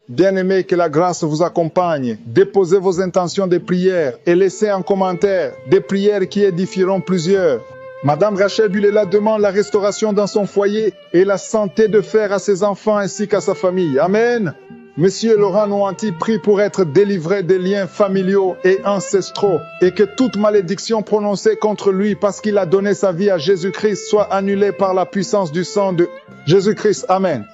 Bien-aimés, que la grâce vous accompagne. Déposez vos intentions de prière et laissez en commentaire des prières qui édifieront plusieurs. Madame Rachel Bulela demande la restauration dans son foyer et la santé de fer à ses enfants ainsi qu'à sa famille. Amen. Monsieur Laurent Nouanti prie pour être délivré des liens familiaux et ancestraux et que toute malédiction prononcée contre lui parce qu'il a donné sa vie à Jésus-Christ soit annulée par la puissance du sang de Jésus-Christ. Amen.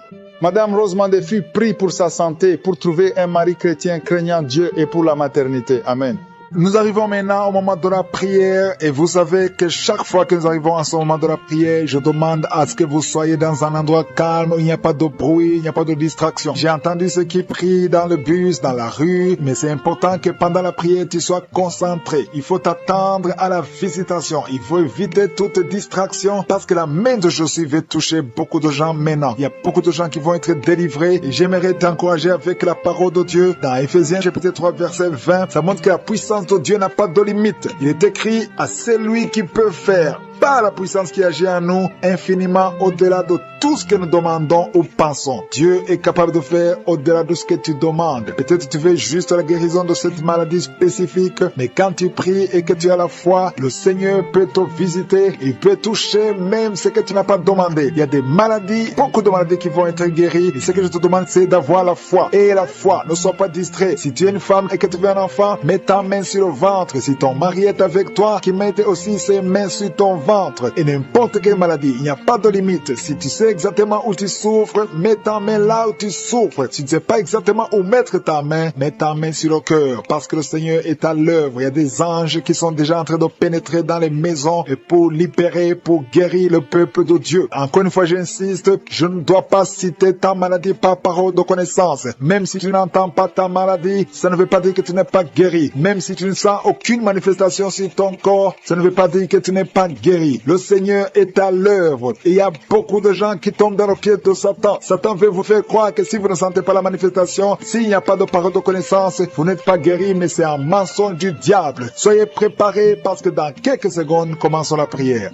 Madame Rose Mandefu prie pour sa santé, pour trouver un mari chrétien craignant Dieu et pour la maternité. Amen. Nous arrivons maintenant au moment de la prière et vous savez que chaque fois que nous arrivons à ce moment de la prière, je demande à ce que vous soyez dans un endroit calme où il n'y a pas de bruit, il n'y a pas de distraction. J'ai entendu ceux qui prient dans le bus, dans la rue, mais c'est important que pendant la prière, tu sois concentré. Il faut t'attendre à la visitation. Il faut éviter toute distraction parce que la main de Jésus va toucher beaucoup de gens maintenant. Il y a beaucoup de gens qui vont être délivrés et j'aimerais t'encourager avec la parole de Dieu. Dans Éphésiens chapitre 3 verset 20, ça montre que la puissance de Dieu n'a pas de limite. Il est écrit à celui qui peut faire par la puissance qui agit en nous infiniment au-delà de tout ce que nous demandons ou pensons. Dieu est capable de faire au-delà de ce que tu demandes. Peut-être tu veux juste la guérison de cette maladie spécifique, mais quand tu pries et que tu as la foi, le Seigneur peut te visiter, il peut toucher même ce que tu n'as pas demandé. Il y a des maladies, beaucoup de maladies qui vont être guéries. Et ce que je te demande, c'est d'avoir la foi. Et la foi, ne sois pas distrait. Si tu es une femme et que tu veux un enfant, mets ta main sur le ventre. Si ton mari est avec toi, qu'il mette aussi ses mains sur ton ventre. Et n'importe quelle maladie, il n'y a pas de limite. Si tu sais exactement où tu souffres, mets ta main là où tu souffres. Si tu ne sais pas exactement où mettre ta main, mets ta main sur le cœur, parce que le Seigneur est à l'œuvre. Il y a des anges qui sont déjà en train de pénétrer dans les maisons et pour libérer, pour guérir le peuple de Dieu. Encore une fois, j'insiste, je ne dois pas citer ta maladie par parole de connaissance. Même si tu n'entends pas ta maladie, ça ne veut pas dire que tu n'es pas guéri. Même si tu ne sens aucune manifestation sur ton corps, ça ne veut pas dire que tu n'es pas guéri. Le Seigneur est à l'œuvre. Et il y a beaucoup de gens qui tombent dans le pied de Satan. Satan veut vous faire croire que si vous ne sentez pas la manifestation, s'il n'y a pas de parole de connaissance, vous n'êtes pas guéri, mais c'est un mensonge du diable. Soyez préparés parce que dans quelques secondes, commençons la prière.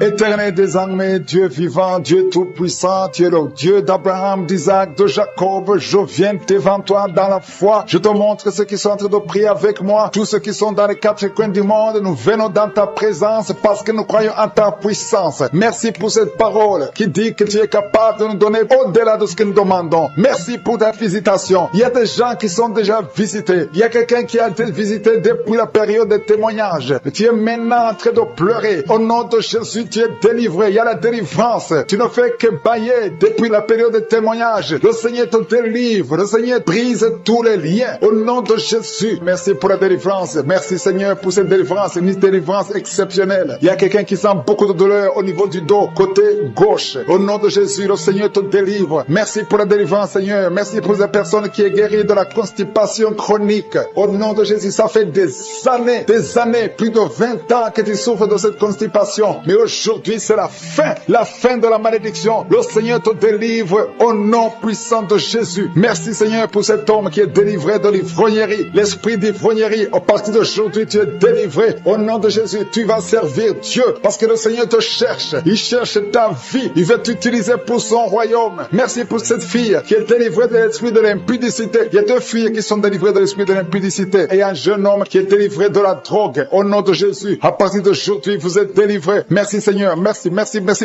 Éternel désormais, Dieu vivant, Dieu tout-puissant, tu es le Dieu d'Abraham, d'Isaac, de Jacob. Je viens devant toi dans la foi. Je te montre ceux qui sont en train de prier avec moi. Tous ceux qui sont dans les quatre coins du monde, nous venons dans ta présence parce que nous croyons en ta puissance. Merci pour cette parole qui dit que tu es capable de nous donner au-delà de ce que nous demandons. Merci pour ta visitation. Il y a des gens qui sont déjà visités. Il y a quelqu'un qui a été visité depuis la période de témoignage. Tu es maintenant en train de pleurer. Au nom de Jésus, tu es délivré, il y a la délivrance. Tu ne fais que bailler depuis la période de témoignage. Le Seigneur te délivre, le Seigneur brise tous les liens. Au nom de Jésus, merci pour la délivrance. Merci Seigneur pour cette délivrance, une délivrance exceptionnelle. Il y a quelqu'un qui sent beaucoup de douleur au niveau du dos, côté gauche. Au nom de Jésus, le Seigneur te délivre. Merci pour la délivrance Seigneur. Merci pour cette personne qui est guérie de la constipation chronique. Au nom de Jésus, ça fait des années, plus de 20 ans que tu souffres de cette constipation. Mais aujourd'hui, c'est la fin de la malédiction. Le Seigneur te délivre au nom puissant de Jésus. Merci Seigneur pour cet homme qui est délivré de l'ivrognerie. L'esprit d'ivrognerie, à partir d'aujourd'hui, tu es délivré. Au nom de Jésus, tu vas servir Dieu parce que le Seigneur te cherche. Il cherche ta vie. Il veut t'utiliser pour son royaume. Merci pour cette fille qui est délivrée de l'esprit de l'impudicité. Il y a 2 filles qui sont délivrées de l'esprit de l'impudicité et un jeune homme qui est délivré de la drogue. Au nom de Jésus, à partir d'aujourd'hui, vous êtes délivrés. Merci Seigneur, merci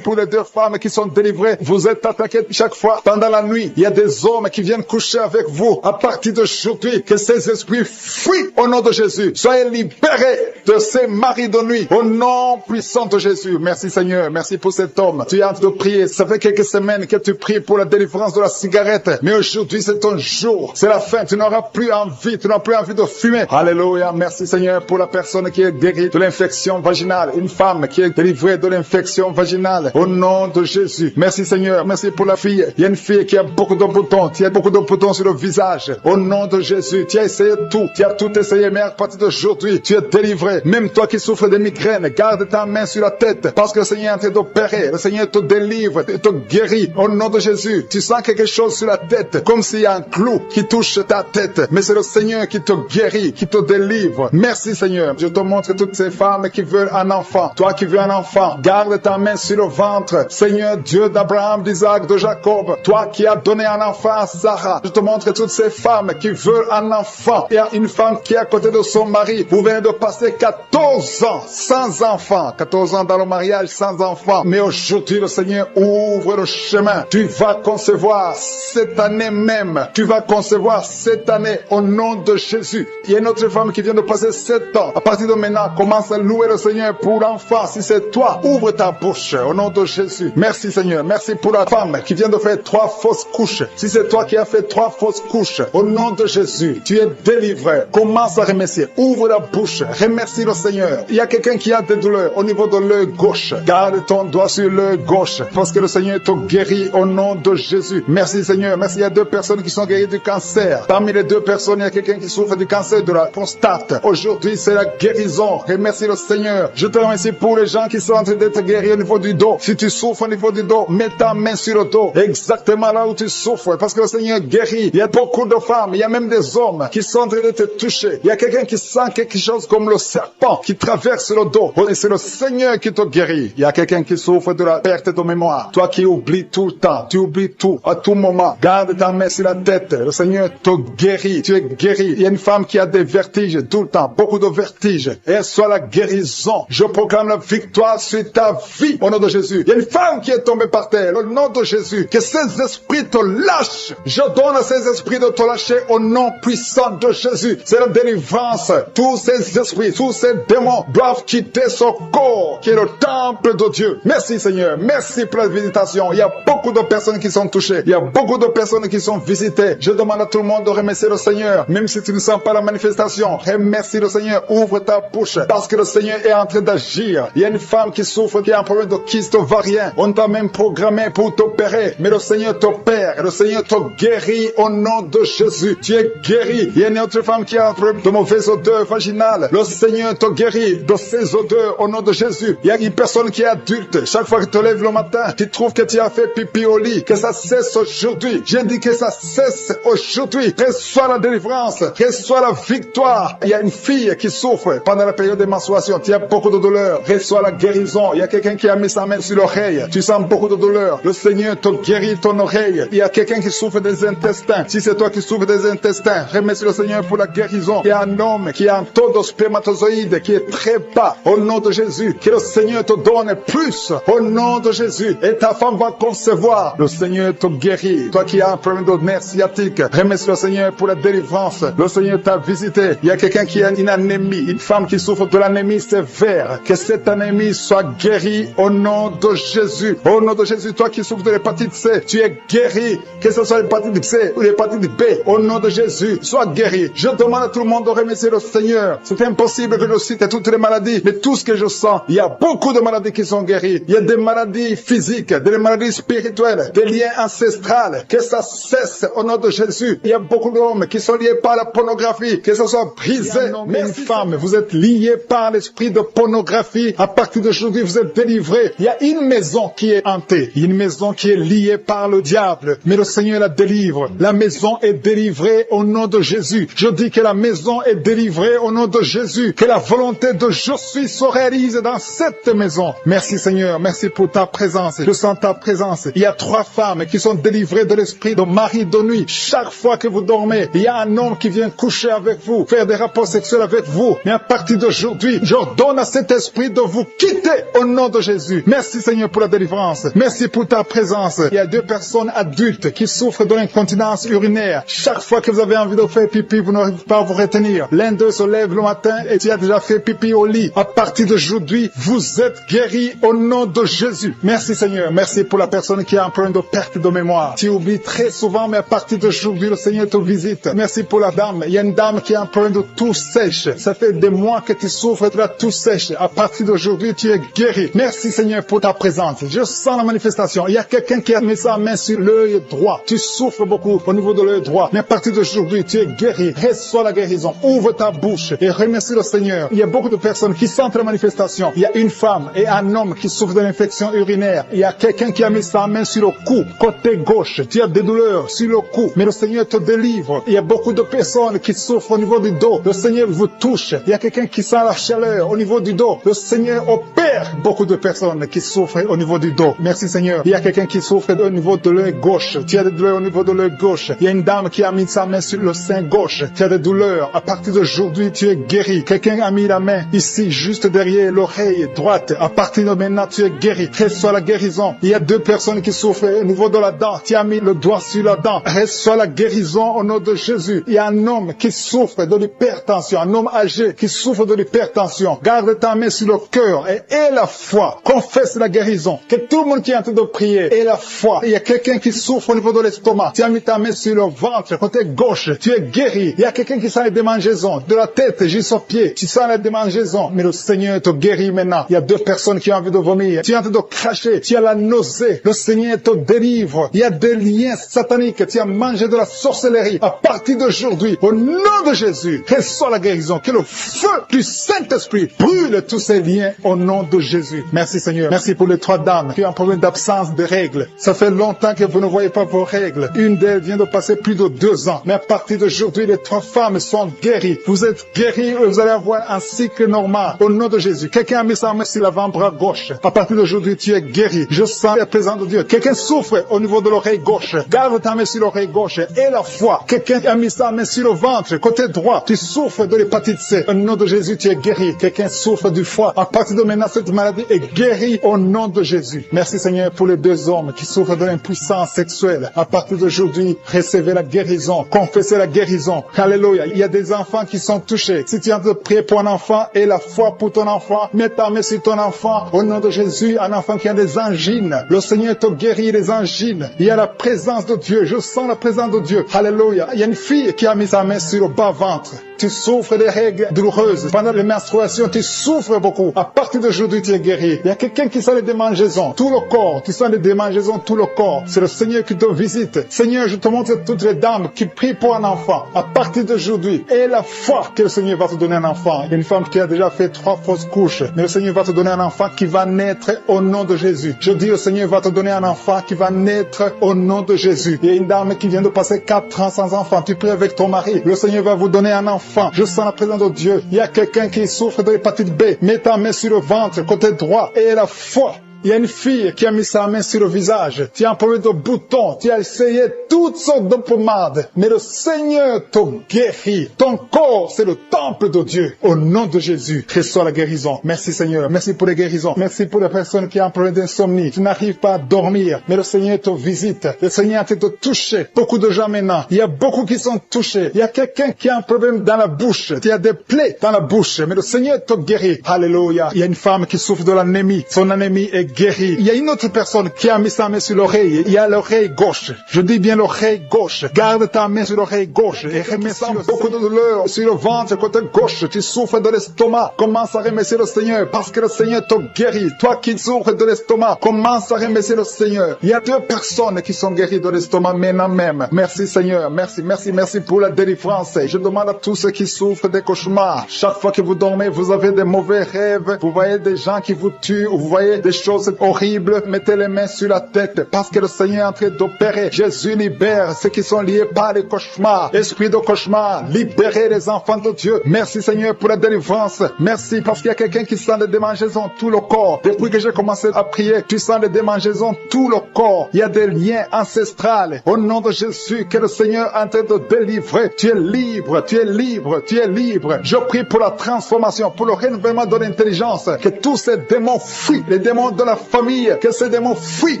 pour les 2 femmes qui sont délivrées. Vous êtes attaqués chaque fois pendant la nuit. Il y a des hommes qui viennent coucher avec vous. À partir d'aujourd'hui, que ces esprits fuient au nom de Jésus. Soyez libérés de ces maris de nuit au nom puissant de Jésus. Merci Seigneur, merci pour cet homme. Tu es en train de prier. Ça fait quelques semaines que tu pries pour la délivrance de la cigarette. Mais aujourd'hui, c'est ton jour. C'est la fin. Tu n'auras plus envie. Tu n'auras plus envie de fumer. Alléluia. Merci Seigneur pour la personne qui est guérie de l'infection vaginale. Une femme qui est délivrée de l'infection vaginale. Au nom de Jésus. Merci Seigneur. Merci pour la fille. Il y a une fille qui a beaucoup de boutons. Tu as beaucoup de boutons sur le visage. Au nom de Jésus. Tu as essayé tout. Tu as tout essayé. Mais à partir d'aujourd'hui, tu es délivré. Même toi qui souffres de migraines, garde ta main sur la tête. Parce que le Seigneur est en train d'opérer. Le Seigneur te délivre. Il te guérit. Au nom de Jésus. Tu sens quelque chose sur la tête. Comme s'il y a un clou qui touche ta tête. Mais c'est le Seigneur qui te guérit. Qui te délivre. Merci Seigneur. Je te montre toutes ces femmes qui veulent un enfant. Toi qui veux un enfant. Garde ta main sur le ventre. Seigneur Dieu d'Abraham, d'Isaac, de Jacob, toi qui as donné un enfant à Sarah, je te montre toutes ces femmes qui veulent un enfant. Il y a une femme qui est à côté de son mari. Vous venez de passer 14 ans sans enfant. 14 ans dans le mariage sans enfant. Mais aujourd'hui, le Seigneur ouvre le chemin. Tu vas concevoir cette année même. Tu vas concevoir cette année au nom de Jésus. Il y a une autre femme qui vient de passer 7 ans. À partir de maintenant, commence à louer le Seigneur pour l'enfant. Si c'est toi, ouvre ta bouche au nom de Jésus. Merci Seigneur. Merci pour la femme qui vient de faire 3 fausses couches. Si c'est toi qui as fait 3 fausses couches, au nom de Jésus, tu es délivré. Commence à remercier. Ouvre la bouche. Remercie le Seigneur. Il y a quelqu'un qui a des douleurs au niveau de l'œil gauche. Garde ton doigt sur l'œil gauche parce que le Seigneur te guérit au nom de Jésus. Merci Seigneur. Merci. Il y a 2 personnes qui sont guéries du cancer. Parmi les 2 personnes, il y a quelqu'un qui souffre du cancer de la prostate. Aujourd'hui, c'est la guérison. Remercie le Seigneur. Je te remercie pour les gens qui sont en train d'être guéris au niveau du dos. Si tu souffres au niveau du dos, mets ta main sur le dos. Exactement là où tu souffres. Parce que le Seigneur guérit. Il y a beaucoup de femmes. Il y a même des hommes qui sont en train de te toucher. Il y a quelqu'un qui sent quelque chose comme le serpent qui traverse le dos. Et c'est le Seigneur qui te guérit. Il y a quelqu'un qui souffre de la perte de mémoire. Toi qui oublies tout le temps. Tu oublies tout. À tout moment. Garde ta main sur la tête. Le Seigneur te guérit. Tu es guéri. Il y a une femme qui a des vertiges tout le temps. Beaucoup de vertiges. Et soit la guérison. Je proclame la victoire sur ta vie. Au nom de Jésus. Il y a une femme qui est tombée par terre. Au nom de Jésus. Que ces esprits te lâchent. Je donne à ces esprits de te lâcher au nom puissant de Jésus. C'est la délivrance. Tous ces esprits, tous ces démons doivent quitter son corps qui est le temple de Dieu. Merci Seigneur. Merci pour la visitation. Il y a beaucoup de personnes qui sont touchées. Il y a beaucoup de personnes qui sont visitées. Je demande à tout le monde de remercier le Seigneur. Même si tu ne sens pas la manifestation, remercie le Seigneur. Ouvre ta bouche parce que le Seigneur est en train d'agir. Il y a une femme qui souffre, qui a un problème de kyste ovarien. On t'a même programmé pour t'opérer. Mais le Seigneur t'opère. Le Seigneur te guérit au nom de Jésus. Tu es guéri. Il y a une autre femme qui a un problème de mauvaise odeur vaginale. Le Seigneur te guérit de ces odeurs au nom de Jésus. Il y a une personne qui est adulte. Chaque fois que tu te lèves le matin, tu trouves que tu as fait pipi au lit. Que ça cesse aujourd'hui. J'ai dit que ça cesse aujourd'hui. Reçois la délivrance. Reçois la victoire. Il y a une fille qui souffre pendant la période de menstruation. Tu as beaucoup de douleur. Reçois la guérison. Il y a quelqu'un qui a mis sa main sur l'oreille. Tu sens beaucoup de douleur. Le Seigneur te guérit ton oreille. Il y a quelqu'un qui souffre des intestins. Si c'est toi qui souffres des intestins, remercie le Seigneur pour la guérison. Il y a un homme qui a un taux de spermatozoïdes qui est très bas. Au nom de Jésus, que le Seigneur te donne plus. Au nom de Jésus. Et ta femme va concevoir. Le Seigneur te guérit. Toi qui as un problème de nerf sciatique, remercie le Seigneur pour la délivrance. Le Seigneur t'a visité. Il y a quelqu'un qui a une anémie, une femme qui souffre de l'anémie sévère. Que cette anémie soit guérie au nom de Jésus. Au nom de Jésus, toi qui souffres de l'hépatite C, tu es guéri. Que ce soit l'hépatite C ou l'hépatite B, au nom de Jésus, sois guéri. Je demande à tout le monde de remercier le Seigneur. C'est impossible que je cite toutes les maladies, mais tout ce que je sens, il y a beaucoup de maladies qui sont guéries. Il y a des maladies physiques, des maladies spirituelles, des liens ancestrales. Que ça cesse au nom de Jésus. Il y a beaucoup d'hommes qui sont liés par la pornographie. Que ça soit brisé. Mais une femme, vous êtes liés par l'esprit de pornographie. À partir d'aujourd'hui, vous êtes délivrés. Il y a une maison qui est hantée. Une maison qui est liée par le diable. Mais le Seigneur la délivre. La maison est délivrée au nom de Jésus. Je dis que la maison est délivrée au nom de Jésus. Que la volonté de je suis se réalise dans cette maison. Merci Seigneur. Merci pour ta présence. Je sens ta présence. Il y a 3 femmes qui sont délivrées de l'esprit de mari de nuit. Chaque fois que vous dormez, il y a un homme qui vient coucher avec vous, faire des rapports sexuels avec vous. Mais à partir d'aujourd'hui, j'ordonne à cet esprit de vous quitter au nom de Jésus. Merci Seigneur pour la délivrance. Merci pour ta présence. Il y a 2 personnes adultes qui souffrent de l'incontinence urinaire. Chaque fois que vous avez envie de faire pipi, vous n'arrivez pas à vous retenir. L'un d'eux se lève le matin et tu as déjà fait pipi au lit. À partir d'aujourd'hui, vous êtes guéris au nom de Jésus. Merci Seigneur. Merci pour la personne qui a un problème de perte de mémoire. Tu oublies très souvent, mais à partir d'aujourd'hui, le Seigneur te visite. Merci pour la dame. Il y a une dame qui a un problème de toux sèche. Ça fait des mois que tu souffres de la toux sèche. À partir d'aujourd'hui, tu es guéri. Merci Seigneur pour ta présence. Je sens la manifestation. Il y a quelqu'un qui a mis sa main sur l'œil droit. Tu souffres beaucoup au niveau de l'œil droit. Mais à partir d'aujourd'hui, tu es guéri. Reçois la guérison. Ouvre ta bouche et remercie le Seigneur. Il y a beaucoup de personnes qui sentent la manifestation. Il y a une femme et un homme qui souffrent de l'infection urinaire. Il y a quelqu'un qui a mis sa main sur le cou, côté gauche. Tu as des douleurs sur le cou, mais le Seigneur te délivre. Il y a beaucoup de personnes qui souffrent au niveau du dos. Le Seigneur vous touche. Il y a quelqu'un qui sent la chaleur au niveau du dos. Le Seigneur opère beaucoup de personnes qui souffrent au niveau du dos. Merci Seigneur. Il y a quelqu'un qui souffre au niveau de l'œil gauche. Tu as des douleurs au niveau de l'œil gauche. Il y a une dame qui a mis sa main sur le sein gauche. Tu as des douleurs. À partir d'aujourd'hui, tu es guéri. Quelqu'un a mis la main ici, juste derrière l'oreille droite. À partir de maintenant, tu es guéri. Reçois la guérison. Il y a 2 personnes qui souffrent au niveau de la dent. Tu as mis le doigt sur la dent. Reçois la guérison au nom de Jésus. Il y a un homme qui souffre de l'hypertension. Un homme âgé qui souffre de l'hypertension. Garde ta main sur le cœur et aie la foi. Confesse la guérison. Que tout le monde qui est en train de prier ait la foi. Il y a quelqu'un qui souffre au niveau de l'estomac. Tu as mis ta main sur le ventre, côté gauche. Tu es guéri. Il y a quelqu'un qui sent les démangeaisons. De la tête jusqu'aux pieds. Tu sens les démangeaisons. Mais le Seigneur te guérit maintenant. Il y a 2 personnes qui ont envie de vomir. Tu es en train de cracher. Tu as la nausée. Le Seigneur te délivre. Il y a des liens sataniques. Tu as mangé de la sorcellerie. À partir d'aujourd'hui, au nom de Jésus, reçois la guérison. Que le feu du Saint-Esprit brûle tous ces liens au nom de Jésus. Merci Seigneur. Merci pour les 3 dames qui ont un problème d'absence de règles. Ça fait longtemps que vous ne voyez pas vos règles. Une d'elles vient de passer plus de 2 ans. Mais à partir d'aujourd'hui, les 3 femmes sont guéries. Vous êtes guéris et vous allez avoir un cycle normal. Au nom de Jésus. Quelqu'un a mis sa main sur l'avant-bras gauche. À partir d'aujourd'hui, tu es guéri. Je sens la présence de Dieu. Quelqu'un souffre au niveau de l'oreille gauche. Garde ta main sur l'oreille gauche et la foi. Quelqu'un a mis sa main sur le ventre, côté droit. Tu souffres de l'hépatite C. Au nom de Jésus, tu es guéri. Quelqu'un souffre du foie. À partir de maintenant, cette maladie est guérie au nom de Jésus. Merci Seigneur pour les 2 hommes qui souffrent de l'impuissance sexuelle. À partir d'aujourd'hui, recevez la guérison. Confessez la guérison. Alléluia. Il y a des enfants qui sont touchés. Si tu es en train de prier pour un enfant et la foi pour ton enfant, mets ta main sur ton enfant. Au nom de Jésus, un enfant qui a des angines. Le Seigneur te guérit des angines. Il y a la présence de Dieu. Je sens la présence de Dieu. Alléluia. Il y a une fille qui a mis sa main sur le bas-ventre. Tu souffres des règles douloureuses. Pendant les menstruations, tu souffres beaucoup. À partir d'aujourd'hui, tu es guéri. Il y a quelqu'un qui sent les démangeaisons. Tout le corps. Tu sens les démangeaisons, tout le corps. C'est le Seigneur qui te visite. Seigneur, je te montre toutes les dames qui prient pour un enfant. À partir d'aujourd'hui, aie la foi que le Seigneur va te donner un enfant. Il y a une femme qui a déjà fait 3 fausses couches. Mais le Seigneur va te donner un enfant qui va naître au nom de Jésus. Je dis, le Seigneur va te donner un enfant qui va naître au nom de Jésus. Il y a une dame qui vient de passer 4 ans sans enfant. Tu pries avec ton mari. Le Seigneur va vous donner un enfant. Je sens la présence de Dieu. Il y a quelqu'un qui souffre de l'hépatite B. Mets ta main sur le ventre, côté droit, et la foi. Il y a une fille qui a mis sa main sur le visage. Tu as un problème de boutons. Tu as essayé toutes sortes de pommades. Mais le Seigneur te guérit. Ton corps, c'est le temple de Dieu. Au nom de Jésus, reçois la guérison. Merci Seigneur. Merci pour les guérisons. Merci pour les personnes qui ont un problème d'insomnie. Tu n'arrives pas à dormir. Mais le Seigneur te visite. Le Seigneur a te touché. Beaucoup de gens maintenant. Il y a beaucoup qui sont touchés. Il y a quelqu'un qui a un problème dans la bouche. Il y a des plaies dans la bouche. Mais le Seigneur te guérit. Alléluia. Il y a une femme qui souffre de l'anémie. Son anémie est guéri. Il y a une autre personne qui a mis sa main sur l'oreille. Il y a l'oreille gauche. Je dis bien l'oreille gauche. Garde ta main sur l'oreille gauche et remercie beaucoup de douleur sur le ventre côté gauche. Tu souffres de l'estomac. Commence à remercier le Seigneur parce que le Seigneur te guérit. Toi qui souffres de l'estomac, commence à remercier le Seigneur. Il y a 2 personnes qui sont guéries de l'estomac maintenant même. Merci Seigneur. Merci, merci, merci pour la délivrance. Je demande à tous ceux qui souffrent des cauchemars. Chaque fois que vous dormez, vous avez des mauvais rêves. Vous voyez des gens qui vous tuent. Vous voyez des choses horrible, mettez les mains sur la tête parce que le Seigneur est en train d'opérer. Jésus libère ceux qui sont liés par les cauchemars. Esprit de cauchemar, libérez les enfants de Dieu. Merci Seigneur pour la délivrance. Merci parce qu'il y a quelqu'un qui sent les démangeaisons tout le corps. Depuis que j'ai commencé à prier, tu sens les démangeaisons tout le corps. Il y a des liens ancestrales. Au nom de Jésus, que le Seigneur est en train de délivrer. Tu es libre, tu es libre, tu es libre. Je prie pour la transformation, pour le renouvellement de l'intelligence. Que tous ces démons fuient, les démons de la famille, que ces démons fuient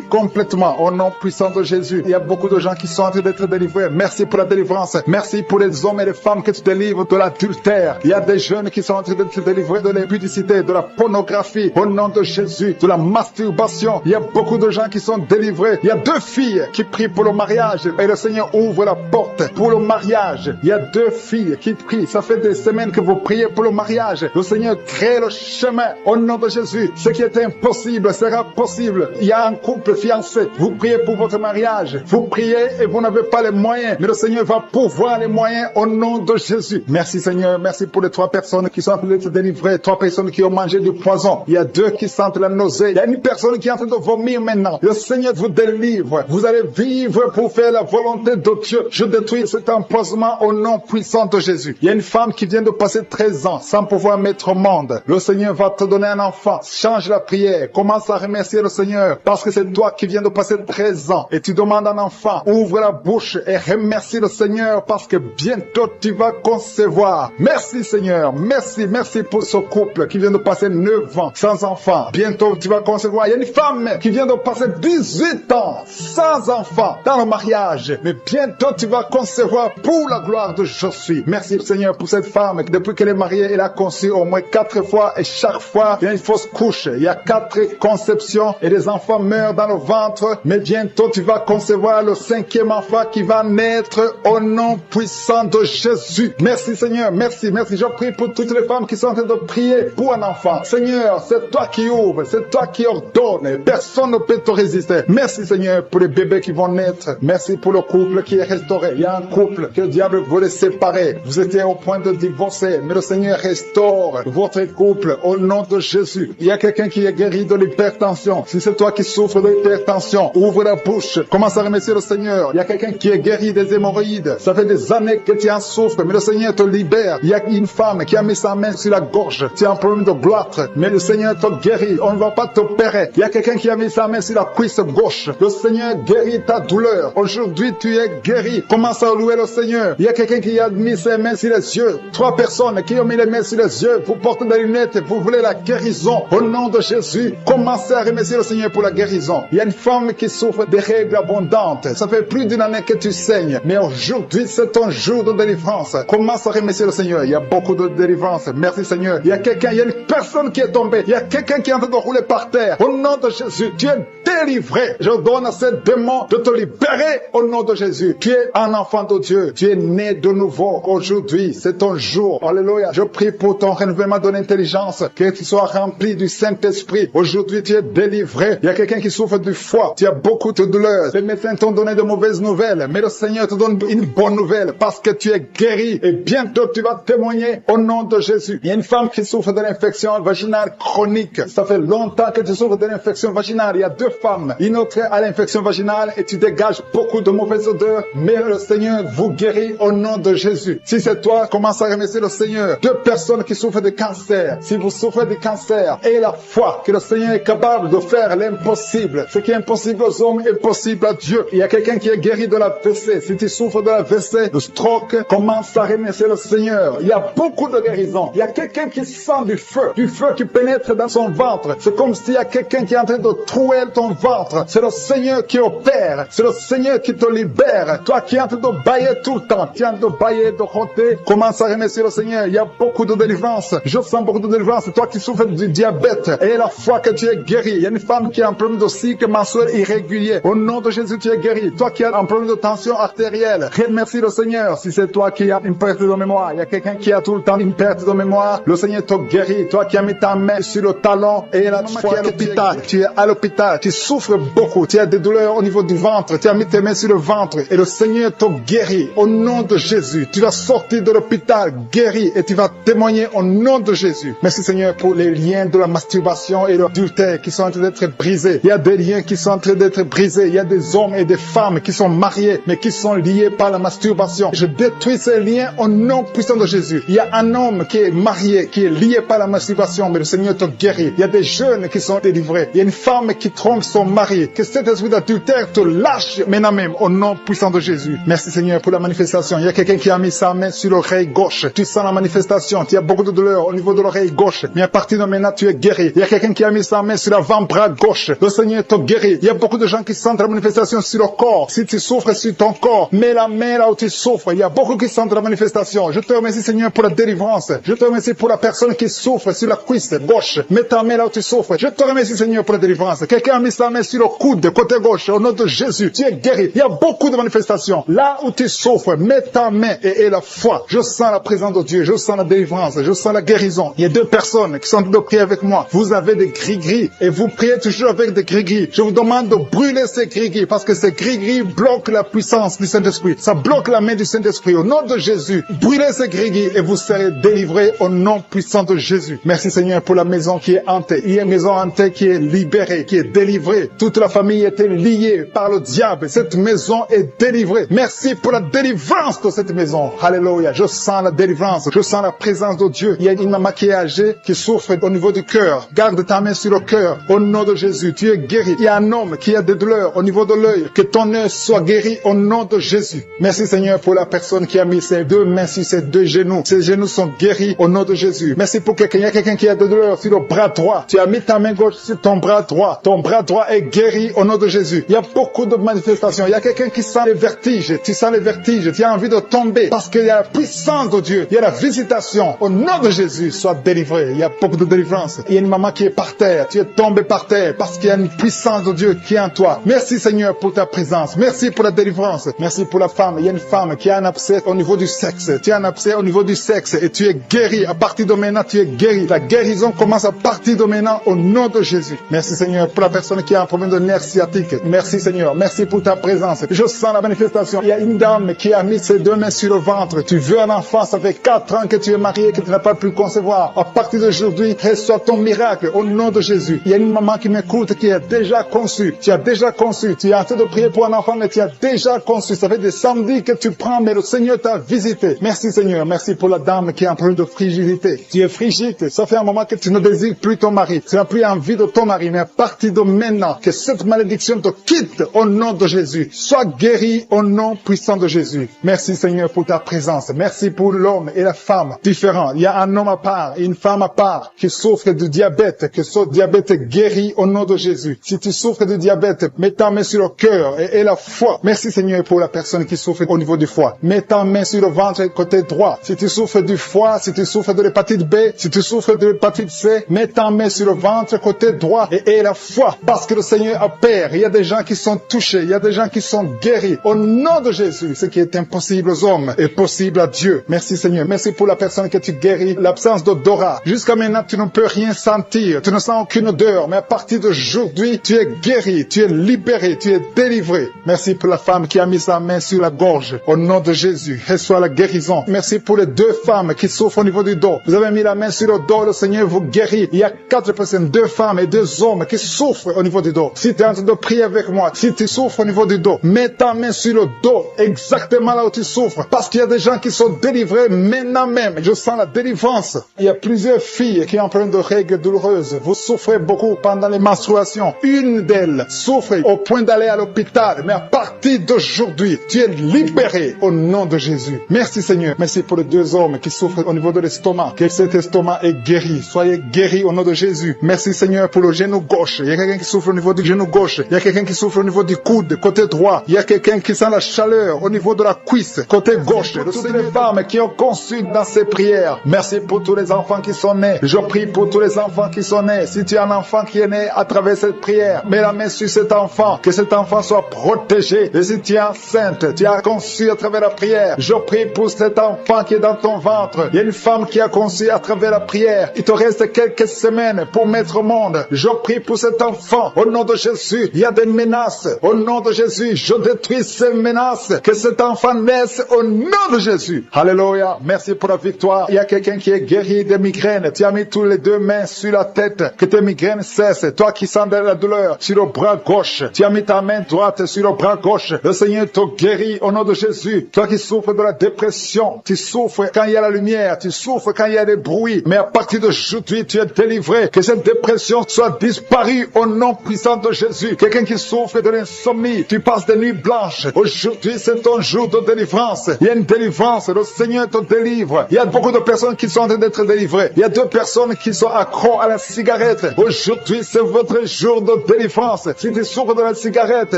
complètement au nom puissant de Jésus. Il y a beaucoup de gens qui sont en train d'être délivrés. Merci pour la délivrance. Merci pour les hommes et les femmes que tu délivres de l'adultère. Il y a des jeunes qui sont en train d'être délivrés de l'impudicité, de la pornographie, au nom de Jésus, de la masturbation. Il y a beaucoup de gens qui sont délivrés. Il y a 2 filles qui prient pour le mariage et le Seigneur ouvre la porte pour le mariage. Il y a 2 filles qui prient. Ça fait des semaines que vous priez pour le mariage. Le Seigneur crée le chemin au nom de Jésus. Ce qui est impossible, sera possible. Il y a un couple fiancé. Vous priez pour votre mariage. Vous priez et vous n'avez pas les moyens. Mais le Seigneur va pourvoir les moyens au nom de Jésus. Merci Seigneur. Merci pour les 3 personnes qui sont en train d'être délivrées. 3 personnes qui ont mangé du poison. Il y a 2 qui sentent la nausée. Il y a une personne qui est en train de vomir maintenant. Le Seigneur vous délivre. Vous allez vivre pour faire la volonté de Dieu. Je détruis cet empoisonnement au nom puissant de Jésus. Il y a une femme qui vient de passer 13 ans sans pouvoir mettre au monde. Le Seigneur va te donner un enfant. Change la prière. Commence à remercier le Seigneur parce que c'est toi qui viens de passer 13 ans et tu demandes un enfant. Ouvre la bouche et remercie le Seigneur parce que bientôt tu vas concevoir. Merci Seigneur. Merci pour ce couple qui vient de passer 9 ans sans enfant. Bientôt tu vas concevoir. Il y a une femme qui vient de passer 18 ans sans enfant dans le mariage. Mais bientôt tu vas concevoir pour la gloire de Je suis. Merci Seigneur pour cette femme. Depuis qu'elle est mariée, elle a conçu au moins 4 fois et chaque fois il y a une fausse couche. Il y a 4 conceptions et les enfants meurent dans le ventre. Mais bientôt tu vas concevoir le 5e enfant qui va naître au nom puissant de Jésus. Merci Seigneur. Merci. Je prie pour toutes les femmes qui sont en train de prier pour un enfant. Seigneur, c'est toi qui ouvres, c'est toi qui ordonnes. Personne ne peut te résister. Merci Seigneur pour les bébés qui vont naître. Merci pour le couple qui est restauré. Il y a un couple que le diable voulait séparer. Vous étiez au point de divorcer, mais le Seigneur restaure votre couple au nom de Jésus. Il y a quelqu'un qui est guéri de l'hypertension. Si c'est toi qui souffres de l'hypertension, ouvre la bouche. Commence à remercier le Seigneur. Il y a quelqu'un qui est guéri des hémorroïdes. Ça fait des années que tu en souffres, mais le Seigneur te libère. Il y a une femme qui a mis sa main sur la gorge. Tu as un problème de gloître, mais le Seigneur te guérit. On ne va pas t'opérer. Il y a quelqu'un qui a mis sa main sur la cuisse gauche. Le Seigneur guérit ta douleur. Aujourd'hui, tu es guéri. Commence à louer le Seigneur. Il y a quelqu'un qui a mis ses mains sur les yeux. 3 personnes qui ont mis les mains sur les yeux. Vous portez des lunettes et vous voulez la guérison. Au nom de Jésus, commencez à remercier le Seigneur pour la guérison. Il y a une femme qui souffre des règles abondantes. Ça fait plus d'une année que tu saignes. Mais aujourd'hui, c'est ton jour de délivrance. Commence à remercier le Seigneur. Il y a beaucoup de délivrance. Merci Seigneur. Il y a une personne qui est tombée. Il y a quelqu'un qui est en train de rouler par terre. Au nom de Jésus, tu es délivré. Je donne à ces démons de te libérer au nom de Jésus. Tu es un enfant de Dieu. Tu es né de nouveau. Aujourd'hui, c'est ton jour. Alléluia. Je prie pour ton renouvellement de l'intelligence. Que tu sois rempli du Saint-Esprit. Aujourd'hui, tu es délivré. Il y a quelqu'un qui souffre du foie. Tu as beaucoup de douleurs. Les médecins t'ont donné de mauvaises nouvelles. Mais le Seigneur te donne une bonne nouvelle parce que tu es guéri. Et bientôt, tu vas témoigner au nom de Jésus. Il y a une femme qui souffre de l'infection vaginale chronique. Ça fait longtemps que tu souffres de l'infection vaginale. Il y a 2 femmes. Une autre a l'infection vaginale et tu dégages beaucoup de mauvaises odeurs. Mais le Seigneur vous guérit au nom de Jésus. Si c'est toi, commence à remercier le Seigneur. 2 personnes qui souffrent de cancer. Si vous souffrez de cancer, ayez la foi que le Seigneur est capable de faire l'impossible. Ce qui est impossible aux hommes est possible à Dieu. Il y a quelqu'un qui est guéri de la WC. Si tu souffres de la WC, de stroke, commence à remercier le Seigneur. Il y a beaucoup de guérisons. Il y a quelqu'un qui sent du feu qui pénètre dans son ventre. C'est comme s'il y a quelqu'un qui est en train de trouer ton ventre. C'est le Seigneur qui opère. C'est le Seigneur qui te libère. Toi qui es en train de bailler tout le temps, tu es en train de bailler, de roter, commence à remercier le Seigneur. Il y a beaucoup de délivrance. Je sens beaucoup de délivrance. Toi qui souffres du diabète, et la foi que tu es guéri. Il y a une femme qui a un problème de cycle mensuel irrégulier. Au nom de Jésus, tu es guéri. Toi qui as un problème de tension artérielle, remercie le Seigneur. Si c'est toi qui as une perte de mémoire, il y a quelqu'un qui a tout le temps une perte de mémoire, le Seigneur te guérit. Toi qui as mis ta main sur le talon et la foi à l'hôpital, tu es à l'hôpital, tu souffres beaucoup, tu as des douleurs au niveau du ventre, tu as mis tes mains sur le ventre et le Seigneur te guérit. Au nom de Jésus, tu vas sortir de l'hôpital guéri et tu vas témoigner au nom de Jésus. Merci Seigneur pour les liens de la masturbation et l'adultère qui sont en train d'être brisés. Il y a des liens qui sont en train d'être brisés. Il y a des hommes et des femmes qui sont mariés mais qui sont liés par la masturbation. Je détruis ces liens au nom puissant de Jésus. Il y a un homme qui est marié, qui est lié par la masturbation, mais le Seigneur te guérit. Il y a des jeunes qui sont délivrés. Il y a une femme qui trompe son mari. Que cet esprit d'adultère te lâche maintenant même au nom puissant de Jésus. Merci Seigneur pour la manifestation. Il y a quelqu'un qui a mis sa main sur l'oreille gauche. Tu sens la manifestation. Tu as beaucoup de douleur au niveau de l'oreille gauche. Mais à partir de maintenant, tu es guéri. Il y a quelqu'un qui a mis sa main sur l'avant-bras gauche. Le Seigneur te guérit. Il y a beaucoup de gens qui sentent la manifestation sur le corps. Si tu souffres sur ton corps, mets la main là où tu souffres. Il y a beaucoup qui sentent la manifestation. Je te remercie Seigneur pour la délivrance. Je te remercie pour la personne qui souffre sur la cuisse gauche. Mets ta main là où tu souffres. Je te remercie Seigneur pour la délivrance. Quelqu'un a mis sa main sur le coude, côté gauche. Au nom de Jésus, tu es guéri. Il y a beaucoup de manifestations. Là où tu souffres, mets ta main et la foi. Je sens la présence de Dieu. Je sens la délivrance. Je sens la guérison. Il y a 2 personnes qui sont en train de prier avec moi. Vous avez des gris-gris gris-gris et vous priez toujours avec des gris-gris. Je vous demande de brûler ces gris-gris parce que ces gris-gris bloquent la puissance du Saint-Esprit. Ça bloque la main du Saint-Esprit. Au nom de Jésus, brûlez ces gris-gris et vous serez délivrés au nom puissant de Jésus. Merci Seigneur pour la maison qui est hantée. Il y a une maison hantée qui est libérée, qui est délivrée. Toute la famille était liée par le diable. Cette maison est délivrée. Merci pour la délivrance de cette maison. Alléluia. Je sens la délivrance. Je sens la présence de Dieu. Il y a une maman qui est âgée, qui souffre au niveau du cœur. Garde ta main sur le cœur. Au nom de Jésus, tu es guéri. Il y a un homme qui a des douleurs au niveau de l'œil. Que ton œil soit guéri au nom de Jésus. Merci Seigneur pour la personne qui a mis ses deux mains sur ses deux genoux. Ses genoux sont guéris au nom de Jésus. Merci pour quelqu'un. Il y a quelqu'un qui a des douleurs sur le bras droit. Tu as mis ta main gauche sur ton bras droit. Ton bras droit est guéri au nom de Jésus. Il y a beaucoup de manifestations. Il y a quelqu'un qui sent les vertiges. Tu sens les vertiges. Tu as envie de tomber parce qu'il y a la puissance de Dieu. Il y a la visitation. Au nom de Jésus, sois délivré. Il y a beaucoup de délivrance. Il y a une maman qui est par terre. Tu es tombé par terre parce qu'il y a une puissance de Dieu qui est en toi. Merci Seigneur pour ta présence. Merci pour la délivrance. Merci pour la femme. Il y a une femme qui a un abcès au niveau du sexe. Tu as un abcès au niveau du sexe et tu es guéri. À partir de maintenant, tu es guéri. La guérison commence à partir de maintenant au nom de Jésus. Merci Seigneur pour la personne qui a un problème de nerf sciatique. Merci Seigneur. Merci pour ta présence. Je sens la manifestation. Il y a une dame qui a mis ses deux mains sur le ventre. Tu veux un enfant. Ça fait 4 ans que tu es marié, que tu n'as pas pu concevoir. À partir d'aujourd'hui, reçois ton miracle au nom de Jésus. Il y a une maman qui m'écoute qui a déjà conçu. Tu as déjà conçu. Tu es en train de prier pour un enfant, mais tu as déjà conçu. Ça fait des samedis que tu prends, mais le Seigneur t'a visité. Merci Seigneur. Merci pour la dame qui a un problème de frigidité. Tu es frigide. Ça fait un moment que tu ne désires plus ton mari. Tu n'as plus envie de ton mari, mais à partir de maintenant, que cette malédiction te quitte au nom de Jésus. Sois guéri au nom puissant de Jésus. Merci Seigneur pour ta présence. Merci pour l'homme et la femme différents. Il y a un homme à part et une femme à part qui souffre du diabète, que ce diabète est guéri au nom de Jésus. Si tu souffres du diabète, mets ta main sur le cœur et la foi. Merci Seigneur pour la personne qui souffre au niveau du foie. Mets ta main sur le ventre côté droit. Si tu souffres du foie, si tu souffres de l'hépatite B, si tu souffres de l'hépatite C, mets ta main sur le ventre côté droit et la foi. Parce que le Seigneur opère. Il y a des gens qui sont touchés. Il y a des gens qui sont guéris. Au nom de Jésus, ce qui est impossible aux hommes est possible à Dieu. Merci Seigneur. Merci pour la personne que tu guéris. L'absence d'odorat. Jusqu'à maintenant, tu ne peux rien sentir. Tu ne sens aucune odeur. Mais à partir d'aujourd'hui, tu es guéri. Tu es libéré. Tu es délivré. Merci pour la femme qui a mis sa main sur la gorge. Au nom de Jésus, reçois la guérison. Merci pour les 2 femmes qui souffrent au niveau du dos. Vous avez mis la main sur le dos. Le Seigneur vous guérit. Il y a 4 personnes, 2 femmes et 2 hommes qui souffrent au niveau du dos. Si tu es en train de prier avec moi, si tu souffres au niveau du dos, mets ta main sur le dos, exactement là où tu souffres. Parce qu'il y a des gens qui sont délivrés maintenant même. Je sens la délivrance. Il y a plusieurs filles qui ont un problème de règles douloureuses. Vous souffrez beaucoup pendant les menstruations. Une d'elles souffre au point d'aller à l'hôpital. Mais à partir d'aujourd'hui, tu es libéré au nom de Jésus. Merci Seigneur. Merci pour les 2 hommes qui souffrent au niveau de l'estomac. Que cet estomac est guéri. Soyez guéris au nom de Jésus. Merci Seigneur pour le genou gauche. Il y a quelqu'un qui souffre au niveau du genou gauche. Il y a quelqu'un qui souffre au niveau du coude, côté droit. Il y a quelqu'un qui sent la chaleur au niveau de la cuisse, côté gauche. Toutes les femmes qui ont conçu dans ces prières. Merci pour tous les enfants qui sont nés. Je prie pour tous les enfants qui sont nés. Si tu as un enfant qui est né à travers cette prière, mets la main sur cet enfant. Que cet enfant soit protégé. Et si tu es enceinte, tu as conçu à travers la prière. Je prie pour cet enfant qui est dans ton ventre. Il y a une femme qui a conçu à travers la prière. Il te reste quelques semaines pour mettre au monde. Je prie pour cet enfant. Au nom de Jésus, il y a des menaces. Au nom de Jésus, je détruis ces menaces. Que cet enfant naisse au nom de Jésus. Alléluia. Merci pour la victoire. Il y a quelqu'un qui est guéri des migraines. Tu as mis tous les 2 mains sur la tête. Que tes migraines cessent. Toi qui sens de la douleur sur le bras gauche. Tu as mis ta main droite sur le bras gauche. Le Seigneur te guérit au nom de Jésus. Toi qui souffres de la dépression. Tu souffres quand il y a la lumière. Tu souffres quand il y a des bruits. Mais à partir d'aujourd'hui, tu es délivré. Que cette dépression soit disparue au nom puissant de Jésus. Quelqu'un qui souffre de l'insomnie. Tu passes des nuits blanches. Aujourd'hui, c'est ton jour de délivrance. Il y a une délivrance. Le Seigneur te délivre. Il y a beaucoup de personnes qui sont en train d'être délivrées. Il y a 2 personnes qui sont accros à la cigarette. Aujourd'hui, c'est votre jour de délivrance. Si tu souffres de la cigarette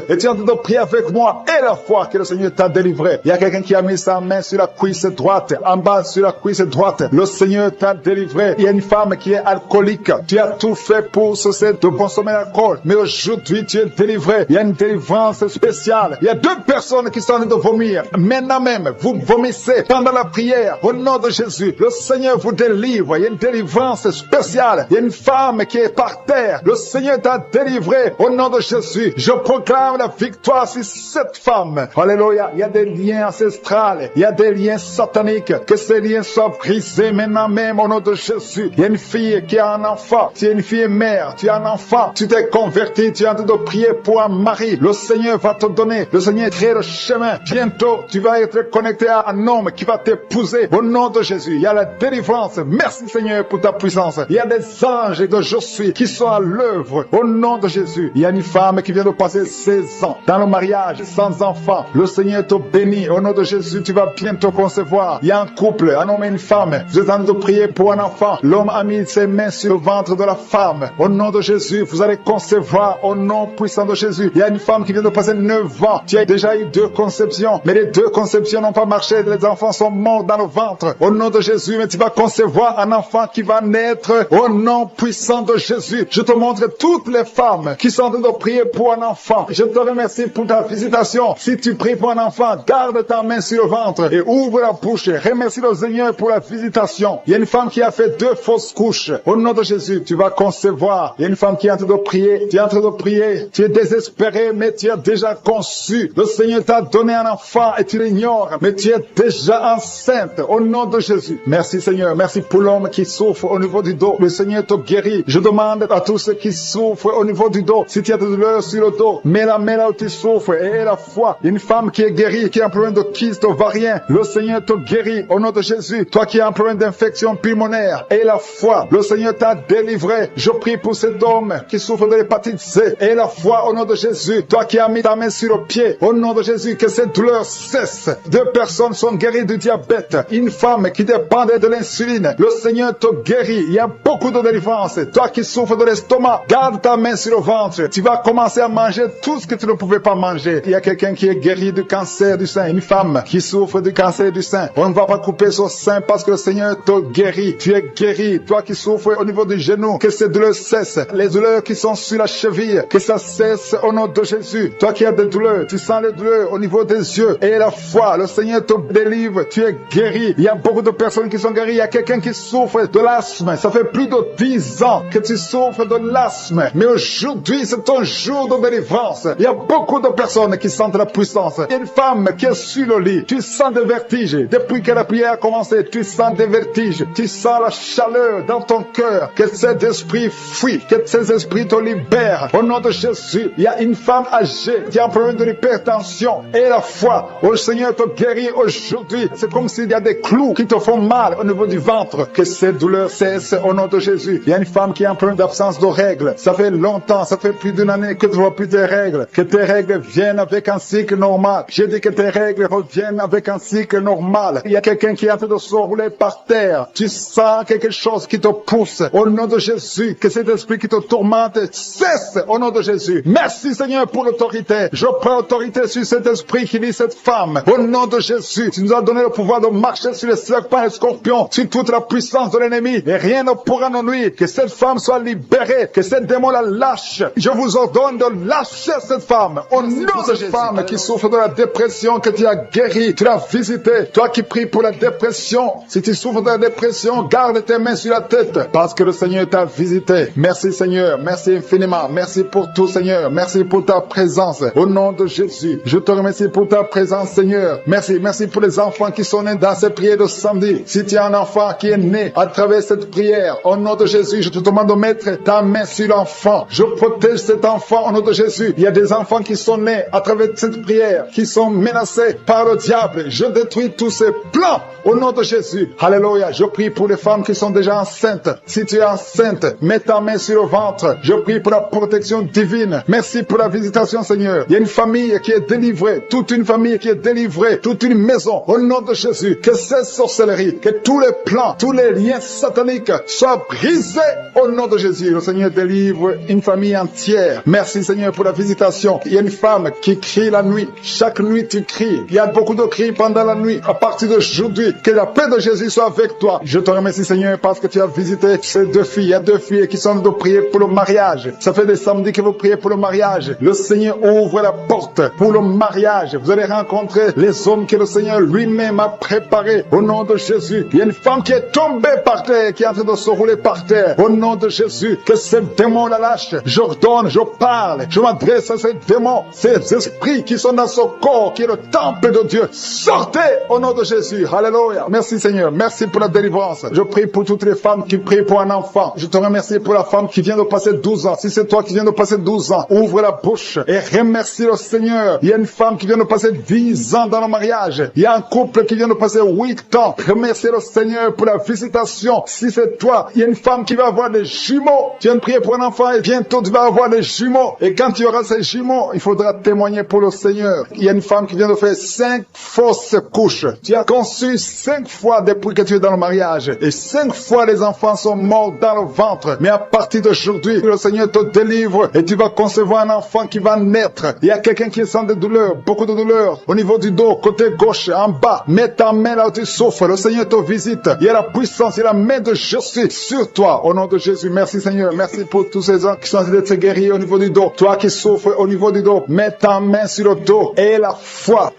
et tu es en train de prier avec moi et la foi que le Seigneur t'a délivré. Il y a quelqu'un qui a mis sa main sur la cuisse droite, en bas sur la cuisse droite. Le Seigneur t'a délivré. Il y a une femme qui est alcoolique. Tu as tout fait pour cesser de consommer l'alcool. Mais aujourd'hui, tu es délivré. Il y a une délivrance spéciale. Il y a 2 personnes qui sont en train de vomir. Maintenant même, vous vomissez pendant la prière. Au nom de Jésus, le Seigneur vous délivre. Il y a une délivrance spéciale. Il y a une femme qui est par terre. Le Seigneur t'a délivré. Au nom de Jésus, je proclame la victoire sur cette femme. Alléluia. Il y a des liens ancestrales. Il y a des liens sataniques. Que ces liens soient brisés maintenant même au nom de Jésus. Il y a une fille qui a un enfant. Tu es une fille mère. Tu as un enfant. Tu t'es converti. Tu es en train de prier pour un mari. Le Seigneur va te donner. Le Seigneur crée le chemin. Bientôt, tu vas être connecté à un homme qui va t'épouser. Au nom de Jésus, il y a la délivrance. Merci Seigneur pour ta puissance. Il y a des anges de je suis qui sont à l'œuvre. Au nom de Jésus, il y a une femme qui vient de passer 16 ans dans le mariage sans enfant. Le Seigneur te bénit. Au nom de Jésus, tu vas bientôt concevoir. Il y a un couple, un homme et une femme. Vous êtes en train de prier pour un enfant. L'homme a mis ses mains sur le ventre de la femme. Au nom de Jésus, vous allez concevoir au nom puissant de Jésus. Il y a une femme qui vient de passer 9 ans. Tu as déjà eu 2 conceptions, mais les 2 conceptions n'ont pas marché. Les enfants sont morts dans le ventre. Au nom de Jésus, mais tu vas concevoir un enfant qui va naître au nom puissant de Jésus. Je te montre toutes les femmes qui sont en train de prier pour un enfant. Je te remercie pour ta visitation. Si tu pries pour un enfant, garde ta main sur le ventre et ouvre la bouche. Remercie le Seigneur pour la visitation. Il y a une femme qui a fait 2 fausses couches. Au nom de Jésus, tu vas concevoir. Il y a une femme qui est en train de prier. Tu es en train de prier. Tu es désespéré, mais tu as déjà conçu. Le Seigneur t'a donné un enfant et tu l'ignores, mais tu es déjà enceinte. Au nom de Jésus. Merci Seigneur. Merci pour l'homme qui souffre au niveau du dos. Le Seigneur te guérit. Je demande à tous ceux qui souffrent au niveau du dos, si tu as de douleur sur le dos, mets la main là où tu souffres et aie la foi. Une femme qui est guérie, qui a un problème de kyste ovarien, le Seigneur te guérit au nom de Jésus. Toi qui as un problème d'infection pulmonaire, aie la foi. Le Seigneur t'a délivré. Je prie pour cet homme qui souffre de l'hépatite C. Aie la foi au nom de Jésus. Toi qui as mis ta main sur le pied, au nom de Jésus, que cette douleur cesse. 2 personnes sont guéries du diabète. Une femme qui dépendait de l'insuline. Le Seigneur te guérit. Il y a beaucoup de délivrance. Toi qui souffres de l'estomac, garde ta main sur le ventre. Tu vas commencer à manger tout ce que tu ne pouvais pas manger. Il y a quelqu'un qui est guéri du cancer du sein. Une femme qui souffre du cancer du sein. On ne va pas couper son sein parce que le Seigneur te guérit. Tu es guéri. Toi qui souffres au niveau du genou, que ces douleurs cessent. Les douleurs qui sont sur la cheville, que ça cesse au nom de Jésus. Toi qui as des douleurs, tu sens les douleurs au niveau des yeux. Et la foi, le Seigneur te délivre. Tu es guéri. Il y a beaucoup de personnes qui sont guéries. Il y a quelqu'un qui souffre de l'asthme. Ça fait plus de 10 ans que tu souffres de l'asthme. Mais aujourd'hui, c'est ton jour de délivrance. Il y a beaucoup de personnes qui sentent la puissance. Il y a une femme qui est sur le lit. Tu sens des vertiges. Depuis que la prière a commencé, tu sens des vertiges. Tu sens la chaleur dans ton cœur. Que cet esprit fuit. Que ces esprits te libèrent. Au nom de Jésus, il y a une femme âgée qui a un problème de l'hypertension. Et la foi, le Seigneur te guérit aujourd'hui. C'est comme s'il y a des clous qui te font mal au niveau du ventre. Que ces douleurs cessent au nom de Jésus. Il y a une femme qui a un problème d'absence de règles. Ça fait longtemps, ça fait plus d'une année que tu ne vois plus tes règles. Que tes règles viennent avec un cycle normal. J'ai dit que tes règles reviennent avec un cycle normal. Il y a quelqu'un qui est en train de se rouler par terre. Tu sens quelque chose qui te pousse. Au nom de Jésus, que cet esprit qui te tourmente cesse au nom de Jésus. Merci Seigneur pour l'autorité. Je prends autorité sur cet esprit qui lit cette femme. Au nom de Jésus, tu nous as donné le pouvoir de marcher sur les serpents et les scorpions, sur toute la puissance de l'ennemi. Et rien ne pourra nous nuire. Que cette femme soit libérée. Que cette démon la lâche. Je vous ordonne de lâcher cette femme. Au nom de cette femme qui souffre de la dépression que tu as guérie. Tu l'as visitée. Toi qui pries pour la dépression. Si tu souffres de la dépression, garde tes mains sur la tête. Parce que le Seigneur t'a visité. Merci Seigneur. Merci infiniment. Merci pour tout Seigneur. Merci pour ta présence. Au nom de Jésus. Je te remercie pour ta présence Seigneur. Merci. Merci pour les enfants qui sont nés dans cette prière de samedi. Si tu as un enfant qui est né à travers cette prière, au nom de Jésus, je te demande de mettre ta main sur l'enfant. Je protège cet enfant au nom de Jésus. Il y a des enfants qui sont nés à travers cette prière, qui sont menacés par le diable. Je détruis tous ces plans au nom de Jésus. Alléluia. Je prie pour les femmes qui sont déjà enceintes. Si tu es enceinte, mets ta main sur le ventre. Je prie pour la protection divine. Merci pour la visitation, Seigneur. Il y a une famille qui est délivrée. Toute une famille qui est délivrée. Toute une maison. Au nom de Jésus. Que cette sorcellerie, que tous les plans, tous les liens sataniques soient brisés au nom de Jésus. Le Seigneur délivre une famille entière. Merci, Seigneur, pour la visitation. Il y a une femme qui crie la nuit. Chaque nuit, tu cries. Il y a beaucoup de cris pendant la nuit. À partir d'aujourd'hui, que la paix de Jésus soit avec toi. Je te remercie, Seigneur, parce que tu as visité ces 2 filles. Il y a 2 filles qui sont en train de prier pour le mariage. Ça fait des samedis que vous priez pour le mariage. Le Seigneur ouvre la porte pour le mariage. Vous allez rencontrer les hommes que le Seigneur lui-même a préparés. Au nom de Jésus. Il y a une femme qui est tombée par terre, qui est en train de se rouler par terre. Au nom de Jésus. Jésus, que ces démons la lâchent. J'ordonne, je parle, je m'adresse à ces démons, ces esprits qui sont dans son corps, qui est le temple de Dieu. Sortez au nom de Jésus. Alléluia. Merci Seigneur. Merci pour la délivrance. Je prie pour toutes les femmes qui prient pour un enfant. Je te remercie pour la femme qui vient de passer 12 ans. Si c'est toi qui viens de passer 12 ans, ouvre la bouche et remercie le Seigneur. Il y a une femme qui vient de passer 10 ans dans le mariage. Il y a un couple qui vient de passer 8 ans. Remercie le Seigneur pour la visitation. Si c'est toi, il y a une femme qui va avoir des jumeaux. Tu viens de prier pour un enfant et bientôt tu vas avoir des jumeaux. Et quand tu auras ces jumeaux, il faudra témoigner pour le Seigneur. Il y a une femme qui vient de faire 5 fausses couches. Tu as conçu 5 fois depuis que tu es dans le mariage. Et 5 fois les enfants sont morts dans le ventre. Mais à partir d'aujourd'hui, le Seigneur te délivre et tu vas concevoir un enfant qui va naître. Il y a quelqu'un qui sent des douleurs, beaucoup de douleurs au niveau du dos, côté gauche, en bas. Mets ta main là où tu souffres. Le Seigneur te visite. Il y a la puissance et la main de Jésus sur toi. Au nom de Jésus, merci Seigneur. Merci pour tous ces gens qui sont en train d'être guéris au niveau du dos. Toi qui souffres au niveau du dos, mets ta main sur le dos. Et la foi.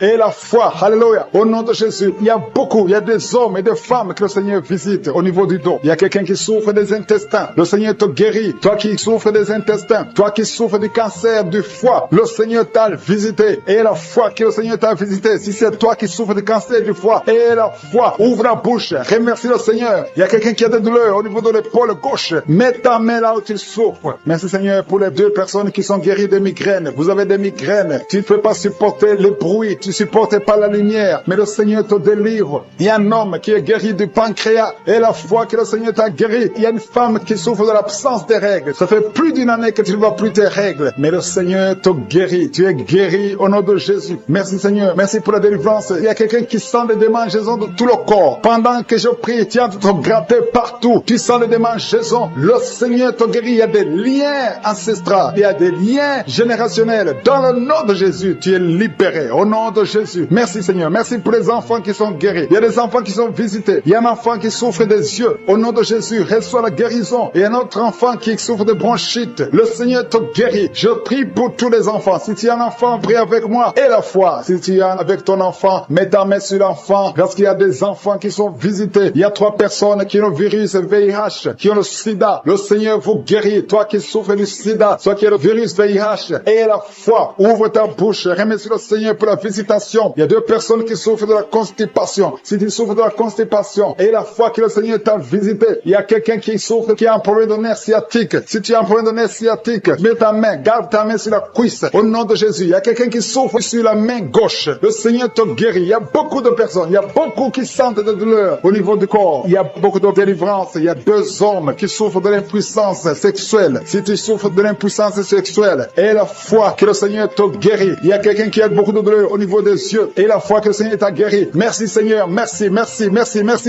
Alléluia. Au nom de Jésus, il y a des hommes et des femmes que le Seigneur visite au niveau du dos. Il y a quelqu'un qui souffre des intestins. Le Seigneur te guérit. Toi qui souffres des intestins, toi qui souffres du cancer du foie, le Seigneur t'a visité. Et la foi que le Seigneur t'a visité. Si c'est toi qui souffres du cancer du foie, et la foi, ouvre la bouche, remercie le Seigneur. Il y a quelqu'un qui a des douleurs au niveau de l'épaule gauche. Mets ta main là où tu souffres. Merci Seigneur pour les 2 personnes qui sont guéries de migraines. Vous avez des migraines. Tu ne peux pas supporter le bruit. Tu ne supportes pas la lumière. Mais le Seigneur te délivre. Il y a un homme qui est guéri du pancréas. Et la foi que le Seigneur t'a guéri. Il y a une femme qui souffre de l'absence des règles. Ça fait plus d'1 année que tu ne vois plus tes règles. Mais le Seigneur te guérit. Tu es guéri au nom de Jésus. Merci Seigneur. Merci pour la délivrance. Il y a quelqu'un qui sent des démangeaisons de tout le corps. Pendant que je prie, tu es en train de te gratter partout. Tu sens des démangeaisons. Le Seigneur te guérit. Il y a des liens ancestraux. Il y a des liens générationnels. Dans le nom de Jésus, tu es libéré. Au nom de Jésus. Merci Seigneur. Merci pour les enfants qui sont guéris. Il y a des enfants qui sont visités. Il y a un enfant qui souffre des yeux. Au nom de Jésus, reçois la guérison. Et un autre enfant qui souffre de bronchite. Le Seigneur te guérit. Je prie pour tous les enfants. Si tu as un enfant, prie avec moi. Et la foi. Si tu es avec ton enfant, mets ta main sur l'enfant. Parce qu'il y a des enfants qui sont visités. Il y a 3 personnes qui ont le virus VIH, qui ont le sida. Le Seigneur vous guérit. Toi qui souffres du sida, toi qui as le virus VIH. Et la foi. Ouvre ta bouche. Remercie le Seigneur pour la visitation. Il y a 2 personnes qui souffrent de la constipation. Si tu souffres de la constipation, et la foi que le Seigneur t'a visité. Il y a quelqu'un qui souffre, qui a un problème de nerf sciatique. Si tu as un problème de nerf sciatique, mets ta main, garde ta main sur la cuisse. Au nom de Jésus. Il y a quelqu'un qui souffre sur la main gauche. Le Seigneur te guérit. Il y a beaucoup de personnes. Il y a beaucoup qui sentent de douleur au niveau du corps. Il y a beaucoup de délivrance. Il y a 2 hommes qui souffrent de l'impuissance sexuelle. Si tu souffres de l'impuissance sexuelle, et la foi que le Seigneur te guérit. Il y a quelqu'un qui a beaucoup de douleur au niveau des yeux. Et la foi que le Seigneur t'a guéri. Merci Seigneur. Merci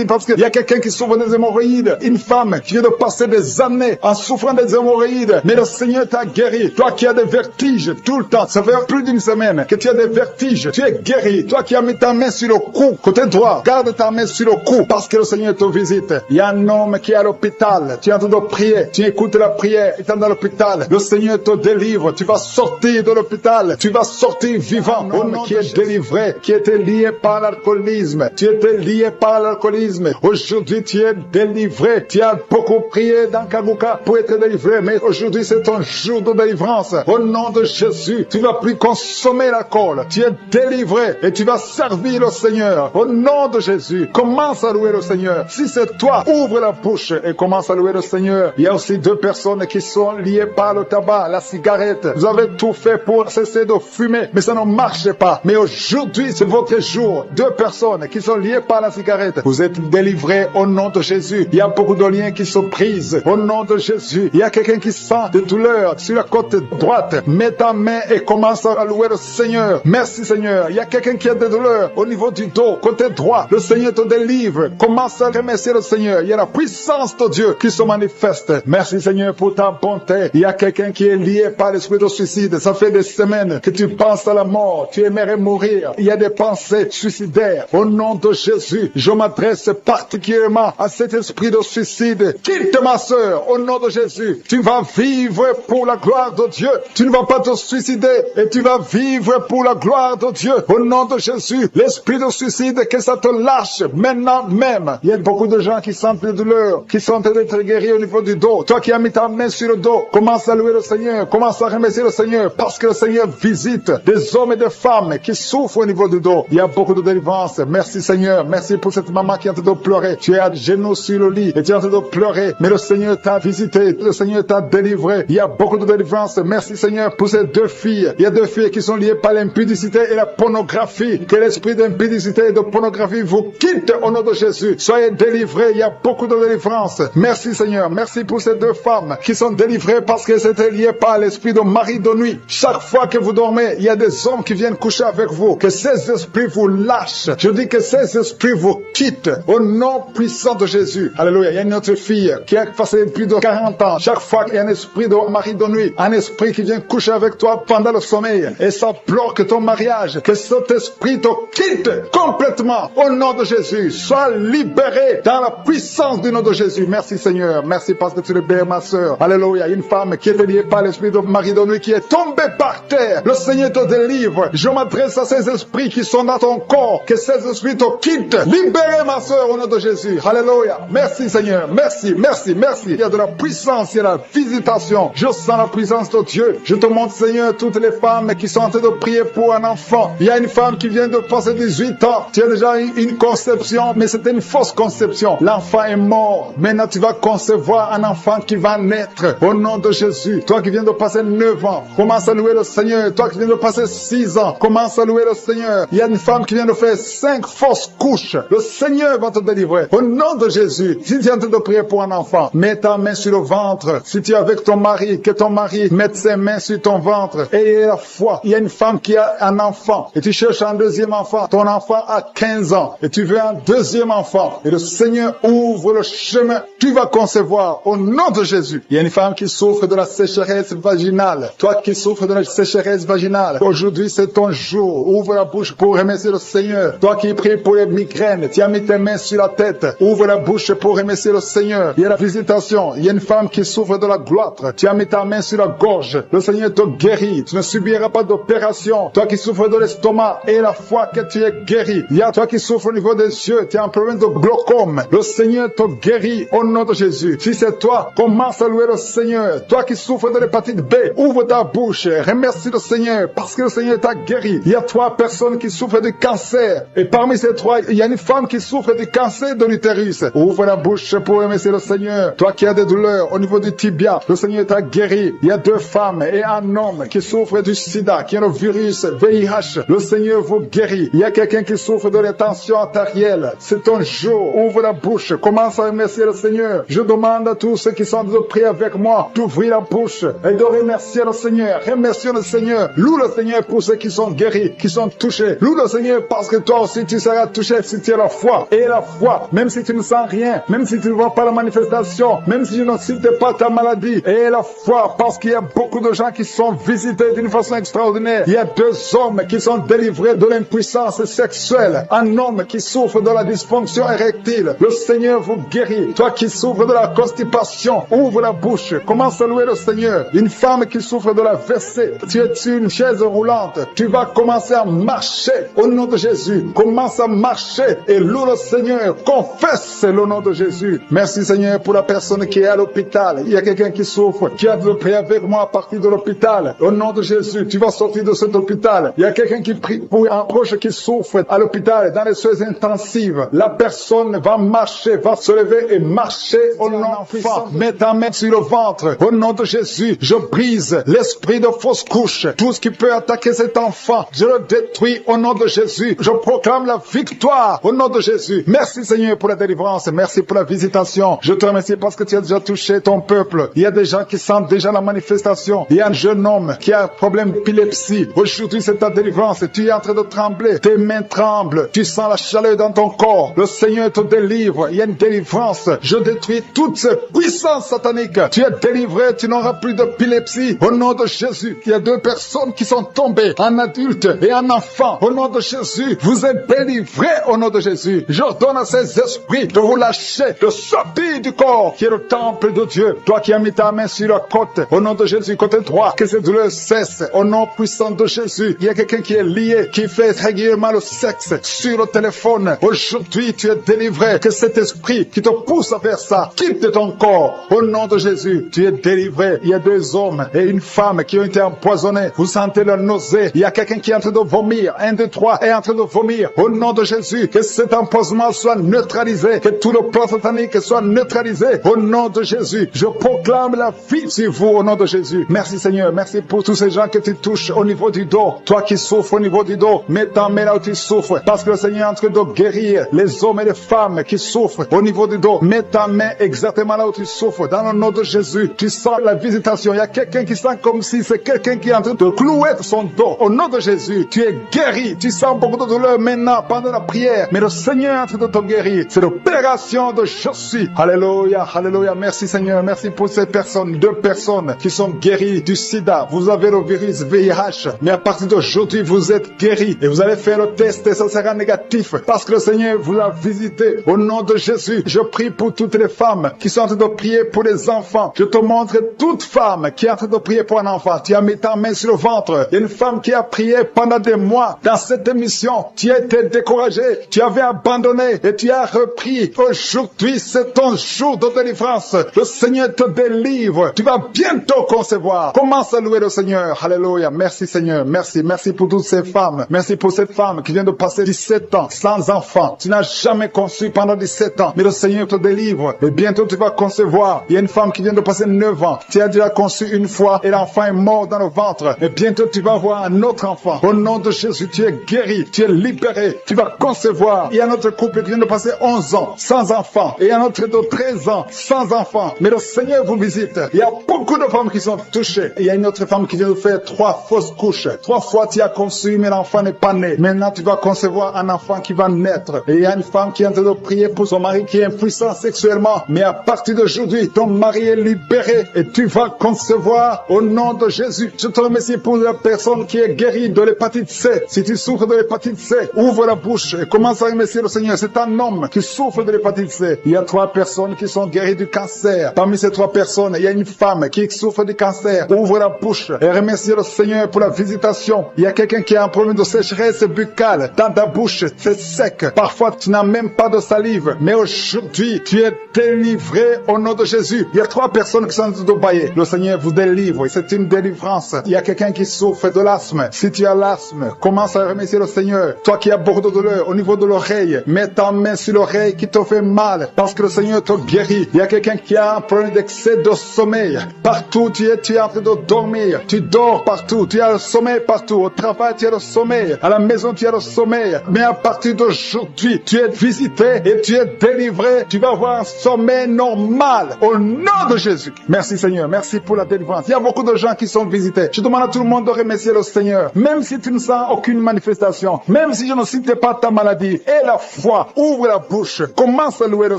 parce qu'il y a quelqu'un qui souffre des hémorroïdes. Une femme qui vient de passer des années en souffrant des hémorroïdes. Mais le Seigneur t'a guéri. Toi qui as des vertiges tout le temps. Ça fait plus d'1 semaine que tu as des vertiges. Tu es guéri. Toi qui as mis ta main sur le cou, côté droit, garde ta main sur le cou parce que le Seigneur te visite. Il y a un homme qui est à l'hôpital. Tu es en train de prier. Tu écoutes la prière. Il est dans l'hôpital. Le Seigneur te délivre. Tu vas sortir de l'hôpital. Tu vas sortir vivant. Un homme qui est délivré, qui était lié par l'alcoolisme. Tu étais lié par l'alcoolisme. Aujourd'hui, tu es délivré. Tu as beaucoup prié dans Kaguka pour être délivré. Mais aujourd'hui, c'est ton jour de délivrance. Au nom de Jésus, tu ne vas plus consommer l'alcool. Tu es délivré et tu vas servir le Seigneur. Au nom de Jésus, commence à louer le Seigneur. Si c'est toi, ouvre la bouche et commence à louer le Seigneur. Il y a aussi 2 personnes qui sont liées par le tabac, la cigarette. Vous avez tout fait pour cesser de fumer, mais ça ne marche pas. Mais aujourd'hui, c'est votre jour. 2 personnes qui sont liées par la cigarette. Vous êtes délivrés au nom de Jésus. Il y a beaucoup de liens qui se brisent au nom de Jésus. Il y a quelqu'un qui sent des douleurs sur la côte droite. Mets ta main et commence à louer le Seigneur. Merci Seigneur. Il y a quelqu'un qui a des douleurs au niveau du dos, côté droit. Le Seigneur te délivre. Commence à remercier le Seigneur. Il y a la puissance de Dieu qui se manifeste. Merci Seigneur pour ta bonté. Il y a quelqu'un qui est lié par l'esprit de suicide. Ça fait des semaines que tu penses à la mort. Tu aimerais mourir. Il y a des pensées suicidaires. Au nom de Jésus, je m'adresse particulièrement à cet esprit de suicide. Quitte ma sœur, au nom de Jésus. Tu vas vivre pour la gloire de Dieu. Tu ne vas pas te suicider et tu vas vivre pour la gloire de Dieu. Au nom de Jésus, l'esprit de suicide, que ça te lâche maintenant même. Il y a beaucoup de gens qui sentent des douleurs, qui sont en train d'être guéris au niveau niveau du dos. Toi qui as mis ta main sur le dos, commence à louer le Seigneur, commence à remercier le Seigneur, parce que le Seigneur visite des hommes et des femmes qui souffrent au niveau du dos. Il y a beaucoup de délivrance. Merci Seigneur, merci pour cette maman qui est en train de pleurer. Tu es à genoux sur le lit et tu es en train de pleurer, mais le Seigneur t'a visité, le Seigneur t'a délivré. Il y a beaucoup de délivrance. Merci Seigneur pour ces deux filles. Il y a deux filles qui sont liées par l'impudicité et la pornographie. Que l'esprit d'impudicité et de pornographie vous quitte au nom de Jésus. Soyez délivrés. Il y a beaucoup de délivrance. Merci Seigneur. Merci pour ces deux femmes qui sont délivrées parce qu'elles étaient liées par l'esprit de mari de nuit. Chaque fois que vous dormez, il y a des hommes qui viennent coucher avec vous. Que ces esprits vous lâchent. Je dis que ces esprits vous quittent au nom puissant de Jésus. Alléluia. Il y a une autre fille qui a passé plus de 40 ans. Chaque fois qu'il y a un esprit de mari de nuit, un esprit qui vient coucher avec toi pendant le sommeil et ça bloque ton mariage, que cet esprit te quitte complètement au nom de Jésus. Sois libéré dans la puissance du nom de Jésus. Merci Seigneur. Merci parce que tu libères ma soeur. Alléluia. Une femme qui était liée par l'esprit de mari de nuit qui est tombée par terre. Le Seigneur te délivre. Je m'adresse à ces esprits qui sont dans ton corps. Que ces esprits te quittent. Libérez ma soeur au nom de Jésus. Alléluia. Merci Seigneur. Merci, merci, merci. Il y a de la puissance, il y a de la visitation. Je sens la puissance de Dieu. Je te montre Seigneur toutes les femmes qui sont en train de prier pour un enfant. Il y a une femme qui vient de passer 18 ans. Tu as déjà eu une conception, mais c'était une fausse conception. L'enfant est mort. Maintenant tu vas concevoir un enfant qui va naître au nom de Jésus. Toi qui viens de passer 9 ans, commence à louer le Seigneur. Toi qui viens de passer 6 ans, commence à louer le Seigneur. Il y a une femme qui vient de faire 5 fausses couches. Le Seigneur va te délivrer au nom de Jésus. Si tu es en train de prier pour un enfant, mets ta main sur le ventre. Si tu es avec ton mari, que ton mari mette ses mains sur ton ventre. Et la foi. Il y a une femme qui a un enfant et tu cherches un deuxième enfant. Ton enfant a 15 ans et tu veux un deuxième enfant. Et le Seigneur ouvre le chemin. Tu vas concevoir au nom de Jésus. Il y a une femme qui souffre de la sécheresse vaginale. Toi qui souffres de la sécheresse vaginale, aujourd'hui c'est ton jour. Ouvre la bouche pour remercier le Seigneur. Toi qui pries pour les migraines, tu as mis tes mains sur la tête. Ouvre la bouche pour remercier le Seigneur. Il y a la visitation. Il y a une femme qui souffre de la gloître. Tu as mis ta main sur la gorge. Le Seigneur te guérit. Tu ne subiras pas d'opération. Toi qui souffres de l'estomac et la foi que tu es guéri. Il y a toi qui souffres au niveau des yeux. Tu as un problème de glaucome. Le Seigneur te guérit au nom de Jésus. Si c'est toi, commence à louer le Seigneur. Toi qui souffres de l'hépatite B, ouvre ta bouche. Remercie le Seigneur parce que le Seigneur t'a guéri. Il y a 3 personnes qui souffrent de cancer. Et parmi ces 3, il y a une femme qui souffre du cancer de l'utérus. Ouvre la bouche pour remercier le Seigneur. Toi qui as des douleurs au niveau du tibia, le Seigneur t'a guéri. Il y a 2 femmes et un homme qui souffrent du sida, qui a le virus VIH. Le Seigneur vous guérit. Il y a quelqu'un qui souffre de la tension artérielle. C'est ton jour. Ouvre la bouche. Commence à remercier le Seigneur. Je demande à tous ceux qui sont de prier avec moi d'ouvrir la bouche et de remercier le Seigneur. Remercie le Seigneur. Loue le Seigneur pour ceux qui sont guéris, qui sont touchés. Loue le Seigneur parce que toi aussi tu seras touché si tu as la foi. Et la foi, même si tu ne sens rien, même si tu ne vois pas la manifestation, même si tu ne cites pas ta maladie. Et la foi, parce qu'il y a beaucoup de gens qui sont visités d'une façon extraordinaire. Il y a 2 hommes qui sont délivrés de l'impuissance sexuelle. Un homme qui souffre de la dysfonction érectile. Le Seigneur vous guérit. Toi qui souffres de la constipation, ouvre la bouche. Commence à louer le Seigneur. Une femme qui souffre de la WC, tu es sur une chaise roulante. Tu vas commencer à marcher au nom de Jésus. Commence à marcher et loue le Seigneur. Confesse le nom de Jésus. Merci Seigneur pour la personne qui est à l'hôpital. Il y a quelqu'un qui souffre, qui a de prier avec moi à partir de l'hôpital. Au nom de Jésus, tu vas sortir de cet hôpital. Il y a quelqu'un qui prie pour un proche qui souffre à l'hôpital, dans les soins intensives. La personne va marcher, va se lever et marcher au nom puissant. Mets ta main sur le ventre. Au nom de Jésus, je brise l'esprit de fausse couche. Tout ce qui peut attaquer cet enfant, je le détruis au nom de Jésus. Je proclame la victoire au nom de Jésus. Merci Seigneur pour la délivrance. Merci pour la visitation. Je te remercie parce que tu as déjà touché ton peuple. Il y a des gens qui sentent déjà la manifestation. Il y a un jeune homme qui a un problème d'épilepsie. Aujourd'hui, c'est ta délivrance. Tu es en train de trembler. Tes mains tremblent. Tu sens la chaleur dans ton corps. Le Seigneur te délivre. Il y a une délivrance. Je détruis toutes ces puissances sataniques. Tu es délivré. Tu n'auras plus d'épilepsie. Au nom de Jésus, il y a 2 personnes qui sont tombées. Un adulte et un enfant. Au nom de Jésus, vous êtes délivrés au nom de Jésus. J'ordonne à ces esprits de vous lâcher, de sortir du corps qui est le temple de Dieu. Toi qui as mis ta main sur la côte, au nom de Jésus, côté droit, que ces douleurs cessent. Au nom puissant de Jésus, il y a quelqu'un qui est lié, qui fait régulièrement le sexe sur le téléphone. Aujourd'hui, tu es délivré. Que cet esprit qui te pousse à faire ça quitte ton corps. Au nom de Jésus, tu es délivré. Il y a 2 hommes et une femme qui ont été empoisonnés. Vous sentez la nausée. Il y a quelqu'un qui est en train de vomir. 1, 2, 3 est en train de vomir. Au nom de Jésus, que cet empoisonnement soit neutralisé. Que tout le plan satanique soit neutralisé. Au nom de Jésus, je proclame la vie sur vous au nom de Jésus. Merci Seigneur. Merci pour tous ces gens que tu touches au niveau du dos. Toi qui souffres au niveau du dos, mets ta main là où tu souffres. Parce que le Seigneur est en train de guérir les hommes et les femmes qui souffrent au niveau du dos. Mets ta main exactement là où tu souffres. Dans le nom de Jésus, tu sens la visitation. Il y a quelqu'un qui sent comme si c'est quelqu'un qui est en train de clouer son dos. Au nom de Jésus, tu es guéri. Tu sens beaucoup de douleur maintenant pendant la prière. Mais le Seigneur est en train de te guérir. C'est l'opération de je suis. Alléluia, alléluia. Merci Seigneur. Merci pour ces personnes, 2 personnes qui sont guéries du sida. Vous avez le virus VIH. Mais à partir d'aujourd'hui, vous êtes guéris. Et vous allez faire le test et ça sera négatif. Parce que le Seigneur vous a visité. Au nom de Jésus, je prie pour toutes les femmes qui sont en train de prier pour les enfants. Je te montre toute femme qui est en train de prier pour un enfant. Tu as mis ta main sur le ventre. Il y a une femme qui a prié pendant des mois dans cette émission. Tu as été découragé. Tu avais abandonné et tu as repris. Aujourd'hui, c'est ton jour de délivrance. Le Seigneur te délivre. Tu vas bientôt concevoir. Commence à louer le Seigneur. Alléluia. Merci Seigneur. Merci. Merci pour toutes ces femmes. Merci pour cette femme qui vient de passer 17 ans sans enfant. Tu n'as jamais conçu pendant 17 ans. Mais le Seigneur te délivre. Et bientôt tu vas concevoir. Il y a une femme qui vient de passer 9 ans. Tu as déjà conçu une fois et l'enfant est mort dans le ventre. Et bientôt tu vas avoir un autre enfant. Au nom de Jésus, tu es guéri. Tu es libéré. Tu vas concevoir. Il y a un autre couple qui vient de passer 11 ans sans enfant. Et un autre de 13 ans sans enfant. Mais le Seigneur vous visite. Il y a beaucoup de femmes qui sont touchées. Et il y a une autre femme qui vient de faire 3 fausses couches. 3 fois tu as conçu, mais l'enfant n'est pas né. Maintenant tu vas concevoir un enfant qui va naître. Et il y a une femme qui est en train de prier pour son mari qui est impuissant sexuellement. Mais à partir d'aujourd'hui, ton mari est libéré et tu vas concevoir au nom de Jésus. Je te remercie pour la personne qui est guérie de l'hépatite C. Si tu souffres de l'hépatite C, ouvre la bouche et commence à remercier le Seigneur. C'est un homme qui souffre de l'hépatite C. Il y a 3 personnes qui sont guéries du cancer. Parmi ces 3 personnes, il y a une femme qui souffre du cancer. Ouvre la bouche et remercie le Seigneur pour la visitation. Il y a quelqu'un qui a un problème de sécheresse buccale. Dans ta bouche, c'est sec. Parfois, tu n'as même pas de salive. Mais aujourd'hui, tu es délivré au nom de Jésus. Il y a 3 personnes qui sont en train de bailler. Le Seigneur vous délivre. C'est une délivrance. Il y a quelqu'un qui souffre de l'asthme. Si tu as l'asthme, commence à remercier le Seigneur. Toi qui as beaucoup de douleur au niveau de l'oreille, mets ta main sur l'oreille qui te fait mal parce que le Seigneur te guérit. Il y a quelqu'un qui a un problème d'excès de sommeil. Partout tu es en train de dormir. Tu dors partout. Tu as le sommeil partout. Au travail, tu as le sommeil. À la maison, tu as le sommeil. Mais à partir d'aujourd'hui, tu es visité et tu es délivré. Tu vas avoir un sommeil normal au nom de Jésus. Merci Seigneur. Merci pour la délivrance. Il y a beaucoup de gens qui sont visités. Je demande à tout le monde de remercier le Seigneur. Même si tu ne sens aucune manifestation, même si je ne cite pas ta maladie, et la foi, ouvre la bouche. Commence à louer le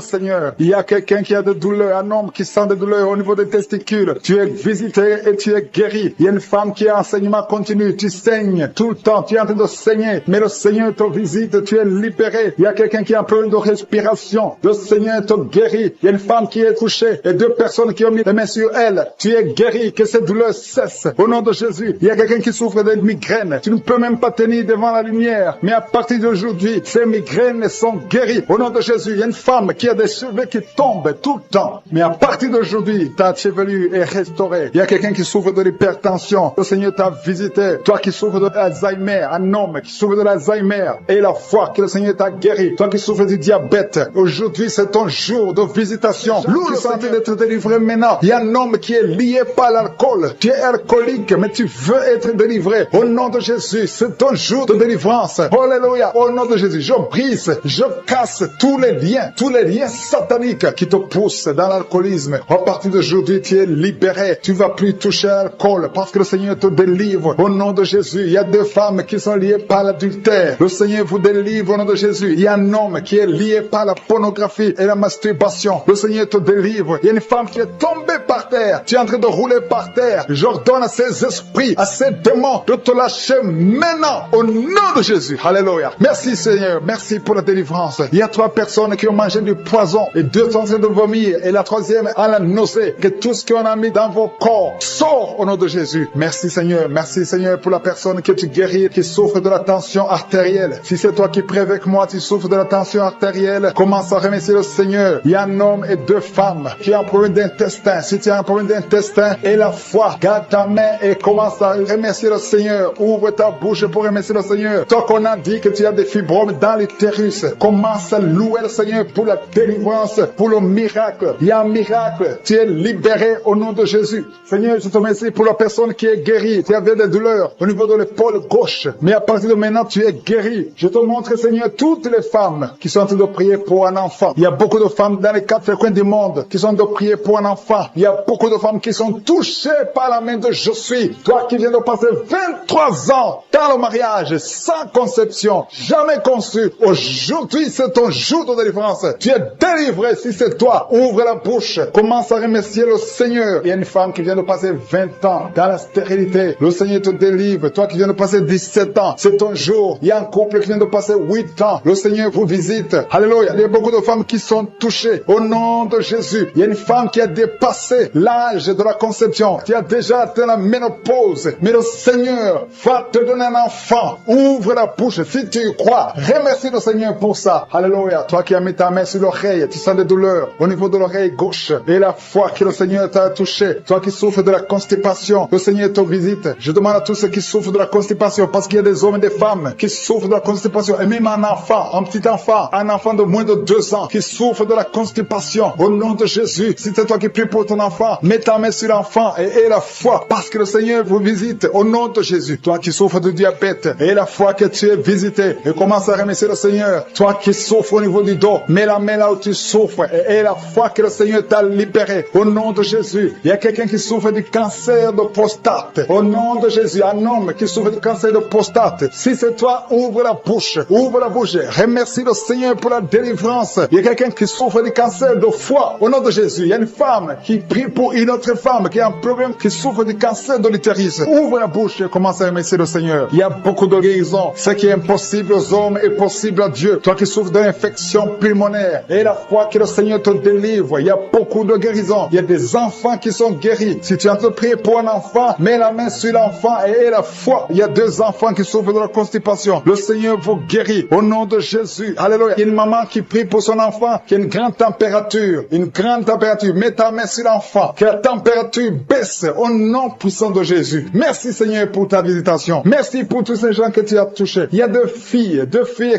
Seigneur. Il y a quelqu'un qui a des douleurs, un homme qui sent des douleurs au niveau des testicules. Tu es visité et tu es guéri. Il y a une femme qui a enseignement continu. Tu saignes tout le temps. Tu es en train de saigner. Mais le Seigneur te visite. Tu es libéré. Il y a quelqu'un qui a un problème de respiration. Le Seigneur te guérit. Il y a une femme qui est couchée et 2 personnes qui ont mis les mains sur elle. Tu es guéri. Que cette douleur cesse. Au nom de Jésus. Il y a quelqu'un qui souffre de migraines. Tu ne peux même pas tenir devant la lumière. Mais à partir d'aujourd'hui, ces migraines sont guéries. Au nom de Jésus. Il y a une femme qui a des cheveux qui tombent tout le temps. Mais à partir d'aujourd'hui, ta chevelure est restaurée. Il y a quelqu'un qui souffre de l'hypertension. Le Seigneur t'a visité. Toi qui souffres de l'Alzheimer, un homme qui souffre de l'Alzheimer, et la foi que le Seigneur t'a guéri. Toi qui souffres du diabète, aujourd'hui c'est ton jour de visitation. Loue le Seigneur d'être délivré maintenant. Il y a un homme qui est lié par l'alcool. Tu es alcoolique, mais tu veux être délivré. Au nom de Jésus, c'est ton jour de délivrance. Alléluia. Au nom de Jésus, je brise, je casse tous les liens sataniques qui te poussent dans l'alcoolisme. À partir d'aujourd'hui, tu es libéré. Tu vas plus toucher à l'alcool parce que le Seigneur te délivre. Au nom de Jésus, il y a 2 femmes qui sont liées par l'adultère. Le Seigneur vous délivre au nom de Jésus. Il y a un homme qui est lié par la pornographie et la masturbation. Le Seigneur te délivre. Il y a une femme qui est tombée par terre. Tu es en train de rouler par terre. J'ordonne à ces esprits, à ces démons de te lâcher maintenant au nom de Jésus. Alléluia. Merci Seigneur. Merci pour la délivrance. Il y a 3 personnes qui ont mangé du poison et 2 sont en train de vomir et la 3e a la nausée. Que tout ce qu'on a mis dans vos corps sort au nom de Jésus. Merci Seigneur. Merci Seigneur pour la personne que tu guéris qui souffre de la tension artérielle. Si c'est toi qui pries avec moi, tu souffres de la tension artérielle, commence à remercier le Seigneur. Il y a un homme et 2 deux femmes qui ont un problème d'intestin. Si tu as un problème d'intestin et la foi, garde ta main et commence à remercier le Seigneur. Ouvre ta bouche pour remercier le Seigneur. Toi qu'on a dit que tu as des fibromes dans l'utérus, commence à louer le Seigneur pour la délivrance, pour le miracle. Il y a un miracle. Tu es libéré au nom de Jésus. Seigneur, je te remercie pour la personne qui est guérie. Tu avais des douleurs au niveau de l'épaule gauche, mais à partir de maintenant, tu es guéri. Je te montre, Seigneur, toutes les femmes qui sont en train de prier pour un enfant. Il y a beaucoup de femmes dans les quatre coins du monde qui sont en train de prier pour un enfant. Il y a beaucoup de femmes qui sont touchées par la main de Je suis. Toi qui viens de passer 23 ans dans le mariage, sans conception, jamais conçu. Aujourd'hui, c'est ton jour de délivrance. Tu es délivré si c'est toi. Ouvre la bouche. Commence à remercier le Seigneur. Il y a une femme qui vient de passer 20 ans dans la stérilité. Le Seigneur te délivre. Toi qui viens de passer 17 ans, c'est ton jour. Il y a un couple qui vient de passer 8 ans. Le Seigneur vous visite. Alléluia. Il y a beaucoup de femmes qui sont touchées au nom de Jésus. Il y a une femme qui a dépassé l'âge de la conception, qui a déjà atteint la ménopause. Mais le Seigneur va te donner un enfant. Ouvre la bouche si tu y crois. Remercie le Seigneur pour ça. Alléluia. Toi qui as mis ta main sur l'oreille, tu sens des douleurs au niveau de l'oreille gauche. Et la foi que le Seigneur t'a touché. Toi qui souffres de la constipation, le Seigneur te visite. Je demande à tous ceux qui souffrent de la constipation, parce qu'il y a des hommes et des femmes qui souffrent de la constipation. Et même un enfant, un petit enfant, un enfant de moins de 2 ans qui souffre de la constipation. Au nom de Jésus, si c'est toi qui pries pour ton enfant, mets ta main sur l'enfant et aie la foi, parce que le Seigneur vous visite. Au nom de Jésus, toi qui souffres de diabète, aie la foi que tu es visité et commence à remercier le Seigneur. Toi qui souffres au niveau du dos, mets la main là où tu souffres et aie la foi que le Seigneur t'a libéré. Au nom de Jésus, il y a quelqu'un qui souffre du cancer de prostate. Au nom de Jésus, un homme qui souffre du cancer de prostate. Si c'est toi, ouvre la bouche. Ouvre la bouche. Remercie le Seigneur pour la délivrance. Il y a quelqu'un qui souffre du cancer de foie. Au nom de Jésus, il y a une femme qui prie pour une autre femme qui a un problème, qui souffre du cancer de l'utérus. Ouvre la bouche et commence à remercier le Seigneur. Il y a beaucoup de guérisons. Ce qui est impossible aux hommes est possible à Dieu. Toi qui souffres d'une infection pulmonaire, et la foi que le Seigneur te délivre. Il y a beaucoup de guérisons. Il y a des enfants qui sont guéris. Si tu es en train de prier pour un enfant, mets la main sur l'enfant et aie la foi. Il y a 2 enfants qui souffrent de la constipation. Le Seigneur vous guérit au nom de Jésus. Alléluia. Il y a une maman qui prie pour son enfant qui a une grande température. Une grande température. Mets ta main sur l'enfant. Que la température baisse au nom puissant de Jésus. Merci Seigneur pour ta visitation. Merci pour tous ces gens que tu as touchés. Il y a 2 filles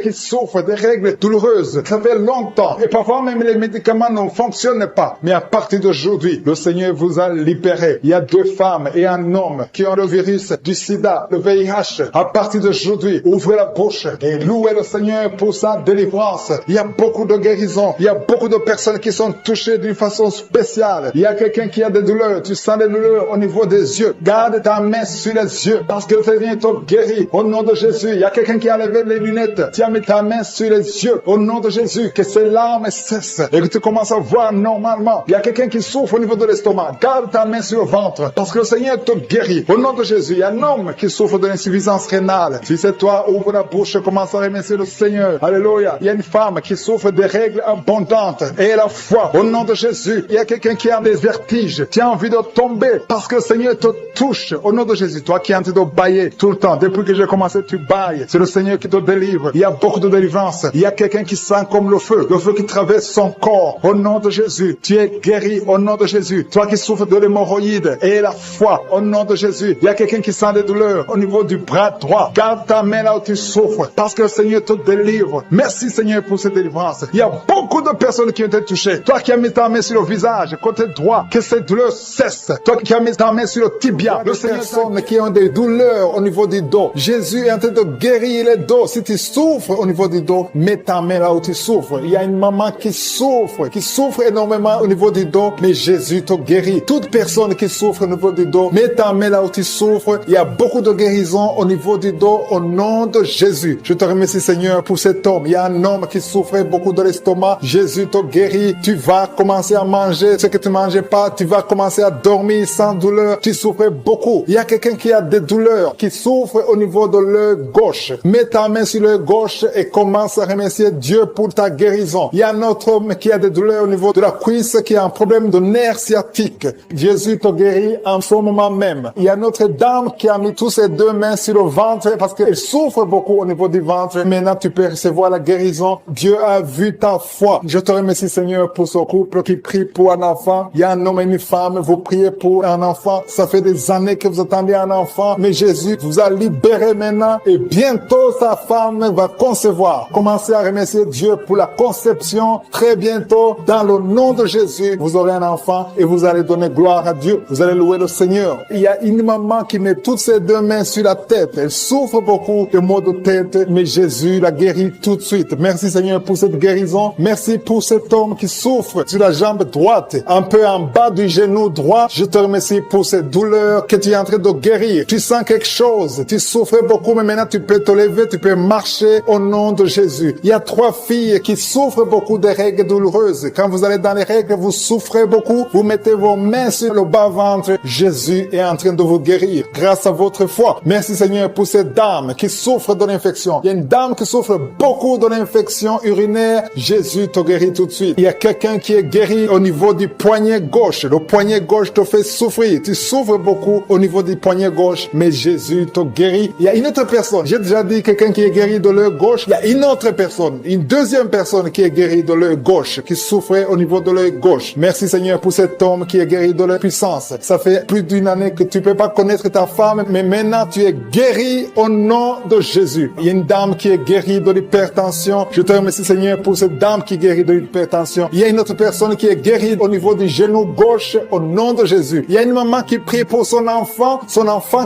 qui souffrent des règles douloureuses. Ça fait longtemps. Et parfois même les médicaments ne fonctionnent pas. Mais à partir d'aujourd'hui, le Seigneur vous a libéré. Il y a 2 femmes et un homme qui ont le virus du sida, le VIH. À partir d'aujourd'hui, ouvrez la bouche et louez le Seigneur pour sa délivrance. Il y a beaucoup de guérisons. Il y a beaucoup de personnes qui sont touchées d'une façon spéciale. Il y a quelqu'un qui a des douleurs. Tu sens des douleurs au niveau des yeux. Garde ta main sur les yeux parce que le Seigneur te guérit. Au nom de Jésus, il y a quelqu'un qui a levé les lunettes. Tu as mis ta main sur les yeux. Au nom de Jésus, que ces larmes cessent et que tu commences à voir normalement. Il y a quelqu'un qui souffre au niveau de l'estomac. Garde ta main sur le ventre parce que le Seigneur te guérit. Au nom de Jésus, il y a un homme qui souffre de l'insuffisance rénale. Si c'est toi, ouvre la bouche et commence à remercier le Seigneur. Alléluia. Il y a une femme qui souffre des règles abondantes et la foi. Au nom de Jésus, il y a quelqu'un qui a des vertiges. Tu as envie de tomber parce que le Seigneur te touche. Au nom de Jésus, toi qui es en train de bailler tout le temps. Depuis que j'ai commencé, tu bailles. C'est le Seigneur qui te délivre. Il y a beaucoup de délivrance. Il y a quelqu'un qui sent comme le feu qui traverse son corps. Au nom de Jésus, tu es guéri. Au nom de Jésus, toi qui souffres de l'hémorroïde et la foi. Au nom de Jésus, il y a quelqu'un qui sent des douleurs au niveau du bras droit. Garde ta main là où tu souffres parce que le Seigneur te délivre. Merci Seigneur pour cette délivrance. Il y a beaucoup de personnes qui ont été touchées. Toi qui as mis ta main sur le visage, côté droit, que cette douleur cesse. Toi qui as mis ta main sur le tibia, le Seigneur personnes qui ont des douleurs au niveau du dos. Jésus est en train de guérir les dos. Si tu souffres au niveau du dos, mets ta main là où tu souffres. Il y a une maman qui souffre énormément au niveau du dos, mais Jésus te guérit. Toute personne qui souffre au niveau du dos, mets ta main là où tu souffres. Il y a beaucoup de guérisons au niveau du dos au nom de Jésus. Je te remercie Seigneur pour cet homme. Il y a un homme qui souffrait beaucoup de l'estomac. Jésus te guérit. Tu vas commencer à manger ce que tu mangeais pas. Tu vas commencer à dormir sans douleur. Tu souffrais beaucoup. Il y a quelqu'un qui a des douleurs, qui souffre au niveau de l'œil gauche. Mets ta main sur l'œil gauche et commence à remercier Dieu pour ta guérison. Il y a un autre homme qui a des douleurs au niveau de la cuisse, qui a un problème de nerf sciatique. Jésus te guérit en ce moment même. Il y a notre dame qui a mis tous ses 2 mains sur le ventre parce qu'elle souffre beaucoup au niveau du ventre. Maintenant, tu peux recevoir la guérison. Dieu a vu ta foi. Je te remercie, Seigneur, pour pour ce couple qui prie pour un enfant. Il y a un homme et une femme, vous priez pour un enfant. Ça fait des années que vous attendez un enfant, mais Jésus vous a libéré maintenant et bientôt sa femme va concevoir. Commencez à remercier Dieu pour la conception. Très bientôt, dans le nom de Jésus, vous aurez un enfant et vous allez donner gloire à Dieu. Vous allez louer le Seigneur. Il y a une maman qui met toutes ses deux mains sur la tête. Elle souffre beaucoup de maux de tête, mais Jésus la guérit tout de suite. Merci Seigneur pour cette guérison. Merci pour cet homme qui souffre sur la jambe droite, un peu en bas du genou droit. Je te remercie pour cette douleur que tu es en train de guérir. Tu sens quelque chose. Tu souffrais beaucoup, mais maintenant tu peux te lever, tu peux marcher au nom de Jésus. Il y a 3 filles qui souffrent beaucoup des règles douloureuses. Quand vous allez dans les règles, vous souffrez beaucoup. Vous mettez vos mains sur le bas-ventre. Jésus est en train de vous guérir grâce à votre foi. Merci Seigneur pour cette dame qui souffre de l'infection. Il y a une dame qui souffre beaucoup de l'infection urinaire. Jésus te guérit tout de suite. Il y a quelqu'un qui est guéri au niveau du poignet gauche. Le poignet gauche te fait souffrir. Tu souffres beaucoup au niveau du poignet gauche, mais Jésus te guérit. Il y a une autre personne. J'ai déjà dit quelqu'un qui est guéri de l'œil gauche. Il y a une autre personne, une deuxième personne qui est guérie de l'œil gauche, qui souffrait au niveau de l'œil gauche. Merci Seigneur pour cet homme qui est guéri de la puissance. Ça fait plus d'une année que tu peux pas connaître ta femme, mais maintenant tu es guéri au nom de Jésus. Il y a une dame qui est guérie de l'hypertension. Je te remercie Seigneur pour cette dame qui est guérie de l'hypertension. Il y a une autre personne qui est guérie au niveau du genou gauche au nom de Jésus. Il y a une maman qui prie pour son enfant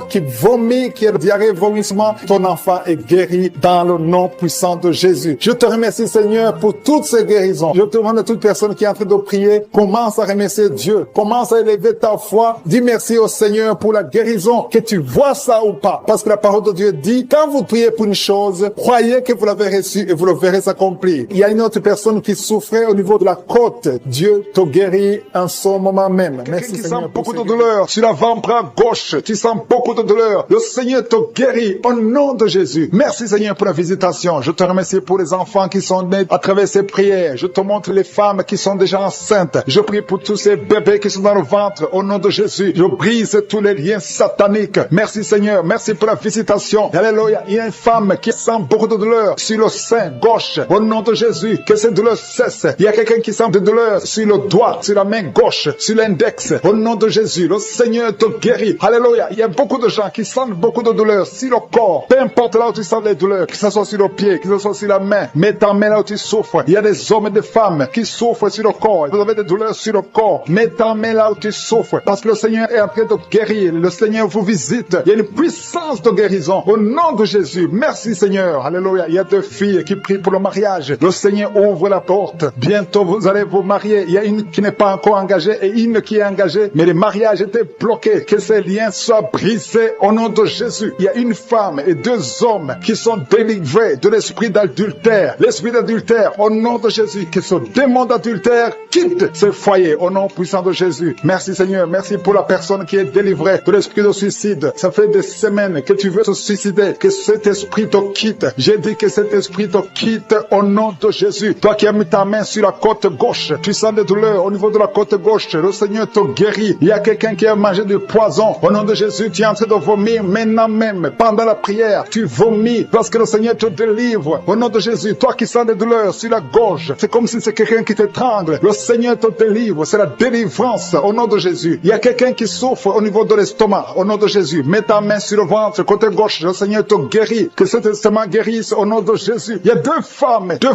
qui vomit, qui a diarrhée, vomissement. Ton enfant est guéri dans le nom puissant de Jésus. Je te remercie Seigneur pour toutes ces guérisons. Je te demande à toute personne qui est en train de prier, commence à remercier Dieu. Commence à élever ta foi. Dis merci au Seigneur pour la guérison, que tu vois ça ou pas. Parce que la parole de Dieu dit, quand vous priez pour une chose, croyez que vous l'avez reçue et vous le verrez s'accomplir. Il y a une autre personne qui souffrait au niveau de la côte. Dieu te guérit en ce moment même. Merci Seigneur. Tu sens beaucoup de douleur sur l'avant-bras gauche. Tu sens beaucoup de douleur. Le Seigneur te guérit au nom de Jésus. Merci Seigneur pour la visitation. Je te remercie pour les enfants qui sont nés à travers ces prières. Je te montre les femmes qui sont déjà enceintes. Je prie pour tous ces bébés qui sont dans le ventre au nom de Jésus. Je brise tous les liens sataniques. Merci Seigneur. Merci pour la visitation. Alléluia. Il y a une femme qui sent beaucoup de douleur sur le sein gauche. Au nom de Jésus, que ces douleurs cessent. Il y a quelqu'un qui sent de douleur sur le doigt, sur la main gauche, sur l'index. Au nom de Jésus, le Seigneur te guérit. Alléluia. Il y a beaucoup de gens qui sentent beaucoup de douleur sur le corps. Peu importe là où tu sens les douleurs, que ce soit sur le pied, que ce soit sur la main. Mets ta main là où tu souffres. Il y a des hommes et des femmes qui souffrent sur le corps. Vous avez des douleurs sur le corps. Mets ta main là où tu souffres. Parce que le Seigneur est en train de guérir. Le Seigneur vous visite. Il y a une puissance de guérison. Au nom de Jésus. Merci Seigneur. Alléluia. Il y a 2 filles qui prient pour le mariage. Le Seigneur ouvre la porte. Bientôt vous allez vous marier. Il y a une qui n'est pas encore engagée et une qui est engagée. Mais le mariage était bloqué. Que ces liens soient brisés au nom de Jésus. Il y a une femme et 2 hommes qui sont délivrés de l'esprit d'adultère. L'esprit d'adultère au nom de Jésus. Que ce démon d'adultère quitte ce foyer au nom puissant de Jésus. Merci Seigneur. Merci pour la personne qui est délivrée de l'esprit de suicide. Ça fait des semaines que tu veux te suicider. Que cet esprit te quitte. J'ai dit que cet esprit te quitte au nom de Jésus. Toi qui as mis ta main sur la côte gauche, tu sens des douleurs au niveau de la côte gauche. Le Seigneur te guérit. Il y a quelqu'un qui a mangé du poison. Au nom de Jésus, tu es en train de vomir maintenant même. Pendant la prière, tu vomis parce que le Seigneur te délivre. Au nom de Jésus, toi qui sens des douleurs sur la gorge, c'est comme si c'est quelqu'un qui t'étrangle. Le Seigneur te délivre. C'est la délivrance au nom de Jésus. Il y a quelqu'un qui souffre au niveau de l'estomac. Au nom de Jésus, mets ta main sur le ventre, côté gauche. Le Seigneur te guérit. Que cet estomac guérisse au nom de Jésus. Il y a 2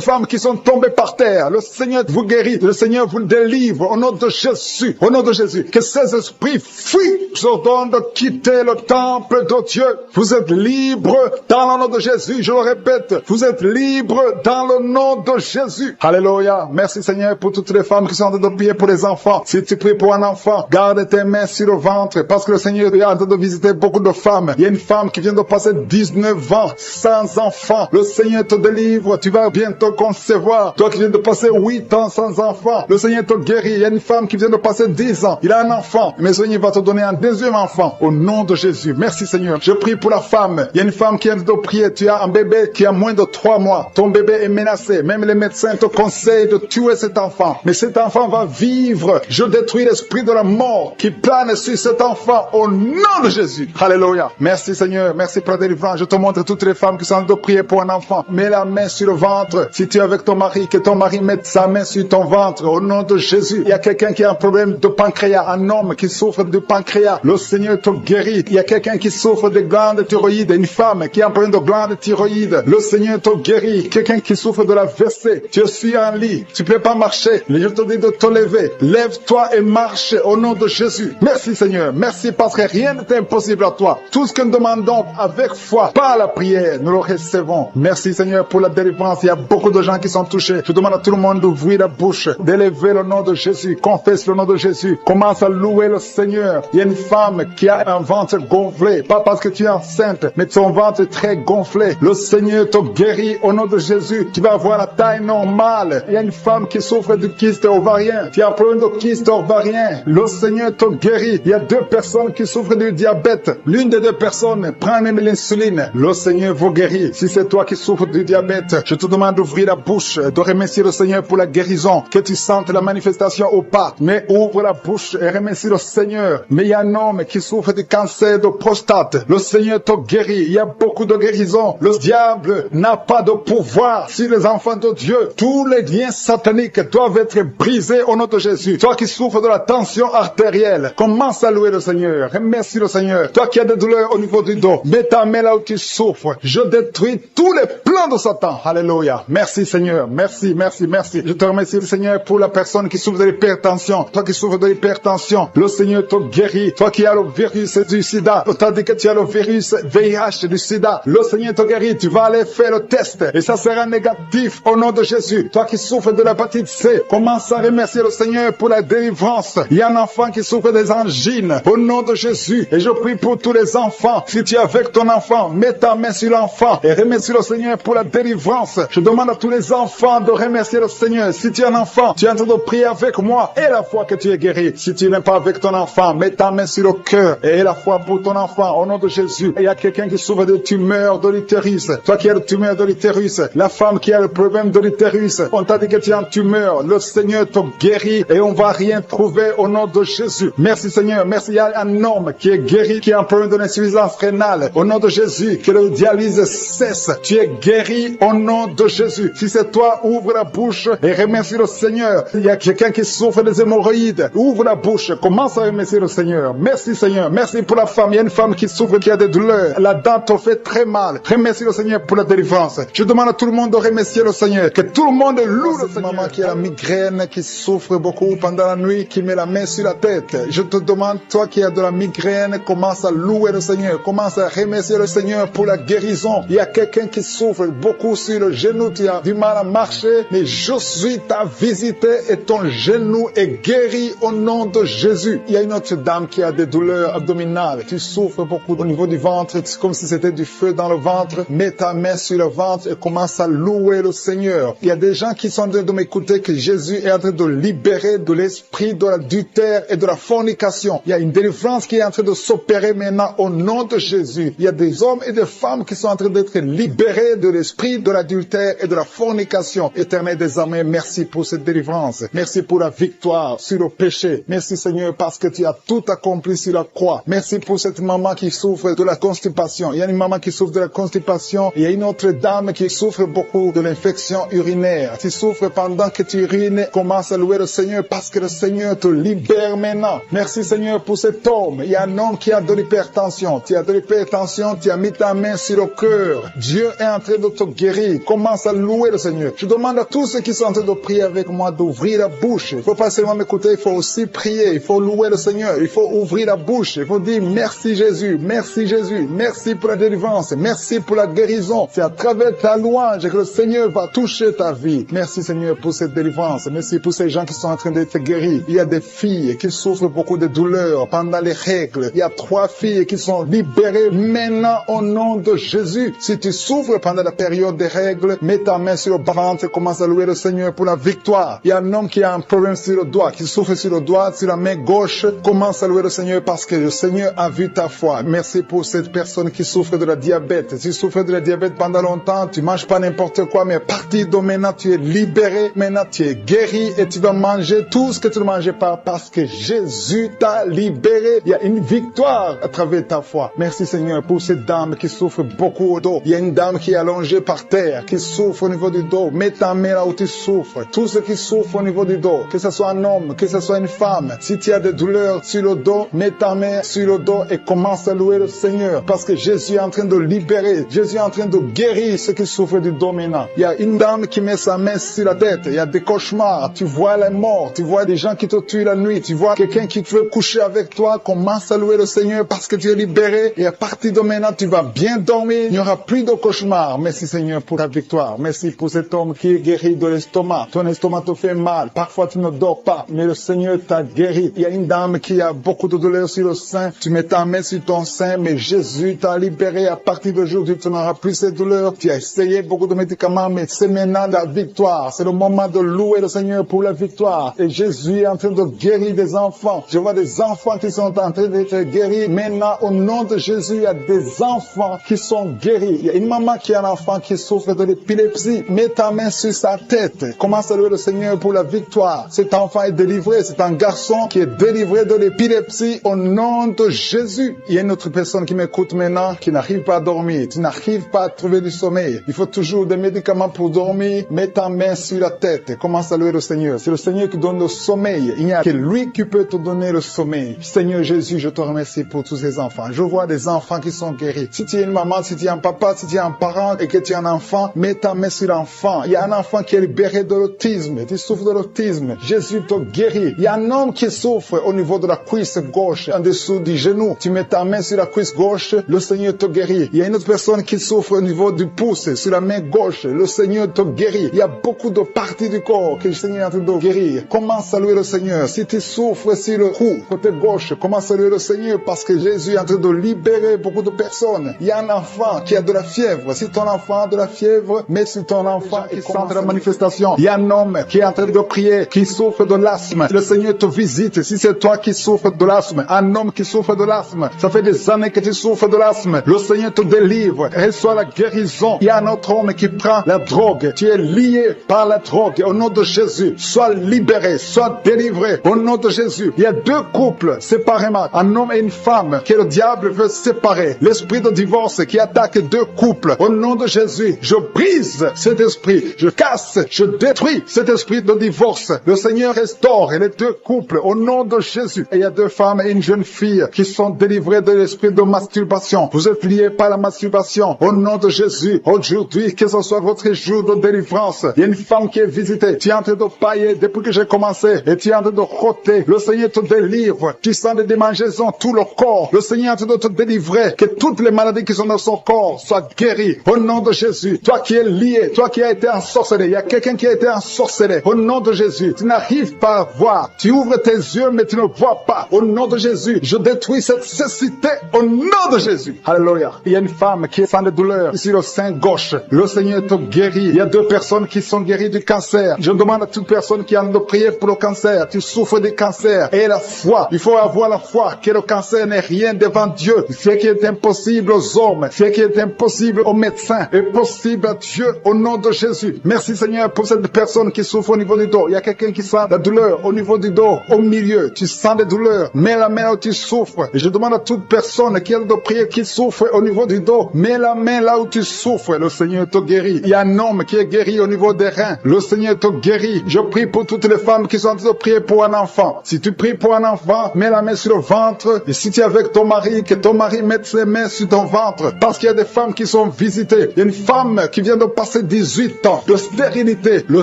femmes qui sont tombées par terre. Le Seigneur vous guérit. Le Seigneur vous délivre au nom de Jésus. Au nom de Jésus. Que ces esprits fuient. Je ordonne de quitter le temple de Dieu. Vous êtes libres dans le nom de Jésus. Je le répète. Vous êtes libres dans le nom de Jésus. Alléluia. Merci Seigneur pour toutes les femmes qui sont en train de prier pour les enfants. Si tu pries pour un enfant, garde tes mains sur le ventre parce que le Seigneur est en train de visiter beaucoup de femmes. Il y a une femme qui vient de passer 19 ans sans enfant. Le Seigneur te délivre. Tu vas bientôt concevoir. Toi qui viens de passer 8 ans sans enfant, le Seigneur te guérit. Il y a une femme qui vient de passer 10 ans. Il a un enfant. Mais le Seigneur va te donner un 2e enfant. Au nom de Jésus. Merci Seigneur. Je prie pour la femme. Il y a une femme qui vient de prier. Tu as un bébé qui a moins de 3 mois. Ton bébé est menacé. Même les médecins te conseillent de tuer cet enfant. Mais cet enfant va vivre. Je détruis l'esprit de la mort qui plane sur cet enfant. Au nom de Jésus. Alléluia. Merci Seigneur. Merci pour la délivrance. Je te montre toutes les femmes qui sont en train de prier pour un enfant. Mets la main sur le ventre. Si tu es avec ton mari, que ton mari mette sa main sur ton ventre au nom de Jésus. Il y a quelqu'un qui a un problème de pancréas, un homme qui souffre de pancréas. Le Seigneur te guérit. Il y a quelqu'un qui souffre de glande thyroïde, une femme qui a un problème de glande thyroïde. Le Seigneur te guérit. Quelqu'un qui souffre de la WC. Tu suis en lit. Tu peux pas marcher. Je te dis de te lever. Lève-toi et marche au nom de Jésus. Merci Seigneur. Merci parce que rien n'est impossible à toi. Tout ce que nous demandons avec foi, par la prière, nous le recevons. Merci Seigneur pour la délivrance. Il y a beaucoup de gens qui sont touchés. Je demande à tout le monde d'ouvrir la bouche, d'élever le nom de Jésus. Confesse le nom de Jésus. Commence à louer le Seigneur. Il y a une femme qui a un ventre gonflé. Pas parce que tu es enceinte, mais ton ventre est très gonflé. Le Seigneur te guérit au nom de Jésus. Tu vas avoir la taille normale. Il y a une femme qui souffre de kyste ovarien. Tu as un problème de kyste ovarien. Le Seigneur te guérit. Il y a 2 personnes qui souffrent du diabète. L'une des 2 personnes prend même l'insuline. Le Seigneur vous guérit. Si c'est toi qui souffres du diabète, je te demande d'ouvrir la bouche, de remercier le Seigneur pour la guérison, que tu sentes la manifestation ou pas. Mais ouvre la bouche et remercie le Seigneur. Mais il y a un homme qui souffre du cancer de prostate. Le Seigneur te guérit. Il y a beaucoup de guérisons. Le diable n'a pas de pouvoir sur les enfants de Dieu. Tous les liens sataniques doivent être brisés au nom de Jésus. Toi qui souffres de la tension artérielle, commence à louer le Seigneur. Remercie le Seigneur. Toi qui as des douleurs au niveau du dos, mets ta main là où tu souffres. Je détruis tous les plans de Satan. Alléluia. Merci Seigneur. Merci, merci, merci. Je te remercie Seigneur pour la personne qui souffre de l'hypertension. Toi qui souffres de l'hypertension, le Seigneur te guérit. Toi qui as le virus du sida, on t'a dit que tu as le virus VIH du sida. Le Seigneur te guérit. Tu vas aller faire le test et ça sera négatif au nom de Jésus. Toi qui souffres de l'hépatite C, commence à remercier le Seigneur pour la délivrance. Il y a un enfant qui souffre des angines au nom de Jésus. Et je prie pour tous les enfants. Si tu es avec ton enfant, mets ta main sur l'enfant et remercie le Seigneur pour la délivrance. Je demande à tous les enfants de remercier le Seigneur. Si tu es un enfant, tu es en train de prier avec moi et la foi que tu es guéri. Si tu n'es pas avec ton enfant, mets ta main sur le cœur et la foi pour ton enfant au nom de Jésus. Et il y a quelqu'un qui souffre de tumeur de l'utérus. Toi qui as le tumeur de l'utérus, la femme qui a le problème de l'utérus, on t'a dit que tu es en tumeur. Le Seigneur te guérit et on va rien trouver au nom de Jésus. Merci Seigneur. Merci. Il y a un homme qui est guéri, qui a un problème de l'insuffisance rénale. Au nom de Jésus, que le dialyse cesse. Tu es guéri au nom de Jésus. Si c'est toi, ouvre la bouche et remercie le Seigneur. Il y a quelqu'un qui souffre des hémorroïdes. Ouvre la bouche. Commence à remercier le Seigneur. Merci Seigneur. Merci pour la femme. Il y a une femme qui souffre, qui a des douleurs. La dent te fait très mal. Remercie le Seigneur pour la délivrance. Je demande à tout le monde de remercier le Seigneur. Que tout le monde loue le Seigneur. Maman qui a la migraine, qui souffre beaucoup pendant la nuit, qui met la main sur la tête. Je te demande, toi qui as de la migraine, commence à louer le Seigneur. Commence à remercier le Seigneur pour la guérison. Il y a quelqu'un qui souffre beaucoup sur le genou. Tu as du mal à marcher, mais je suis ta visite et ton genou est guéri au nom de Jésus. Il y a une autre dame qui a des douleurs abdominales. Tu souffres beaucoup au niveau du ventre. C'est comme si c'était du feu dans le ventre. Mets ta main sur le ventre et commence à louer le Seigneur. Il y a des gens qui sont en train de m'écouter que Jésus est en train de libérer de l'esprit de l'adultère et de la fornication. Il y a une délivrance qui est en train de s'opérer maintenant au nom de Jésus. Il y a des hommes et des femmes qui sont en train d'être libérés de l'esprit de l'adultère et de la fornication. Éternel des armées, merci pour cette délivrance. Merci pour la victoire sur le péché. Merci Seigneur parce que tu as tout accompli sur la croix. Merci pour cette maman qui souffre de la constipation. Il y a une maman qui souffre de la constipation. Il y a une autre dame qui souffre beaucoup de l'infection urinaire. Tu souffres pendant que tu urines. Commence à louer le Seigneur parce que le Seigneur te libère maintenant. Merci Seigneur pour cet homme. Il y a un homme qui a de l'hypertension. Tu as de l'hypertension, tu as mis ta main sur le cœur. Dieu est en train de te guérir. Commence à louer le Seigneur. Je demande à tous ceux qui sont en train de prier avec moi d'ouvrir la bouche. Il ne faut pas seulement m'écouter, il faut aussi prier. Il faut louer le Seigneur. Il faut ouvrir la bouche. Il faut dire merci Jésus, merci Jésus, merci pour la délivrance, merci pour la guérison. C'est à travers ta louange que le Seigneur va toucher ta vie. Merci Seigneur pour cette délivrance. Merci pour ces gens qui sont en train d'être guéris. Il y a des filles qui souffrent beaucoup de douleurs pendant les règles. Il y a 3 filles qui sont libérées maintenant au nom de Jésus. Si tu souffres pendant la période des règles, mets ta main sur le ventre et commence à louer le Seigneur pour la victoire. Il y a un homme qui a un problème sur le doigt, qui souffre sur le doigt, sur la main gauche. Commence à louer le Seigneur parce que le Seigneur a vu ta foi. Merci pour cette personne qui souffre de la diabète. Si tu souffres de la diabète pendant longtemps, tu manges pas n'importe quoi, mais à partir de maintenant, tu es libéré. Maintenant, tu es guéri et tu vas manger tout ce que tu ne mangeais pas parce que Jésus t'a libéré. Il y a une victoire à travers ta foi. Merci Seigneur pour cette dame qui souffre beaucoup au dos. Il y a une dame qui est allongée par terre, qui souffre au niveau du dos. Mets ta main là où tu souffres. Tout Tous ceux qui souffrent au niveau du dos, que ce soit un homme, que ce soit une femme, si tu as des douleurs sur le dos, mets ta main sur le dos et commence à louer le Seigneur. Parce que Jésus est en train de libérer, Jésus est en train de guérir ceux qui souffrent du dos maintenant. Il y a une dame qui met sa main sur la tête, il y a des cauchemars, tu vois les morts, tu vois des gens qui te tuent la nuit, tu vois quelqu'un qui veut coucher avec toi, commence à louer le Seigneur parce que tu es libéré et à partir de maintenant tu vas bien dormir, il n'y aura plus de cauchemars. Merci Seigneur pour ta victoire, merci pour cet homme qui est guéri de l'estomac. Ton estomac te fait mal, parfois tu ne dors pas, mais le Seigneur t'a guéri. Il y a une dame qui a beaucoup de douleurs sur le sein, tu mets ta main sur ton sein, mais Jésus t'a libéré. À partir d'aujourd'hui, tu n'auras plus ces douleurs. Tu as essayé beaucoup de médicaments, mais c'est maintenant la victoire. C'est le moment de louer le Seigneur pour la victoire. Et Jésus est en train de guérir des enfants. Je vois des enfants qui sont en train d'être guéris. Maintenant, au nom de Jésus, il y a des enfants qui sont guéris. Il y a une maman qui a un enfant qui souffre de l'épilepsie. Mets ta main sur sa tête. Commence à louer le Seigneur pour la victoire. Cet enfant est délivré. C'est un garçon qui est délivré de l'épilepsie au nom de Jésus. Il y a une autre personne qui m'écoute maintenant qui n'arrive pas à dormir. Tu n'arrives pas à trouver du sommeil. Il faut toujours des médicaments pour dormir. Mets ta main sur la tête. Commence à louer le Seigneur. C'est le Seigneur qui donne le sommeil. Il n'y a que lui qui peut te donner le sommeil. Seigneur Jésus, je te remercie pour tous ces enfants. Je vois des enfants qui sont guéris. Si tu es une maman, si tu es un papa, si tu es un parent et que tu es un enfant, mets ta main sur l'enfant. Il y a un enfant qui est libéré de l'autisme. Tu souffres de l'autisme. Jésus te guérit. Il y a un homme qui souffre au niveau de la cuisse gauche, en dessous du genou. Tu mets ta main sur la cuisse gauche, le Seigneur te guérit. Il y a une autre personne qui souffre au niveau du pouce, sur la main gauche, le Seigneur te guérit. Il y a beaucoup de parties du corps que le Seigneur est en train de guérir. Commence à louer le Seigneur. Si tu souffres sur le cou, côté gauche, commence à louer le Seigneur parce que Jésus est en train de libérer beaucoup de personnes. Il y a un enfant qui a de la fièvre. Si ton enfant a de la fièvre, mets sur ton enfant et sent la manifestation. Il y a un homme qui est en train de prier, qui souffre de l'asthme. Le Seigneur te visite. Si c'est toi qui souffres de l'asthme, un homme qui souffre de l'asthme, ça fait des années que tu souffres de l'asthme, le Seigneur te délivre, reçois la guérison. Il y a un autre homme qui prend la drogue, tu es lié par la drogue, au nom de Jésus, sois libéré, sois délivré, au nom de Jésus. Il y a deux couples séparément, un homme et une femme, que le diable veut séparer, l'esprit de divorce qui attaque deux couples, au nom de Jésus, je brise cet esprit, je casse, je détruis cet esprit de divorce. Le Seigneur restaure les deux couples, au nom de Jésus. Et il y a deux femmes et une jeune fille qui sont délivrées de l'esprit de masturbation. Vous êtes liés par la masturbation. Au nom de Jésus, aujourd'hui, que ce soit votre jour de délivrance. Il y a une femme qui est visitée. Tu es en train de pailler depuis que j'ai commencé et tu es en train de roter. Le Seigneur te délivre. Tu sens des démangeaisons, tout le corps. Le Seigneur est en train de te délivrer. Que toutes les maladies qui sont dans son corps soient guéries. Au nom de Jésus. Toi qui es lié, toi qui as été ensorcelé. Il y a quelqu'un qui a été ensorcelé. Au nom de Jésus. Tu n'arrives pas à voir. Tu ouvres tes yeux mais tu ne vois pas. Au nom de Jésus, je détruis cette cécité au nom de Jésus. Alléluia. Il y a une femme qui sent des douleurs sur le sein gauche. Le Seigneur te guérit. Il y a deux personnes qui sont guéries du cancer. Je demande à toute personne qui a de prier pour le cancer. Tu souffres du cancer. Et la foi. Il faut avoir la foi que le cancer n'est rien devant Dieu. Ce qui est impossible aux hommes, ce qui est impossible aux médecins, est possible à Dieu au nom de Jésus. Merci Seigneur pour cette personne qui souffre au niveau du dos. Il y a quelqu'un qui sent la douleur au niveau du dos, au milieu. Tu sens des douleurs. Mets la main là où tu souffres. Et je demande à toute personne qui a de prier, qui souffre au niveau du dos, mets la main là où tu souffres. Le Seigneur te guérit. Il y a un homme qui est guéri au niveau des reins. Le Seigneur te guérit. Je prie pour toutes les femmes qui sont en train de prier pour un enfant. Si tu pries pour un enfant, mets la main sur le ventre. Et si tu es avec ton mari, que ton mari mette ses mains sur ton ventre. Parce qu'il y a des femmes qui sont visitées. Il y a une femme qui vient de passer 18 ans de stérilité. Le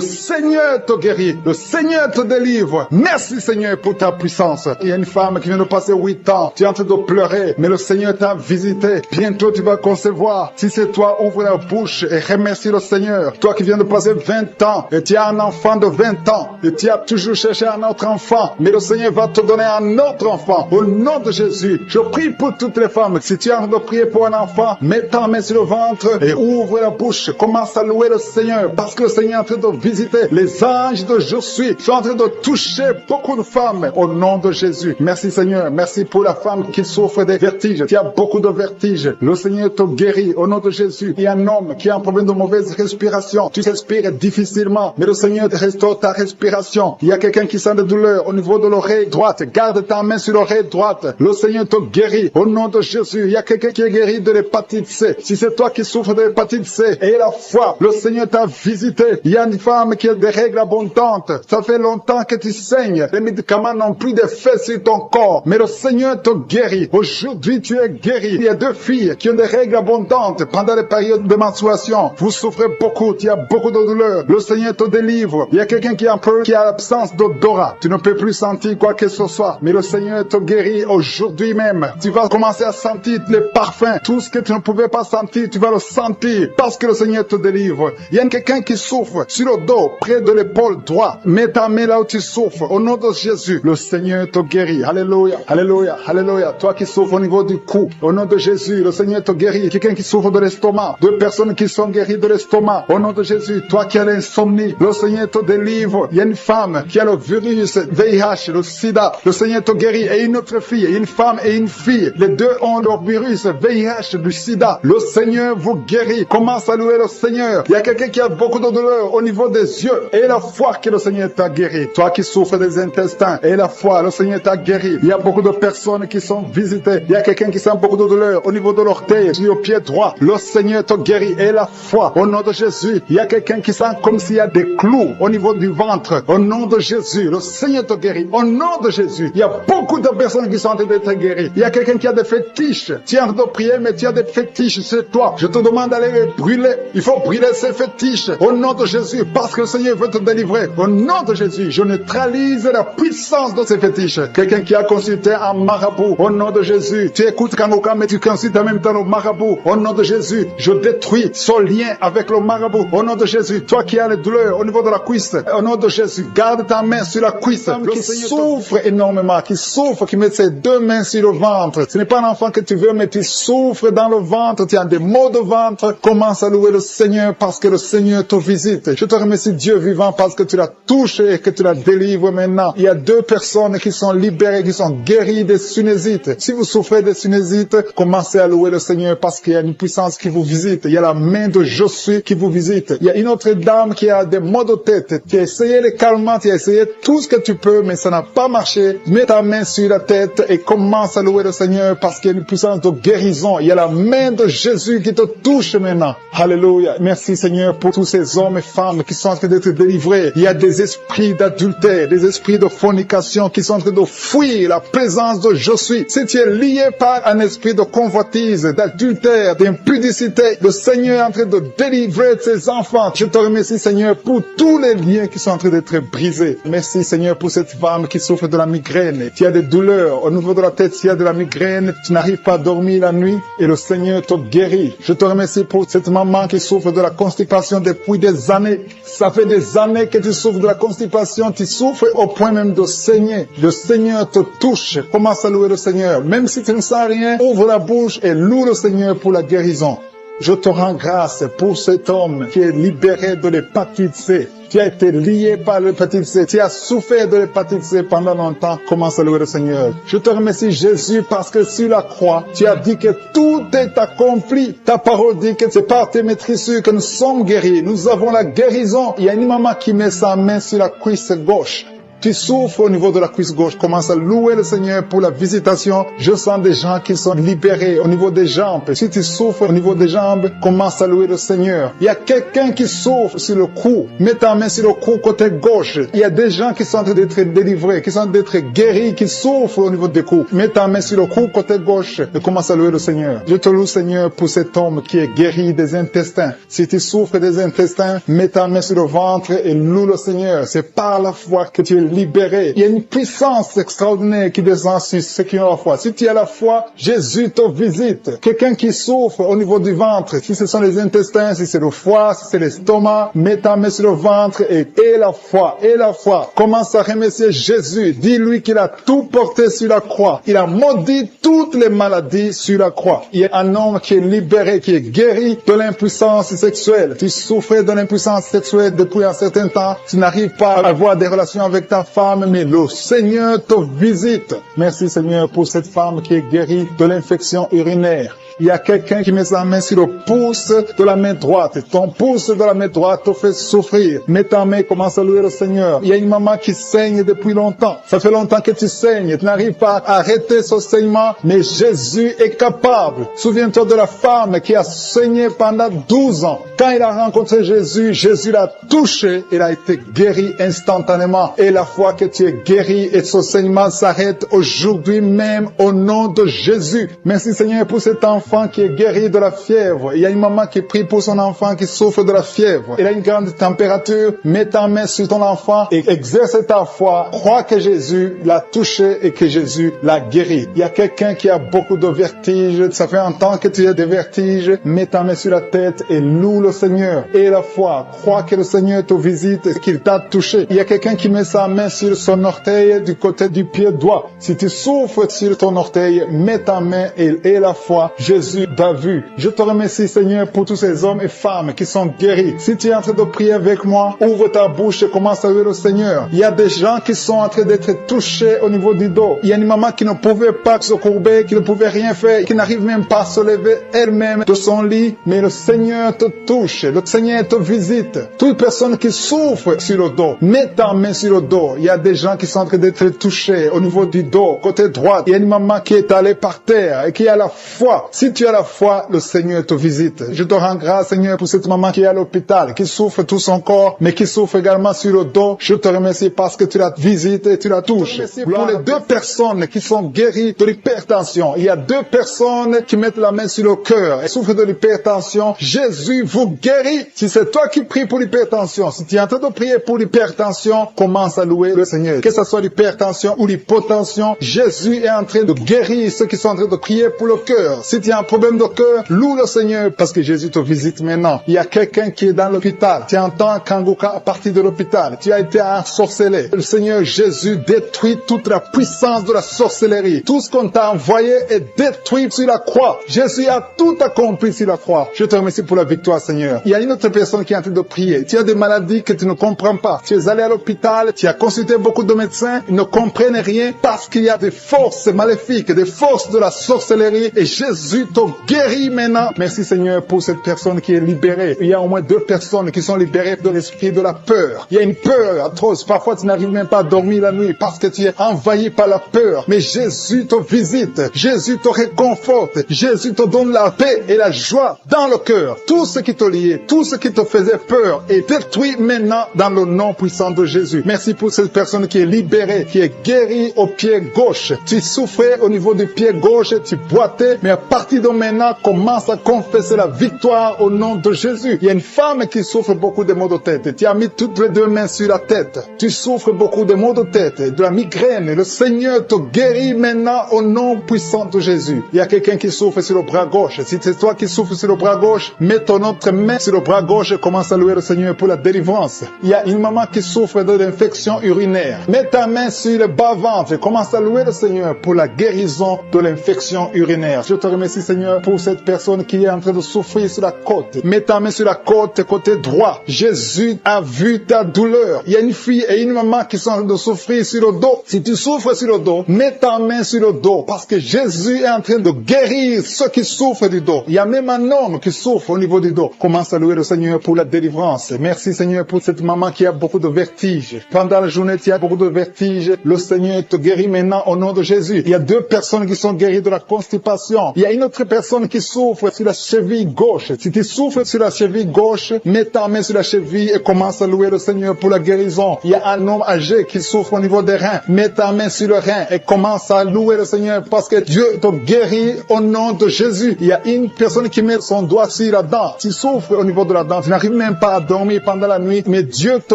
Seigneur te guérit. Le Seigneur te délivre. Merci Seigneur pour ta puissance. Il y a une femme qui vient de passer 8 ans. Tu es en train de pleurer, mais le Seigneur t'a visité. Bientôt tu vas concevoir. Si c'est toi, ouvre la bouche et remercie le Seigneur. Toi qui viens de passer 20 ans et tu as un enfant de 20 ans et tu as toujours cherché un autre enfant, mais le Seigneur va te donner un autre enfant. Au nom de Jésus, je prie pour toutes les femmes. Si tu es en train de prier pour un enfant, mets ta main sur le ventre et ouvre la bouche. Commence à louer le Seigneur parce que le Seigneur est en train de visiter. Les anges de Je suis sont en train de toucher beaucoup de femmes au nom de Jésus. Merci Seigneur. Merci pour la femme qui souffre des vertiges. Tu as beaucoup de vertiges. Le Seigneur te guérit au nom de Jésus. Il y a un homme qui a un problème de mauvaise respiration. Tu respires difficilement, mais le Seigneur te restaure ta respiration. Il y a quelqu'un qui sent des douleurs au niveau de l'oreille droite. Garde ta main sur l'oreille droite. Le Seigneur te guérit au nom de Jésus. Il y a quelqu'un qui est guéri de l'hépatite C. Si c'est toi qui souffres de l'hépatite C, et la foi, le Seigneur t'a visité. Il y a une femme qui as des règles abondantes. Ça fait longtemps que tu saignes. Les médicaments n'ont plus d'effet sur ton corps. Mais le Seigneur te guérit. Aujourd'hui, tu es guéri. Il y a 2 filles qui ont des règles abondantes pendant les périodes de menstruation. Vous souffrez beaucoup. Il y a beaucoup de douleurs. Le Seigneur te délivre. Il y a quelqu'un qui a l'absence d'odorat. Tu ne peux plus sentir quoi que ce soit. Mais le Seigneur te guérit aujourd'hui même. Tu vas commencer à sentir les parfums. Tout ce que tu ne pouvais pas sentir, tu vas le sentir parce que le Seigneur te délivre. Il y a quelqu'un qui souffre sur le dos, près de l'épaule droite. Mets ta main là où tu souffres. Au nom de Jésus, le Seigneur te guérit. Alléluia, alléluia, alléluia. Toi qui souffres au niveau du cou, au nom de Jésus, le Seigneur te guérit. Quelqu'un qui souffre de l'estomac, 2 personnes qui sont guéries de l'estomac. Au nom de Jésus, toi qui as l'insomnie, le Seigneur te délivre. Il y a une femme qui a le virus VIH, le sida. Le Seigneur te guérit. Et une autre fille, une femme et une fille. Les 2 ont le virus VIH du sida. Le Seigneur vous guérit. Commence à louer le Seigneur. Il y a quelqu'un qui a beaucoup de douleur au niveau des yeux. Et la foi que le Seigneur t'a guéri. Toi qui souffres des intestins. Et la foi, le Seigneur t'a guéri. Il y a beaucoup de personnes qui sont visitées. Il y a quelqu'un qui sent beaucoup de douleur au niveau de l'orteil, sur le pied droit. Le Seigneur te guérit. Et la foi, au nom de Jésus. Il y a quelqu'un qui sent comme s'il y a des clous au niveau du ventre. Au nom de Jésus, le Seigneur te guérit. Au nom de Jésus, il y a beaucoup de personnes qui sont en train d'être guéries. Il y a quelqu'un qui a des fétiches. Tu es en train de prier, mais tu as des fétiches chez toi. Je te demande d'aller les brûler. Il faut brûler ces fétiches. Au nom de Jésus, parce que le Seigneur veut te délivrer. Au nom de Jésus, je neutralise la puissance de ces fétiches. Quelqu'un qui a consulté un marabout. Au nom de Jésus, tu écoutes Kangoka, mais tu consultes en même temps le marabout. Au nom de Jésus, je détruis son lien avec le marabout. Au nom de Jésus, toi qui as les douleurs au niveau de la cuisse. Au nom de Jésus, garde ta main sur la cuisse. Qui souffre énormément, qui souffre, qui met ses 2 mains sur le ventre. Ce n'est pas un enfant que tu veux, mais tu souffres dans le ventre, tu as des maux de ventre. Commence à louer le Seigneur parce que le Seigneur te visite. Je te remercie Dieu vivant parce que tu l'as touché et que tu la délivres maintenant. Il y a 2 personnes qui sont libérées, qui sont guéries des sinusites. Si vous souffrez des sinusites, commencez à louer le Seigneur parce qu'il y a une puissance qui vous visite. Il y a la main de Josué qui vous visite. Il y a une autre dame qui a des maux de tête. Tu as essayé les calmants, tu as essayé tout ce que tu peux, mais ça n'a pas marché. Mets ta main sur la tête et commence à louer le Seigneur parce qu'il y a une puissance de guérison. Il y a la main de Jésus qui te touche maintenant. Alléluia. Merci Seigneur pour tous ces hommes et femmes qui sont en train d'être délivrés. Il y a des esprits d'adultère, des esprits de fornication qui sont en train de fuir la présence de Josué. Si tu es lié par un esprit de convoitise, d'adultère, d'impudicité, le Seigneur est en train de délivrer ses enfants. Je te remercie Seigneur pour tous les liens qui sont en train d'être brisés. Merci Seigneur pour cette femme qui souffre de la migraine. Tu as des douleurs au niveau de la tête, tu as de la migraine, tu n'arrives pas à dormir la nuit et le Seigneur te guérit. Je te remercie pour cette maman qui souffre de la constipation depuis des années. Ça fait des années que tu souffres de la constipation, tu souffres au point même de saigner. Le Seigneur te touche. Commence à louer le Seigneur. Même si tu ne sens rien, ouvre la bouche et loue le Seigneur pour la guérison. Je te rends grâce pour cet homme qui est libéré de l'hépatite C. Tu as été lié par l'hépatite C. Tu as souffert de l'hépatite C pendant longtemps. Commence à louer le Seigneur. Je te remercie Jésus parce que sur la croix, tu as dit que tout est accompli. Ta parole dit que c'est par tes maîtrisures que nous sommes guéris. Nous avons la guérison. Il y a une maman qui met sa main sur la cuisse gauche. Tu souffres au niveau de la cuisse gauche. Commence à louer le Seigneur pour la visitation. Je sens des gens qui sont libérés au niveau des jambes. Si tu souffres au niveau des jambes, commence à louer le Seigneur. Il y a quelqu'un qui souffre sur le cou. Mets ta main sur le cou côté gauche. Il y a des gens qui sont en train d'être délivrés, qui sont en train d'être guéris, qui souffrent au niveau des coups. Mets ta main sur le cou côté gauche et commence à louer le Seigneur. Je te loue Seigneur pour cet homme qui est guéri des intestins. Si tu souffres des intestins, mets ta main sur le ventre et loue le Seigneur. C'est par la foi que tu es libéré. Il y a une puissance extraordinaire qui descend sur ceux qui ont la foi. Si tu as la foi, Jésus te visite. Quelqu'un qui souffre au niveau du ventre, si ce sont les intestins, si c'est le foie, si c'est l'estomac, mets ta main sur le ventre et la foi, et la foi. Commence à remercier Jésus. Dis-lui qu'il a tout porté sur la croix. Il a maudit toutes les maladies sur la croix. Il y a un homme qui est libéré, qui est guéri de l'impuissance sexuelle. Tu souffrais de l'impuissance sexuelle depuis un certain temps. Tu n'arrives pas à avoir des relations avec ta ta femme, mais le Seigneur te visite. Merci Seigneur pour cette femme qui est guérie de l'infection urinaire. Il y a quelqu'un qui met sa main sur le pouce de la main droite. Ton pouce de la main droite te fait souffrir. Mets ta main, commence à louer le Seigneur. Il y a une maman qui saigne depuis longtemps. Ça fait longtemps que tu saignes. Tu n'arrives pas à arrêter ce saignement, mais Jésus est capable. Souviens-toi de la femme qui a saigné pendant 12 ans. Quand il a rencontré Jésus, Jésus l'a touché. Il a été guéri instantanément. Et la fois que tu es guéri et ce saignement s'arrête aujourd'hui même au nom de Jésus. Merci Seigneur pour cet enfant qui est guéri de la fièvre. Il y a une maman qui prie pour son enfant qui souffre de la fièvre. Il a une grande température. Mets ta main sur ton enfant et exerce ta foi. Crois que Jésus l'a touché et que Jésus l'a guéri. Il y a quelqu'un qui a beaucoup de vertiges. Ça fait un temps que tu as des vertiges. Mets ta main sur la tête et loue le Seigneur. Et la foi. Crois que le Seigneur te visite et qu'il t'a touché. Il y a quelqu'un qui met sa main sur son orteil du côté du pied droit. Si tu souffres sur ton orteil, mets ta main et la foi. Jésus t'a vu. Je te remercie Seigneur pour tous ces hommes et femmes qui sont guéris. Si tu es en train de prier avec moi, ouvre ta bouche et commence à louer le Seigneur. Il y a des gens qui sont en train d'être touchés au niveau du dos. Il y a une maman qui ne pouvait pas se courber, qui ne pouvait rien faire, qui n'arrive même pas à se lever elle-même de son lit. Mais le Seigneur te touche. Le Seigneur te visite. Toute personne qui souffre sur le dos, mets ta main sur le dos. Il y a des gens qui sont en train d'être touchés au niveau du dos, côté droit. Il y a une maman qui est allée par terre et qui a la foi. Si tu as la foi, le Seigneur te visite. Je te rends grâce, Seigneur, pour cette maman qui est à l'hôpital, qui souffre tout son corps, mais qui souffre également sur le dos. Je te remercie parce que tu la visites et tu la touches. Pour les 2 personnes qui sont guéries de l'hypertension, il y a 2 personnes qui mettent la main sur le cœur et souffrent de l'hypertension. Jésus vous guérit. Si c'est toi qui pries pour l'hypertension, si tu es en train de prier pour l'hypertension, commence à louer le Seigneur. Que ce soit l'hypertension ou l'hypotension, Jésus est en train de guérir ceux qui sont en train de prier pour le cœur. Si tu as un problème de cœur, loue le Seigneur parce que Jésus te visite maintenant. Il y a quelqu'un qui est dans l'hôpital. Tu entends Kanguka à partir de l'hôpital. Tu as été ensorcelé. Le Seigneur Jésus détruit toute la puissance de la sorcellerie. Tout ce qu'on t'a envoyé est détruit sur la croix. Jésus a tout accompli sur la croix. Je te remercie pour la victoire, Seigneur. Il y a une autre personne qui est en train de prier. Tu as des maladies que tu ne comprends pas. Tu es allé à l'hôpital, tu as consulté beaucoup de médecins, ils ne comprennent rien parce qu'il y a des forces maléfiques, des forces de la sorcellerie et Jésus te guérit maintenant. Merci Seigneur pour cette personne qui est libérée. Il y a au moins 2 personnes qui sont libérées de l'esprit de la peur. Il y a une peur atroce. Parfois tu n'arrives même pas à dormir la nuit parce que tu es envahi par la peur. Mais Jésus te visite. Jésus te réconforte. Jésus te donne la paix et la joie dans le cœur. Tout ce qui te liait, tout ce qui te faisait peur est détruit maintenant dans le nom puissant de Jésus. Merci pour cette personne qui est libérée, qui est guérie au pied gauche. Tu souffrais au niveau du pied gauche, tu boitais, mais à partir de maintenant, commence à confesser la victoire au nom de Jésus. Il y a une femme qui souffre beaucoup de maux de tête. Tu as mis toutes les 2 mains sur la tête. Tu souffres beaucoup de maux de tête, de la migraine. Le Seigneur te guérit maintenant au nom puissant de Jésus. Il y a quelqu'un qui souffre sur le bras gauche. Si c'est toi qui souffres sur le bras gauche, mets ton autre main sur le bras gauche et commence à louer le Seigneur pour la délivrance. Il y a une maman qui souffre de l'infection urinaire. Mets ta main sur le bas-ventre et commence à louer le Seigneur pour la guérison de l'infection urinaire. Je te remercie Seigneur pour cette personne qui est en train de souffrir sur la côte. Mets ta main sur la côte, côté droit. Jésus a vu ta douleur. Il y a une fille et une maman qui sont en train de souffrir sur le dos. Si tu souffres sur le dos, mets ta main sur le dos parce que Jésus est en train de guérir ceux qui souffrent du dos. Il y a même un homme qui souffre au niveau du dos. Commence à louer le Seigneur pour la délivrance. Merci Seigneur pour cette maman qui a beaucoup de vertiges. Pendant la journée, tu as beaucoup de vertiges. Le Seigneur te guérit maintenant au nom de Jésus. Il y a 2 personnes qui sont guéries de la constipation. Il y a une autre personne qui souffre sur la cheville gauche. Si tu souffres sur la cheville gauche, mets ta main sur la cheville et commence à louer le Seigneur pour la guérison. Il y a un homme âgé qui souffre au niveau des reins. Mets ta main sur le rein et commence à louer le Seigneur parce que Dieu te guérit au nom de Jésus. Il y a une personne qui met son doigt sur la dent. Tu souffres au niveau de la dent. Tu n'arrives même pas à dormir pendant la nuit, mais Dieu te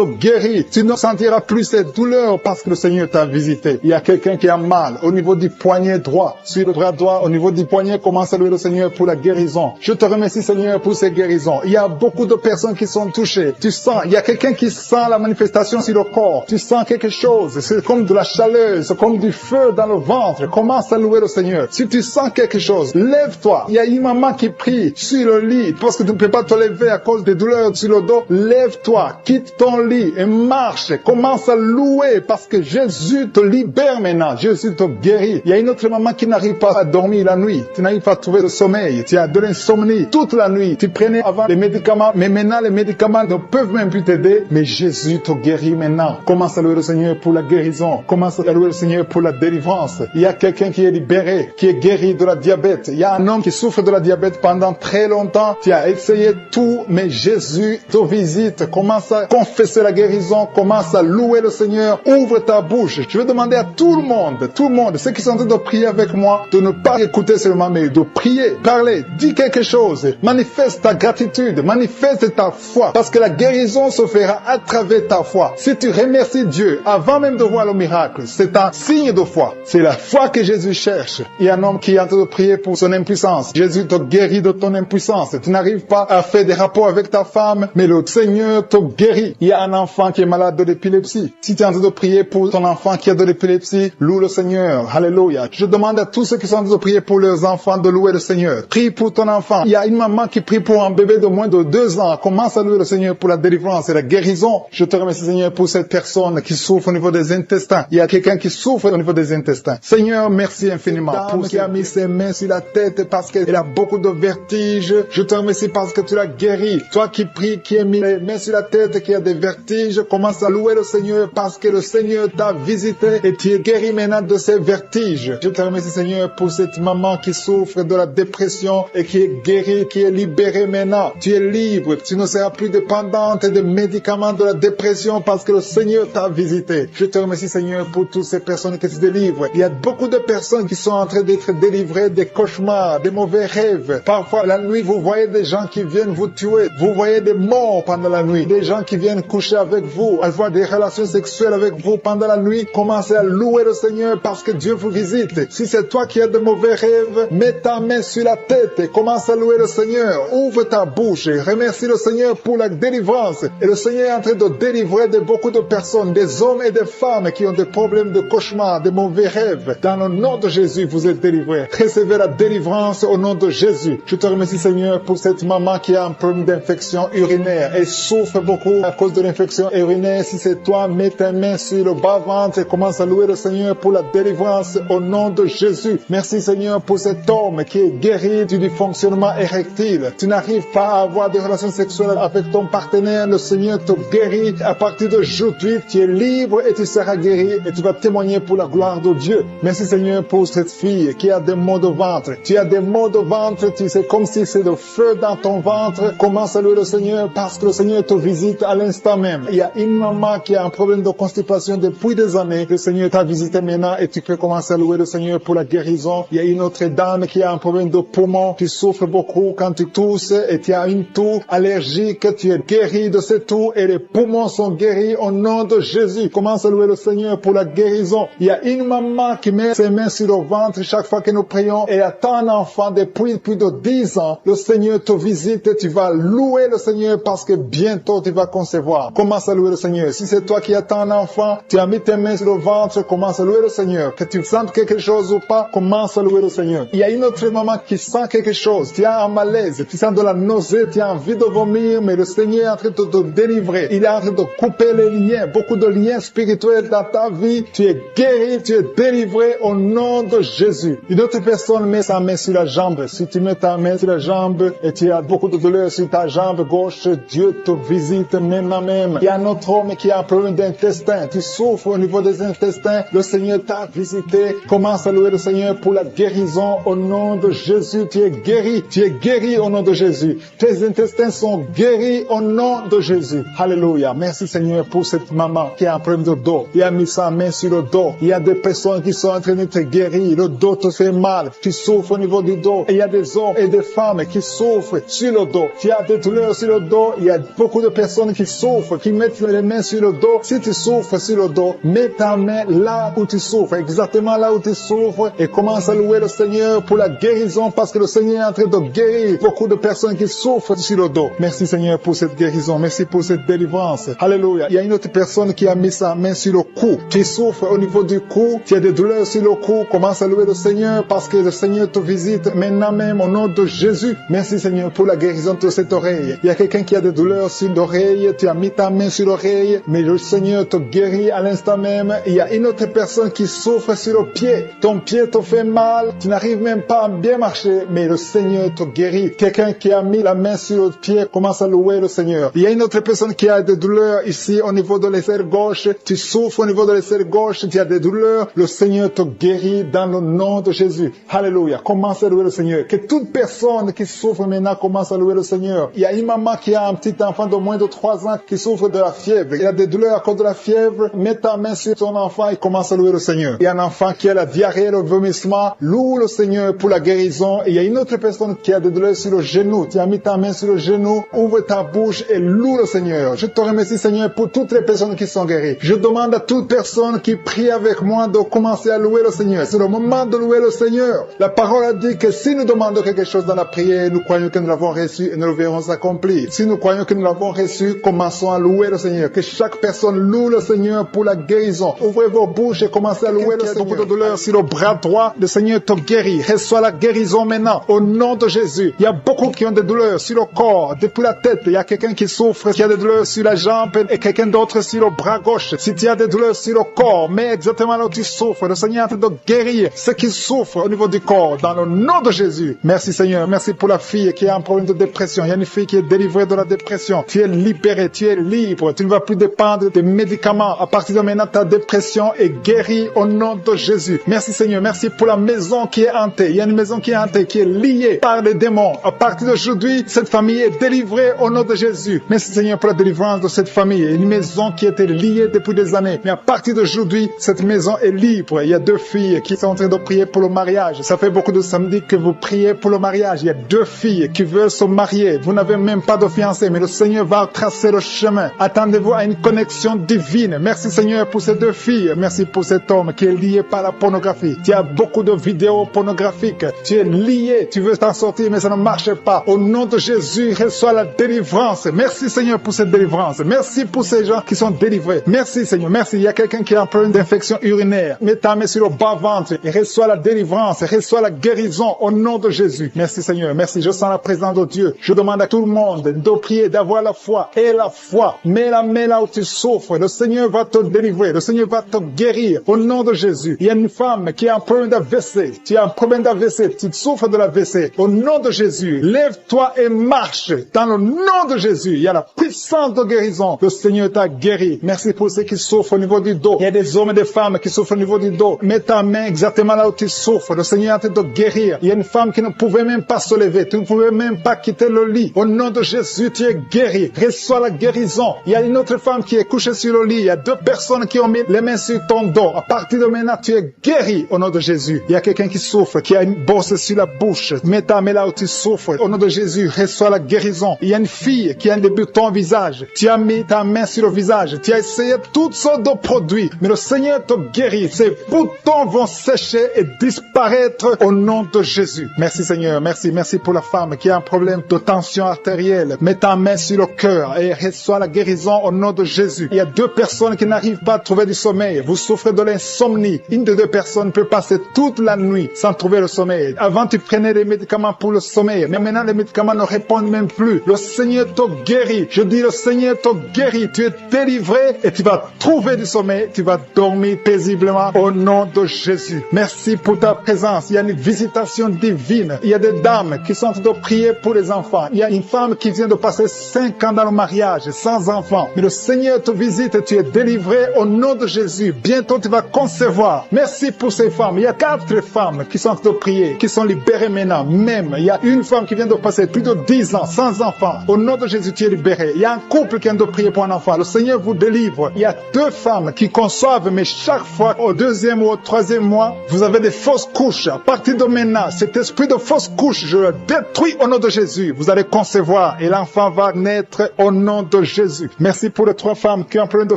guérit. Tu ne sentiras plus cette douleur parce que le Seigneur t'a visité. Il y a quelqu'un qui a mal au niveau du poignet droit, sur le bras droit, au niveau du poignet, commence à louer le Seigneur pour la guérison. Je te remercie Seigneur pour ces guérisons. Il y a beaucoup de personnes qui sont touchées. Tu sens, il y a quelqu'un qui sent la manifestation sur le corps. Tu sens quelque chose. C'est comme de la chaleur, c'est comme du feu dans le ventre. Commence à louer le Seigneur. Si tu sens quelque chose, lève-toi. Il y a une maman qui prie sur le lit parce que tu ne peux pas te lever à cause des douleurs sur le dos. Lève-toi, quitte ton lit et marche. Commence Commence à louer parce que Jésus te libère maintenant. Jésus te guérit. Il y a une autre maman qui n'arrive pas à dormir la nuit. Tu n'arrives pas à trouver le sommeil. Tu as de l'insomnie toute la nuit. Tu prenais avant les médicaments, mais maintenant les médicaments ne peuvent même plus t'aider. Mais Jésus te guérit maintenant. Commence à louer le Seigneur pour la guérison. Commence à louer le Seigneur pour la délivrance. Il y a quelqu'un qui est libéré, qui est guéri de la diabète. Il y a un homme qui souffre de la diabète pendant très longtemps. Tu as essayé tout, mais Jésus te visite. Commence à confesser la guérison. Commence à louer le Seigneur. Ouvre ta bouche. Je vais demander à tout le monde, ceux qui sont en train de prier avec moi, de ne pas écouter seulement, mais de prier, parler, dis quelque chose. Manifeste ta gratitude, manifeste ta foi, parce que la guérison se fera à travers ta foi. Si tu remercies Dieu avant même de voir le miracle, c'est un signe de foi. C'est la foi que Jésus cherche. Il y a un homme qui est en train de prier pour son impuissance. Jésus te guérit de ton impuissance. Tu n'arrives pas à faire des rapports avec ta femme, mais le Seigneur te guérit. Il y a un enfant qui est malade de l'épilepsie. Si tu es en train de prier pour ton enfant qui a de l'épilepsie, loue le Seigneur. Alléluia. Je demande à tous ceux qui sont en train de prier pour leurs enfants de louer le Seigneur. Prie pour ton enfant. Il y a une maman qui prie pour un bébé de moins de 2 ans. Commence à louer le Seigneur pour la délivrance et la guérison. Je te remercie, Seigneur, pour cette personne qui souffre au niveau des intestins. Il y a quelqu'un qui souffre au niveau des intestins. Seigneur, merci infiniment pour qui a mis ses mains sur la tête parce qu'elle a beaucoup de vertiges. Je te remercie parce que tu l'as guéri. Toi qui pries, qui a mis les mains sur la tête, qui a des vertiges, commence à louer le Seigneur parce que le Seigneur t'a visité et tu es guéri maintenant de ces vertiges. Je te remercie, Seigneur, pour cette maman qui souffre de la dépression et qui est guérie, qui est libérée maintenant. Tu es libre. Tu ne seras plus dépendante des médicaments de la dépression parce que le Seigneur t'a visité. Je te remercie, Seigneur, pour toutes ces personnes qui se délivrent. Il y a beaucoup de personnes qui sont en train d'être délivrées des cauchemars, des mauvais rêves. Parfois, la nuit, vous voyez des gens qui viennent vous tuer. Vous voyez des morts pendant la nuit. Des gens qui viennent coucher avec vous, avoir des relations sexuelles avec vous pendant la nuit. Commencez à louer le Seigneur parce que Dieu vous visite. Si c'est toi qui as de mauvais rêves, mets ta main sur la tête et commence à louer le Seigneur. Ouvre ta bouche et remercie le Seigneur pour la délivrance. Et le Seigneur est en train de délivrer de beaucoup de personnes, des hommes et des femmes qui ont des problèmes de cauchemar, de mauvais rêves. Dans le nom de Jésus, vous êtes délivrés. Recevez la délivrance au nom de Jésus. Je te remercie, Seigneur, pour cette maman qui a un problème d'infection urinaire. Elle souffre beaucoup à cause de l'infection urinaire. Si c'est toi, mets ta main sur le bas-ventre et commence à louer le Seigneur pour la délivrance au nom de Jésus. Merci, Seigneur, pour cet homme qui est guéri du dysfonctionnement érectile. Tu n'arrives pas à avoir des relations sexuelles avec ton partenaire. Le Seigneur te guérit. À partir d'aujourd'hui, tu es libre et tu seras guéri et tu vas témoigner pour la gloire de Dieu. Merci, Seigneur, pour cette fille qui a des maux de ventre. Tu as des maux de ventre, tu sais, comme si c'est le feu dans ton ventre. Commence à louer le Seigneur parce que le Seigneur te visite à l'instant même. Il y a une maman qui a un problème de constipation depuis des années. Le Seigneur t'a visité maintenant et tu peux commencer à louer le Seigneur pour la guérison. Il y a une autre dame qui a un problème de poumon. Tu souffres beaucoup quand tu tousses et tu as une toux allergique. Tu es guéri de cette toux et les poumons sont guéris au nom de Jésus. Commence à louer le Seigneur pour la guérison. Il y a une maman qui met ses mains sur le ventre chaque fois que nous prions et attend un enfant depuis plus de 10 ans. Le Seigneur te visite et tu vas louer le Seigneur parce que bientôt tu vas concevoir. Commence à louer le Seigneur. Si c'est toi qui attends un enfant, tu as mis tes mains sur le ventre, commence à louer le Seigneur. Que tu sentes quelque chose ou pas, commence à louer le Seigneur. Il y a une autre maman qui sent quelque chose. Tu as un malaise, tu sens de la nausée, tu as envie de vomir, mais le Seigneur est en train de te délivrer. Il est en train de couper les liens, beaucoup de liens spirituels dans ta vie. Tu es guéri, tu es délivré au nom de Jésus. Une autre personne met sa main sur la jambe. Si tu mets ta main sur la jambe et tu as beaucoup de douleur sur ta jambe gauche, Dieu te visite maintenant même. Il y a un autre homme qui a un problème d'intestin. Tu souffres au niveau des intestins. Le Seigneur t'a visité. Commence à louer le Seigneur pour la guérison au nom de Jésus. Tu es guéri. Tu es guéri au nom de Jésus. Tes intestins sont guéris au nom de Jésus. Alléluia. Merci, Seigneur, pour cette maman qui a un problème de dos. Il a mis sa main sur le dos. Il y a des personnes qui sont en train d'être guéries. Le dos te fait mal. Tu souffres au niveau du dos. Et il y a des hommes et des femmes qui souffrent sur le dos. Tu as des douleurs sur le dos. Il y a beaucoup de personnes qui souffrent, qui mettent les mains sur le dos. Si tu souffres sur le dos, mets ta main là où tu souffres, exactement là où tu souffres, et commence à louer le Seigneur pour la guérison, parce que le Seigneur est en train de guérir beaucoup de personnes qui souffrent sur le dos. Merci, Seigneur, pour cette guérison. Merci pour cette délivrance. Alléluia. Il y a une autre personne qui a mis sa main sur le cou. Tu souffres au niveau du cou. Tu as des douleurs sur le cou. Commence à louer le Seigneur parce que le Seigneur te visite maintenant même au nom de Jésus. Merci, Seigneur, pour la guérison de cette oreille. Il y a quelqu'un qui a des douleurs sur l'oreille. Tu as mis ta main sur l'oreille, mais le Seigneur Seigneur te guérit à l'instant même. Il y a une autre personne qui souffre sur le pied. Ton pied te fait mal. Tu n'arrives même pas à bien marcher, mais le Seigneur te guérit. Quelqu'un qui a mis la main sur le pied commence à louer le Seigneur. Il y a une autre personne qui a des douleurs ici au niveau de l'aisselle gauche. Tu souffres au niveau de l'aisselle gauche. Tu as des douleurs. Le Seigneur te guérit dans le nom de Jésus. Alléluia. Commence à louer le Seigneur. Que toute personne qui souffre maintenant commence à louer le Seigneur. Il y a une maman qui a un petit enfant de moins de 3 ans qui souffre de la fièvre. Il a des douleurs à cause de la fièvre. Mets ta main sur ton enfant et commence à louer le Seigneur. Il y a un enfant qui a la diarrhée, le vomissement. Loue le Seigneur pour la guérison. Et il y a une autre personne qui a des douleurs sur le genou. Tu as mis ta main sur le genou. Ouvre ta bouche et loue le Seigneur. Je te remercie, Seigneur, pour toutes les personnes qui sont guéries. Je demande à toute personne qui prie avec moi de commencer à louer le Seigneur. C'est le moment de louer le Seigneur. La parole a dit que si nous demandons quelque chose dans la prière, nous croyons que nous l'avons reçu et nous le verrons s'accomplir. Si nous croyons que nous l'avons reçu, commençons à louer le Seigneur. Que chaque personne loue le Seigneur pour la guérison. Ouvrez vos bouches et commencez à louer le Seigneur. Beaucoup de douleur sur le bras droit, le Seigneur te guérit. Reçois la guérison maintenant, au nom de Jésus. Il y a beaucoup qui ont des douleurs sur le corps, depuis la tête. Il y a quelqu'un qui souffre, qui a des douleurs sur la jambe et quelqu'un d'autre sur le bras gauche. Si tu as des douleurs sur le corps, mais exactement là où tu souffres, le Seigneur est en train de guérir ceux qui souffrent au niveau du corps, dans le nom de Jésus. Merci Seigneur, merci pour la fille qui a un problème de dépression. Il y a une fille qui est délivrée de la dépression. Tu es libéré, tu es libre. Tu ne vas plus dépendre des médicaments. À partir de maintenant, ta dépression est guérie au nom de Jésus. Merci Seigneur, merci pour la maison qui est hantée. Il y a une maison qui est hantée, qui est liée par les démons. À partir d'aujourd'hui, cette famille est délivrée au nom de Jésus. Merci Seigneur pour la délivrance de cette famille. Une maison qui était liée depuis des années. Mais à partir d'aujourd'hui, cette maison est libre. Il y a 2 filles qui sont en train de prier pour le mariage. Ça fait beaucoup de samedis que vous priez pour le mariage. Il y a 2 filles qui veulent se marier. Vous n'avez même pas de fiancé, mais le Seigneur va tracer le chemin. Attendez-vous à une connexion divine. Merci Seigneur pour ces 2 filles. Merci pour cet homme qui est lié par la pornographie. Tu as beaucoup de vidéos pornographiques. Tu es lié. Tu veux t'en sortir, mais ça ne marche pas. Au nom de Jésus, reçois la délivrance. Merci Seigneur pour cette délivrance. Merci pour ces gens qui sont délivrés. Merci Seigneur. Merci. Il y a quelqu'un qui a un problème d'infection urinaire. Mets ta main sur le bas-ventre et reçois la délivrance. Reçois la guérison au nom de Jésus. Merci Seigneur. Merci. Je sens la présence de Dieu. Je demande à tout le monde de prier, d'avoir la foi. Et la foi. Mets la main là où tu souffres. Le Seigneur va te délivrer. Le Seigneur va te guérir au nom de Jésus. Il y a une femme qui a un problème d'AVC. Tu as un problème d'AVC. Tu souffres de l'AVC. Au nom de Jésus, lève-toi et marche. Dans le nom de Jésus, il y a la puissance de guérison. Le Seigneur t'a guéri. Merci pour ceux qui souffrent au niveau du dos. Il y a des hommes et des femmes qui souffrent au niveau du dos. Mets ta main exactement là où tu souffres. Le Seigneur est en train de guérir. Il y a une femme qui ne pouvait même pas se lever. Tu ne pouvais même pas quitter le lit. Au nom de Jésus, tu es guéri. Reçois la guérison. Il y a une autre femme qui est couchée sur le lit. Il y a 2 personnes qui ont mis les mains sur ton dos. À partir de maintenant, tu es guéri au nom de Jésus. Il y a quelqu'un qui souffre, qui a une bosse sur la bouche. Mets ta main là où tu souffres. Au nom de Jésus, reçois la guérison. Il y a une fille qui a des boutons au visage. Tu as mis ta main sur le visage. Tu as essayé toutes sortes de produits. Mais le Seigneur te guérit. Ces boutons vont sécher et disparaître au nom de Jésus. Merci Seigneur. Merci. Merci pour la femme qui a un problème de tension artérielle. Mets ta main sur le cœur et reçois la guérison au nom de Jésus. Il y a 2 personnes qui n'arrivent pas à trouver du sommeil. Vous souffrez de l'insomnie. Une des 2 personnes peut passer toute la nuit sans trouver le sommeil. Avant, tu prenais des médicaments pour le sommeil. Mais maintenant, les médicaments ne répondent même plus. Le Seigneur te guérit. Je dis, le Seigneur te guérit. Tu es délivré et tu vas trouver du sommeil. Tu vas dormir paisiblement au nom de Jésus. Merci pour ta présence. Il y a une visitation divine. Il y a des dames qui sont en train de prier pour les enfants. Il y a une femme qui vient de passer 5 ans dans le mariage sans enfant. Mais le Seigneur te visite et tu es délivré au nom de Jésus. Bientôt, tu vas concevoir. Merci pour ces femmes. Il y a 4 femmes qui sont en train de prier, qui sont libérées maintenant. Même, il y a une femme qui vient de passer plus de 10 ans sans enfant. Au nom de Jésus, tu es libéré. Il y a un couple qui vient de prier pour un enfant. Le Seigneur vous délivre. Il y a 2 femmes qui conçoivent, mais chaque fois, au 2e ou au 3e mois, vous avez des fausses couches. À partir de maintenant, cet esprit de fausses couches, je le détruis au nom de Jésus. Vous allez concevoir et l'enfant va naître au nom de Jésus. Merci pour les 3 femmes qui ont un problème de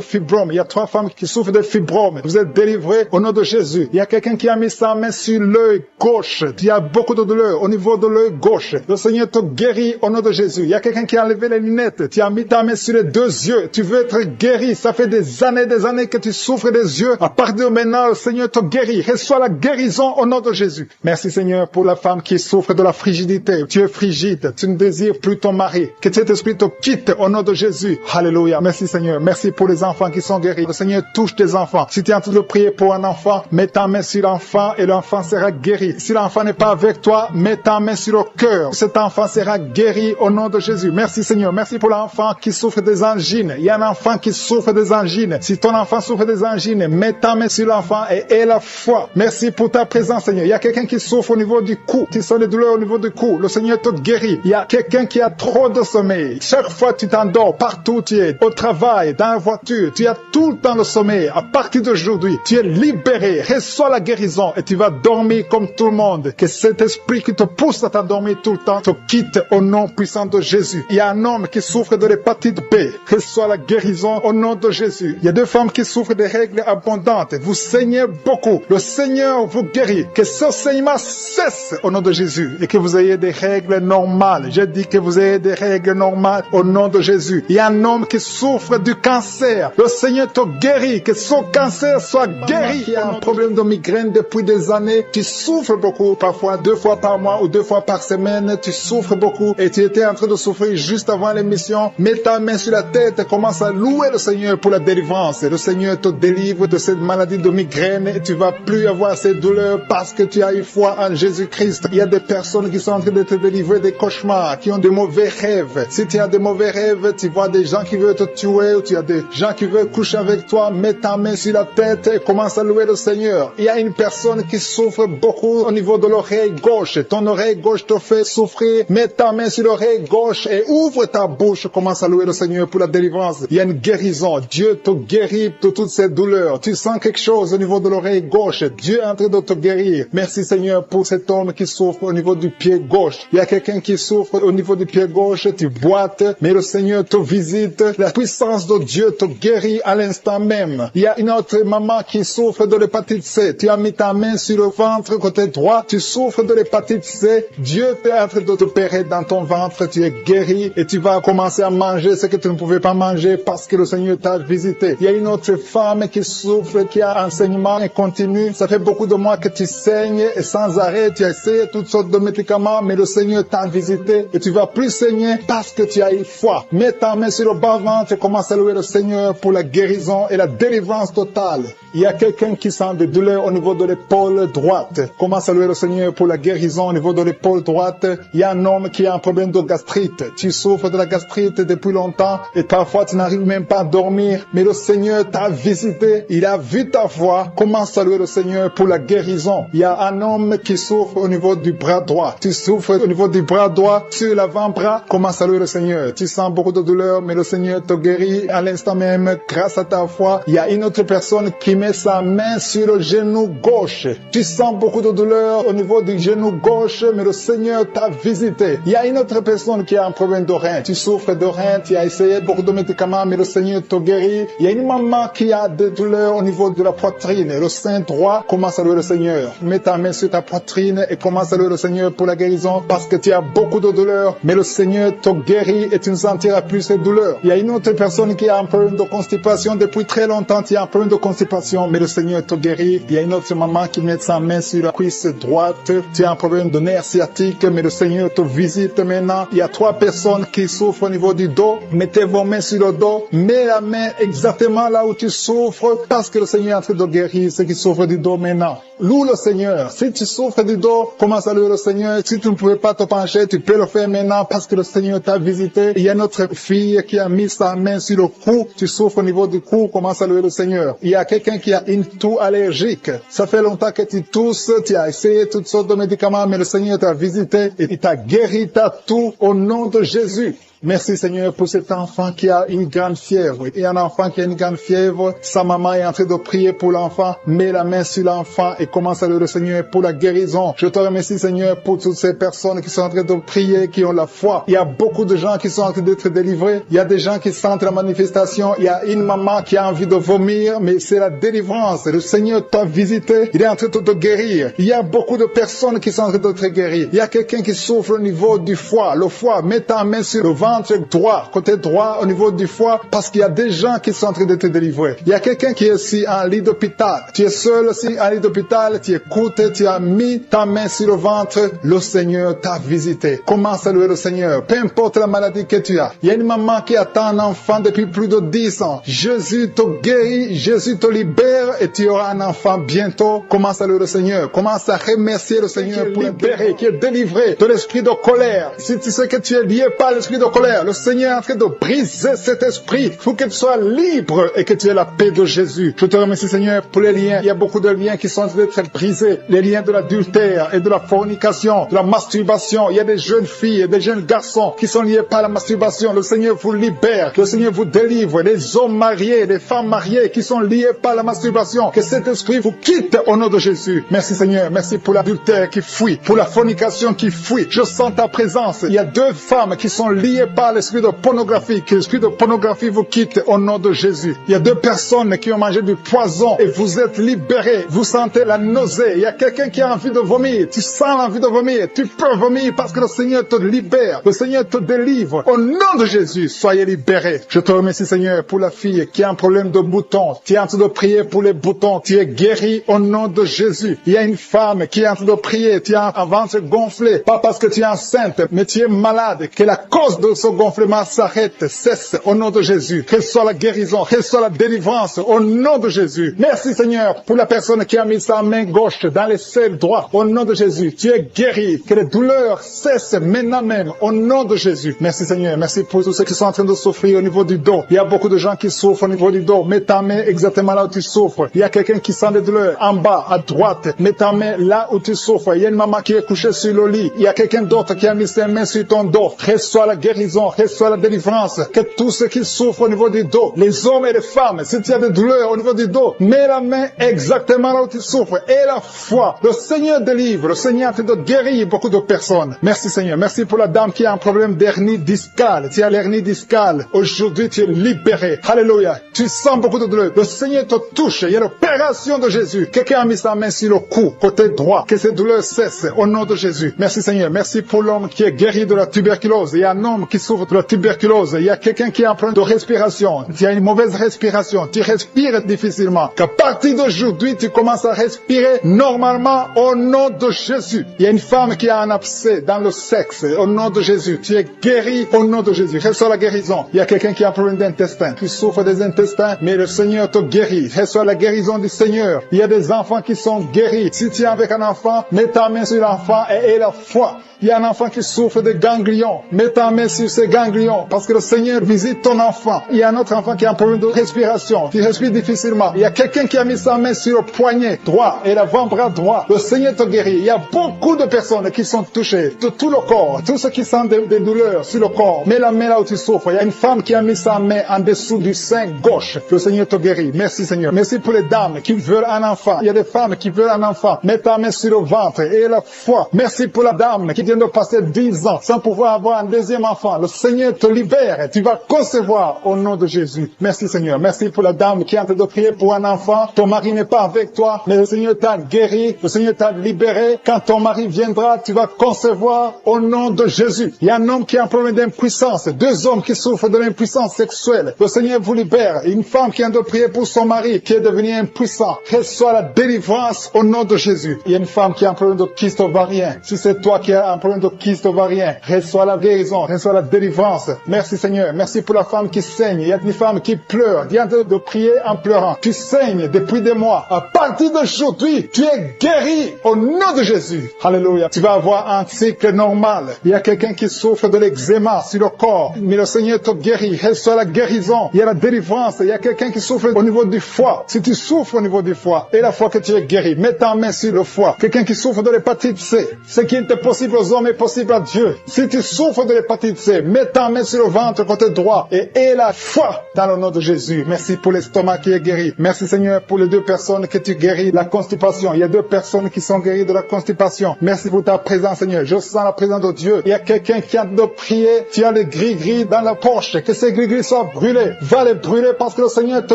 fibrome. Il y a 3 femmes qui souffrent de fibrome. Vous êtes délivrés au nom de Jésus. Il y a quelqu'un qui a mis sa main sur l'œil gauche. Il y a beaucoup de douleur au niveau de l'œil gauche. Le Seigneur te guérit au nom de Jésus. Il y a quelqu'un qui a enlevé les lunettes. Tu as mis ta main sur les 2 yeux. Tu veux être guéri. Ça fait des années que tu souffres des yeux. À partir de maintenant, le Seigneur te guérit. Reçois la guérison au nom de Jésus. Merci Seigneur pour la femme qui souffre de la frigidité. Tu es frigide. Tu ne désires plus ton mari. Que cet esprit te quitte au nom de Jésus. Alléluia. Merci Seigneur. Merci pour les enfants qui sont guéris. Le Seigneur touche tes enfants. Si tu es en train de prier pour un enfant, mets ta main sur l'enfant et l'enfant sera guéri. Si l'enfant n'est pas avec toi, mets ta main sur le cœur. Cet enfant sera guéri au nom de Jésus. Merci Seigneur. Merci pour l'enfant qui souffre des angines. Il y a un enfant qui souffre des angines. Si ton enfant souffre des angines, mets ta main sur l'enfant et aie la foi. Merci pour ta présence Seigneur. Il y a quelqu'un qui souffre au niveau du cou. Tu sens des douleurs au niveau du cou. Le Seigneur te guérit. Il y a quelqu'un qui a trop de sommeil. Chaque fois tu t'endors, partout où tu es, au travail, dans la voiture, tu as tout le temps le sommeil. À partir d'aujourd'hui, tu es libéré. Reçois la guérison et tu vas dormir comme tout le monde. Que cet esprit qui te pousse à t'endormir tout le temps te quitte au nom puissant de Jésus. Il y a un homme qui souffre de l'hépatite B. Reçois la guérison au nom de Jésus. Il y a deux femmes qui souffrent de règles abondantes. Vous saignez beaucoup. Le Seigneur vous guérit. Que ce saignement cesse au nom de Jésus et que vous ayez des règles normales. Je dis que vous ayez des règles normales au nom de Jésus. Il y a un homme qui souffre du cancer. Le Seigneur te guérit. Que son cancer soit guéri. Il y a un problème de migraine depuis des années. Tu souffres beaucoup, parfois 2 fois par mois ou 2 fois par semaine. Tu souffres beaucoup et tu étais en train de souffrir juste avant l'émission. Mets ta main sur la tête et commence à louer le Seigneur pour la délivrance. Et le Seigneur te délivre de cette maladie de migraine et tu vas plus avoir ces douleurs parce que tu as eu foi en Jésus-Christ. Il y a des personnes qui sont en train de te délivrer des cauchemars, qui ont de mauvais rêves. Si tu as de mauvais rêves, tu vois des gens qui veulent te tuer ou tu as des gens qui veulent coucher avec toi, mets ta main sur la tête et commence à louer le Seigneur. Il y a une personne qui souffre beaucoup au niveau de l'oreille gauche. Ton oreille gauche te fait souffrir. Mets ta main sur l'oreille gauche et ouvre ta bouche. Commence à louer le Seigneur pour la délivrance. Il y a une guérison. Dieu te guérit de toutes ces douleurs. Tu sens quelque chose au niveau de l'oreille gauche. Dieu est en train de te guérir. Merci Seigneur pour cet homme qui souffre au niveau du pied gauche. Il y a quelqu'un qui souffre au niveau du pied gauche. Tu boites, mais le Seigneur te visite. La puissance de Dieu te guérit à l'instant même. Il y a une autre maman qui souffre de l'hépatite C. Tu as mis ta main sur le ventre côté droit. Tu souffres de l'hépatite C. Dieu est en train de t'opérer dans ton ventre. Tu es guéri et tu vas commencer à manger ce que tu ne pouvais pas manger parce que le Seigneur t'a visité. Il y a une autre femme qui souffre, qui a un saignement continu. Ça fait beaucoup de mois que tu saignes et sans arrêt. Tu as essayé toutes sortes de médicaments, mais le Seigneur t'a visité et tu vas plus saigner parce que tu as eu foi. Mets ta main sur le bas-ventre et commence à louer le Seigneur pour la guérison et la délivrance totale. Il y a quelqu'un qui sent des douleurs au niveau de l'épaule droite. Commence à louer le Seigneur pour la guérison au niveau de l'épaule droite. Il y a un homme qui a un problème de gastrite. Tu souffres de la gastrite depuis longtemps et parfois tu n'arrives même pas à dormir. Mais le Seigneur t'a visité. Il a vu ta foi. Commence à louer le Seigneur pour la guérison. Il y a un homme qui souffre au niveau du bras droit. Tu souffres au niveau du bras droit, sur l'avant-bras. Commence à louer le Seigneur. Tu sens beaucoup de douleur, mais le Seigneur te guérit à l'instant même grâce à ta foi. Il y a une autre personne qui met sa main sur le genou gauche. Tu sens beaucoup de douleur au niveau du genou gauche, mais le Seigneur t'a visité. Il y a une autre personne qui a un problème de rein. Tu souffres de rein, tu as essayé beaucoup de médicaments, mais le Seigneur te guérit. Il y a une maman qui a des douleurs au niveau de la poitrine. Le sein droit, commence à louer le Seigneur. Mets ta main sur ta poitrine et commence à louer le Seigneur pour la guérison parce que tu as beaucoup de douleurs, mais le Seigneur te guérit et tu ne sentiras plus ces douleurs. Il y a une autre personne qui a un problème de constipation depuis très longtemps. Tu as un problème de constipation, mais le Seigneur te guérit. Il y a une autre maman qui met sa main sur la cuisse droite. Tu as un problème de nerf sciatique, mais le Seigneur te visite maintenant. Il y a 3 personnes qui souffrent au niveau du dos. Mettez vos mains sur le dos. Mets la main exactement là où tu souffres parce que le Seigneur est en train de guérir ceux qui souffrent du dos maintenant. Loue le Seigneur. Si tu souffres du dos, commence à louer le Seigneur. Si tu ne pouvais pas te pencher, tu peux le faire maintenant parce que le Seigneur t'a visité. Il y a notre fille qui a mis sa main sur le cou. Tu souffres au niveau du cou, commence à louer le Seigneur. Il y a quelqu'un qui a une toux allergique. Ça fait longtemps que tu tousses, tu as essayé toutes sortes de médicaments, mais le Seigneur t'a visité et il t'a guéri ta toux au nom de Jésus. Merci Seigneur pour cet enfant qui a une grande fièvre. Il y a un enfant qui a une grande fièvre. Sa maman est en train de prier pour l'enfant. Mets la main sur l'enfant et commence à louer le Seigneur pour la guérison. Je te remercie Seigneur pour toutes ces personnes qui sont en train de prier, qui ont la foi. Il y a beaucoup de gens qui sont en train d'être délivrés. Il y a des gens qui sentent la manifestation. Il y a une maman qui a envie de vomir, mais c'est la délivrance. Le Seigneur t'a visité. Il est en train de te guérir. Il y a beaucoup de personnes qui sont en train de te guérir. Il y a quelqu'un qui souffre au niveau du foie. Le foie, mets ta main sur le ventre ventre droit, côté droit, au niveau du foie, parce qu'il y a des gens qui sont en train de te délivrer. Il y a quelqu'un qui est aussi en lit d'hôpital. Tu es seul aussi en lit d'hôpital, tu écoutes, tu as mis ta main sur le ventre, le Seigneur t'a visité. Commence à louer le Seigneur. Peu importe la maladie que tu as. Il y a une maman qui attend un enfant depuis plus de 10 ans. Jésus te guérit, Jésus te libère et tu auras un enfant bientôt. Commence à louer le Seigneur. Commence à remercier le Seigneur pour libérer, qui est délivré de l'esprit de colère. Si tu sais que tu es lié par l'esprit de colère, le Seigneur est en train de briser cet esprit pour que tu sois libre et que tu aies la paix de Jésus. Je te remercie, Seigneur, pour les liens. Il y a beaucoup de liens qui sont en train d'être brisés. Les liens de l'adultère et de la fornication, de la masturbation. Il y a des jeunes filles et des jeunes garçons qui sont liés par la masturbation. Le Seigneur vous libère. Le Seigneur vous délivre. Les hommes mariés, les femmes mariées qui sont liés par la masturbation. Que cet esprit vous quitte au nom de Jésus. Merci, Seigneur. Merci pour l'adultère qui fuit, pour la fornication qui fuit. Je sens ta présence. Il y a 2 femmes qui sont liées par l'esprit de pornographie. Que l'esprit de pornographie vous quitte au nom de Jésus. Il y a 2 personnes qui ont mangé du poison et vous êtes libérés. Vous sentez la nausée. Il y a quelqu'un qui a envie de vomir. Tu sens l'envie de vomir. Tu peux vomir parce que le Seigneur te libère. Le Seigneur te délivre. Au nom de Jésus, soyez libérés. Je te remercie, Seigneur, pour la fille qui a un problème de boutons. Tu es en train de prier pour les boutons. Tu es guéri au nom de Jésus. Il y a une femme qui est en train de prier. Tu as un ventre gonflé. Pas parce que tu es enceinte, mais tu es malade. Que la cause de ce gonflement s'arrête, cesse au nom de Jésus. Que ce soit la guérison, que ce soit la délivrance au nom de Jésus. Merci, Seigneur, pour la personne qui a mis sa main gauche dans les selles droits. Au nom de Jésus, tu es guéri. Que les douleurs cessent maintenant même au nom de Jésus. Merci, Seigneur. Merci pour tous ceux qui sont en train de souffrir au niveau du dos. Il y a beaucoup de gens qui souffrent au niveau du dos. Mets ta main exactement là où tu souffres. Il y a quelqu'un qui sent des douleurs en bas, à droite. Mets ta main là où tu souffres. Il y a une maman qui est couchée sur le lit. Il y a quelqu'un d'autre qui a mis ses mains sur ton dos. Reçois la guérison, reçois la délivrance. Que tous ceux qui souffrent au niveau du dos, les hommes et les femmes, si tu as des douleurs au niveau du dos, mets la main exactement là où tu souffres. Et la foi, le Seigneur délivre. Le Seigneur te guérit beaucoup de personnes. Merci, Seigneur. Merci pour la dame qui a un problème d'hernie discale. Tu as l'hernie discale. Aujourd'hui, tu es libéré. Alléluia. Tu sens beaucoup de douleur. Le Seigneur te touche. Il y a l'opération de Jésus. Quelqu'un a mis sa main sur le cou, côté droit. Que ces douleurs cessent au nom de Jésus. Merci, Seigneur. Merci pour l'homme qui est guéri de la tuberculose. Il y a un homme qui souffre de la tuberculose. Il y a quelqu'un qui a un problème de respiration. Tu as une mauvaise respiration. Tu respires difficilement. Qu'à partir d'aujourd'hui, tu commences à respirer normalement au nom de Jésus. Il y a une femme qui a un abcès dans le sexe au nom de Jésus. Tu es guéri au nom de Jésus. Reçois la guérison. Il y a quelqu'un qui a un problème d'intestin. Tu souffres des intestins, mais le Seigneur te guérit. Reçois la guérison du Seigneur. Il y a des enfants qui sont guéris. Si tu es avec un enfant, mets ta main sur l'enfant et aie la foi. Il y a un enfant qui souffre de ganglions. Mets ta main sur ces ganglions parce que le Seigneur visite ton enfant. Il y a un autre enfant qui a un problème de respiration. Tu respires difficilement. Il y a quelqu'un qui a mis sa main sur le poignet droit et l'avant-bras droit. Le Seigneur te guérit. Il y a beaucoup de personnes qui sont touchées de tout le corps. Tous ceux qui sentent des douleurs sur le corps. Mets la main là où tu souffres. Il y a une femme qui a mis sa main en dessous du sein gauche. Le Seigneur te guérit. Merci, Seigneur. Merci pour les dames qui veulent un enfant. Il y a des femmes qui veulent un enfant. Mets ta main sur le ventre et la foi. Merci pour la dame qui vient de passer 10 ans sans pouvoir avoir un deuxième enfant. Le Seigneur te libère et tu vas concevoir au nom de Jésus. Merci, Seigneur. Merci pour la dame qui est en train de prier pour un enfant. Ton mari n'est pas avec toi, mais le Seigneur t'a guéri. Le Seigneur t'a libéré. Quand ton mari viendra, tu vas concevoir au nom de Jésus. Il y a un homme qui a un problème d'impuissance. 2 hommes qui souffrent de l'impuissance sexuelle. Le Seigneur vous libère. Une femme qui est en train de prier pour son mari qui est devenu impuissant. Reçois la délivrance au nom de Jésus. Il y a une femme qui a un problème de kyste ovarien. Si c'est toi qui as un problème de kyste ovarien, reçois la guérison, reçois la délivrance. Merci, Seigneur. Merci pour la femme qui saigne. Il y a une femme qui pleure. Viens de prier en pleurant. Tu saignes depuis des mois. À partir d'aujourd'hui, tu es guéri au nom de Jésus. Alléluia. Tu vas avoir un cycle normal. Il y a quelqu'un qui souffre de l'eczéma sur le corps. Mais le Seigneur te guérit. Reçois la guérison. Il y a la délivrance. Il y a quelqu'un qui souffre au niveau du foie. Si tu souffres au niveau du foie, et la fois que tu es guéri, mets ta main sur le foie. Quelqu'un qui souffre de l'hépatite C. Ce qui est impossible aux hommes est possible à Dieu. Si tu souffres de l'hépatite C, mets ta main sur le ventre côté droit et aie la foi dans le nom de Jésus. Merci pour l'estomac qui est guéri. Merci, Seigneur, pour les 2 personnes que tu guéris la constipation. Il y a 2 personnes qui sont guéries de la constipation. Merci pour ta présence, Seigneur. Je sens la présence de Dieu. Il y a quelqu'un qui a de prier. Tu as les gris-gris dans la poche. Que ces gris-gris soient brûlés. Va les brûler parce que le Seigneur te